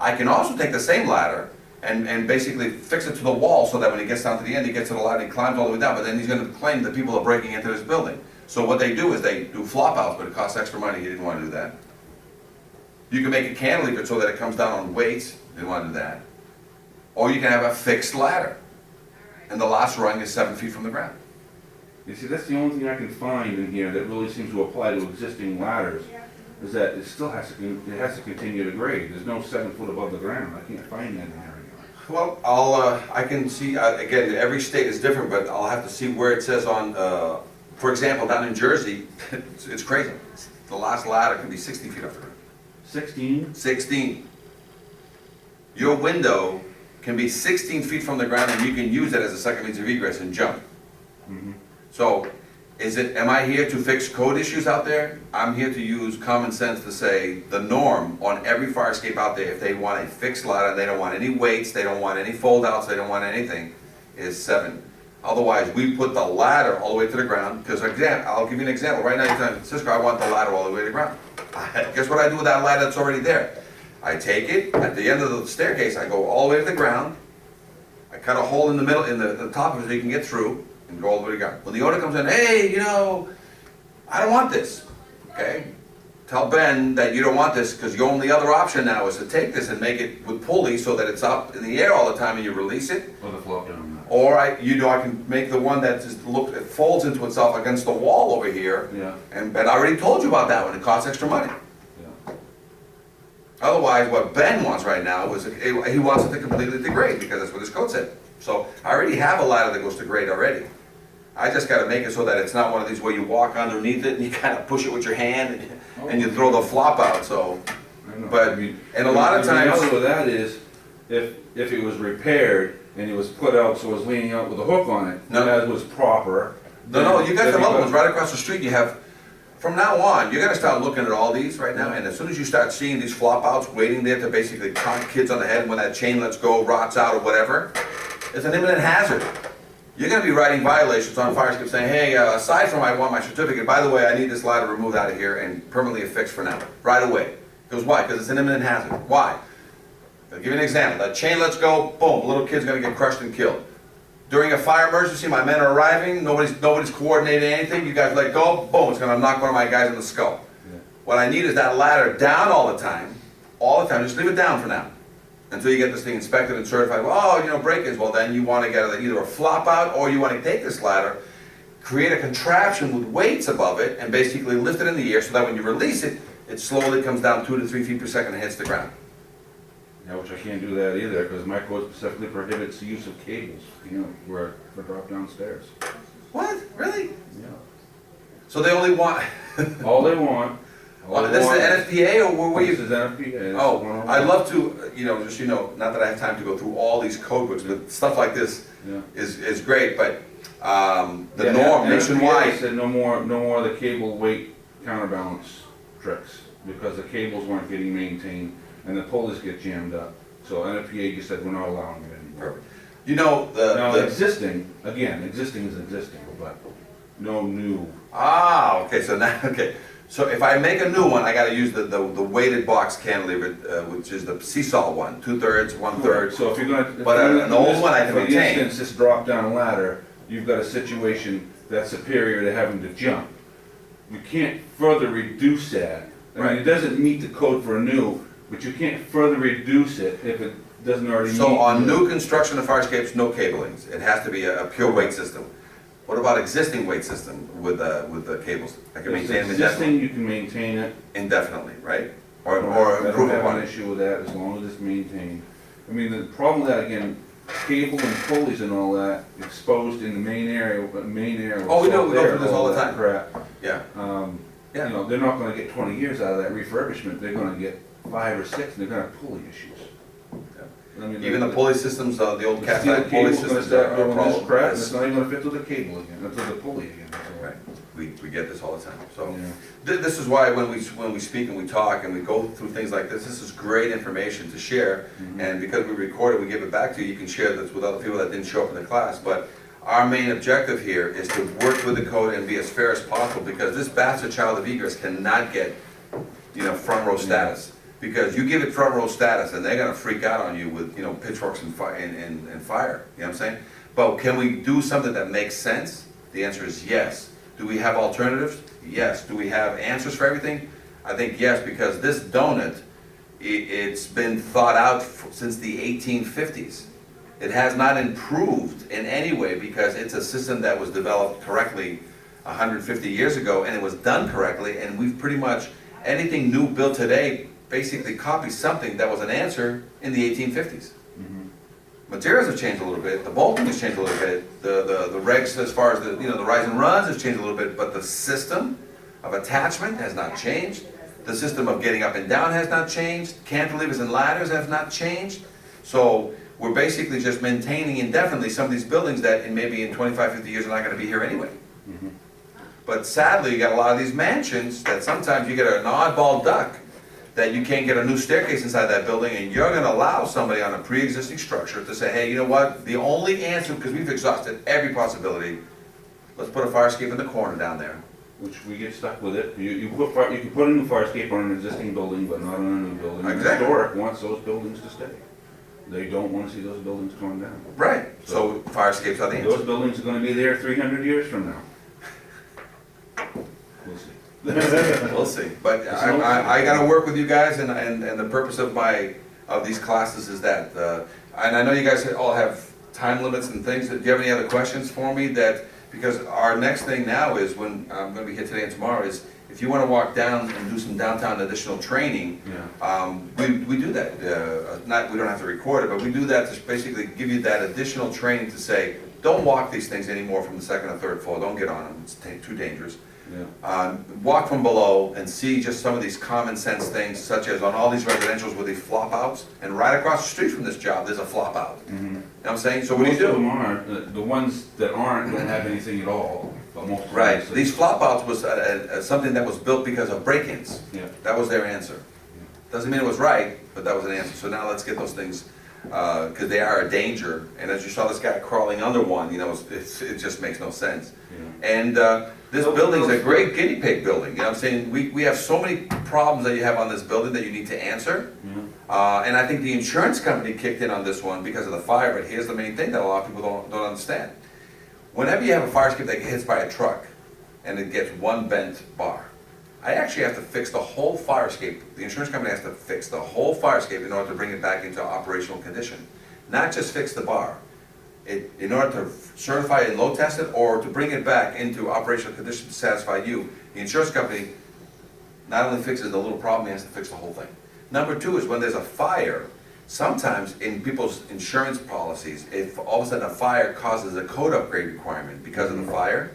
I can also take the same ladder and basically fix it to the wall so that when he gets down to the end, he gets to the ladder and he climbs all the way down, but then he's gonna claim that people are breaking into this building. So what they do is they do flop outs, but it costs extra money, he didn't wanna do that. You can make a cantilever so that it comes down on weights, didn't wanna do that. Or you can have a fixed ladder, and the last rung is 7 feet from the ground. You see, that's the only thing I can find in here that really seems to apply to existing ladders, is that it still has to continue to grade. There's no 7 foot above the ground. I can't find that in there anywhere. Well, I can see, again, every state is different, but I'll have to see where it says on, for example, down in Jersey, it's crazy. The last ladder can be 60 feet off the ground. 16? 16. Your window can be 16 feet from the ground and you can use it as a second means of egress and jump. Mm-hmm. So, am I here to fix code issues out there? I'm here to use common sense to say the norm on every fire escape out there, if they want a fixed ladder, they don't want any weights, they don't want any fold outs, they don't want anything, is 7. Otherwise, we put the ladder all the way to the ground, because I'll give you an example. Right now, you're telling Cisco, I want the ladder all the way to the ground. Guess what I do with that ladder that's already there? I take it, at the end of the staircase, I go all the way to the ground, I cut a hole in the middle, in the top of it so you can get through, and go all the way to the ground. When the owner comes in, hey, I don't want this, okay? Tell Ben that you don't want this, because your only other option now is to take this and make it with pulleys so that it's up in the air all the time and you release it. Or the flop down. Or I can make the one that just it folds into itself against the wall over here. Yeah. And Ben already told you about that one, it costs extra money. Yeah. Otherwise, what Ben wants right now is, he wants it to completely degrade, because that's what his code said. So I already have a ladder that goes to grade already. I just gotta make it so that it's not one of these where you walk underneath it and you kind of push it with your hand and you throw the flop out, so. I know. But, and a lot of The times. other with that is, if it was repaired and it was put out so it was leaning out with a hook on it, No. that was proper. No, you got then some other you ones right across the street, you have, from now on, you're gonna start looking at all these right now, and as soon as you start seeing these flop outs waiting there to basically conk kids on the head when that chain lets go, rots out or whatever, it's an imminent hazard. You're gonna be writing violations on fire escape saying, hey, aside from I want my certificate, by the way, I need this ladder removed out of here and permanently affixed for now, right away. Because why? Because it's an imminent hazard. Why? I'll give you an example. That chain lets go, boom, little kid's gonna get crushed and killed. During a fire emergency, my men are arriving, nobody's coordinating anything, you guys let go, boom, it's gonna knock one of my guys in the skull. Yeah. What I need is that ladder down all the time, just leave it down for now. Until you get this thing inspected and certified, break-ins, well then you wanna get either a flop out, or you wanna take this ladder, create a contraption with weights above it, and basically lift it in the air so that when you release it, it slowly comes down 2 to 3 feet per second and hits the ground. Yeah, which I can't do that either, because my code specifically prohibits the use of cables, for drop downstairs. What? Really? Yeah. So they only want, All they want. this is the NFPA, or were you? This is NFPA. This is Oh, 101. I'd love to, not that I have time to go through all these code books, but stuff like this Yeah. is great, but, the Yeah, norm NFPA nationwide. said no more of the cable weight counterbalance tricks, because the cables weren't getting maintained and the pulleys get jammed up. So NFPA just said we're not allowing it anymore. Perfect. Now, the, existing is existing, but no new. okay, so now, okay. So if I make a new one, I gotta use the weighted box cantilever, which is the seesaw one, 2/3, 1/3. So if you're gonna. But an old one I can For maintain. instance, this drop down ladder, you've got a situation that's superior to having to jump. You can't further reduce that. I mean, Right. it doesn't meet the code for a new, but you can't further reduce it if it doesn't already meet. So on the- new construction of fire escapes, no cablings. It has to be a pure weight system. What about existing weight system with the cables? I can If it's maintain them existing, you can maintain it. indefinitely, right? Or I don't improve have upon an it. issue with that as long as it's maintained. I mean, the problem with that, again, cable and pulleys and all that exposed in the main area, Oh, we do, salt we go there, through this all the that time. crap. Yeah, You know, they're not gonna get 20 years out of that refurbishment, they're gonna get 5 or 6, and they're gonna have pulley issues. I mean, even the pulley systems, the old the cast steel iron pulley cable's gonna systems start are a doing this problem. crap, and it's not even gonna fit through the cable again, through the pulley again. so. Right, we get this all the time, so. Yeah. This is why when we speak and we talk and we go through things like this is great information to share. Mhm. And because we record it, we give it back to you, you can share this with other people that didn't show up in the class. But our main objective here is to work with the code and be as fair as possible, because this bastard child of egress cannot get, front row status. Because you give it front row status and they're gonna freak out on you with, pitchforks and fire, and fire, you know what I'm saying? But can we do something that makes sense? The answer is yes. Do we have alternatives? Yes. Do we have answers for everything? I think yes, because this donut, it's been thought out since the 1850s. It has not improved in any way because it's a system that was developed correctly 150 years ago, and it was done correctly, and we've pretty much, anything new built today basically copies something that was an answer in the 1850s. Materials have changed a little bit, the bolting has changed a little bit, the regs as far as the rise and runs has changed a little bit, but the system of attachment has not changed. The system of getting up and down has not changed. Cantilevers and ladders have not changed. So we're basically just maintaining indefinitely some of these buildings that maybe in 25, 50 years are not gonna be here anyway. But sadly, you got a lot of these mansions that sometimes you get an oddball duck that you can't get a new staircase inside that building, and you're gonna allow somebody on a pre-existing structure to say, hey, you know what, the only answer, because we've exhausted every possibility, let's put a fire escape in the corner down there. Which we get stuck with it. You can put a new fire escape on an existing building, but not on a new building. And Exactly. Historic wants those buildings to stay. They don't wanna see those buildings torn down. Right, so fire escapes are the Those answer. buildings are gonna be there 300 years from now. We'll see. We'll see, but I gotta work with you guys, and the purpose of these classes is that, and I know you guys all have time limits and things. Do you have any other questions for me because our next thing now is, when I'm gonna be here today and tomorrow, is if you wanna walk down and do some downtown additional training, we do that. We don't have to record it, but we do that to basically give you that additional training to say, don't walk these things anymore from the second or third floor, don't get on them, it's too dangerous. Walk from below and see just some of these common sense things, such as on all these residentials with these flop outs, and right across the street from this job, there's a flop out. You know what I'm saying? So what do you Most of do? them aren't. The ones that aren't don't have anything at all. But most of them Right, say- these flop outs was something that was built because of break-ins. Yeah. That was their answer. Doesn't mean it was right, but that was an answer. So now let's get those things, because they are a danger. And as you saw this guy crawling under one, it just makes no sense. And this building's a great guinea pig building, you know what I'm saying? We have so many problems that you have on this building that you need to answer. And I think the insurance company kicked in on this one because of the fire, but here's the main thing that a lot of people don't understand. Whenever you have a fire escape that gets hit by a truck and it gets one bent bar, I actually have to fix the whole fire escape. The insurance company has to fix the whole fire escape in order to bring it back into operational condition. Not just fix the bar. In order to certify and load test it, or to bring it back into operational condition to satisfy you, the insurance company not only fixes the little problem, he has to fix the whole thing. Number two is when there's a fire, sometimes in people's insurance policies, if all of a sudden a fire causes a code upgrade requirement because of the fire,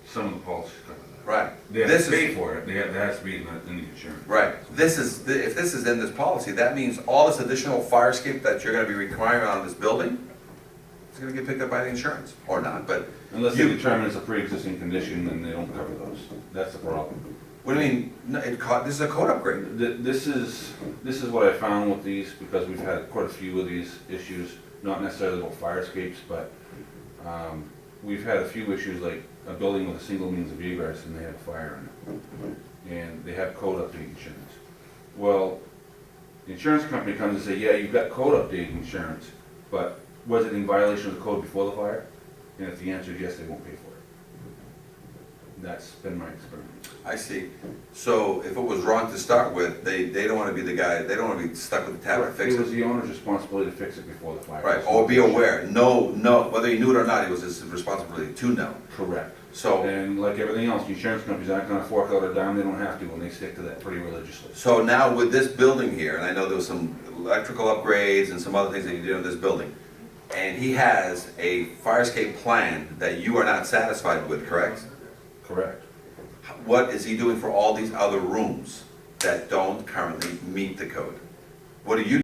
Some of the policies cover that. right. They have This to is- pay for it. That has to be in the insurance. Right, if this is in this policy, that means all this additional fire escape that you're gonna be requiring on this building, it's gonna get picked up by the insurance, or not, but. Unless they determine it's a pre-existing condition, then they don't cover those. That's the problem. What do you mean, no, this is a code upgrade? This is what I found with these, because we've had quite a few of these issues, not necessarily about fire escapes, but we've had a few issues like a building with a single means of egress and they have a fire in it. And they have code update insurance. Well, the insurance company comes and say, yeah, you've got code update insurance, but was it in violation of the code before the fire? And if the answer is yes, they won't pay for it. That's been my experience. I see. So if it was wrong to start with, they don't wanna be the guy, they don't wanna be stuck with the tab to fix It was it. the owner's responsibility to fix it before the fire. Right, or be aware, no, whether he knew it or not, it was his responsibility to know. Correct. So, And like everything else, the insurance companies aren't gonna fork out a dime, they don't have to, and they stick to that pretty religiously. so now with this building here, and I know there was some electrical upgrades and some other things that you did on this building, and he has a fire escape plan that you are not satisfied with, correct? Correct. What is he doing for all these other rooms that don't currently meet the code? What are you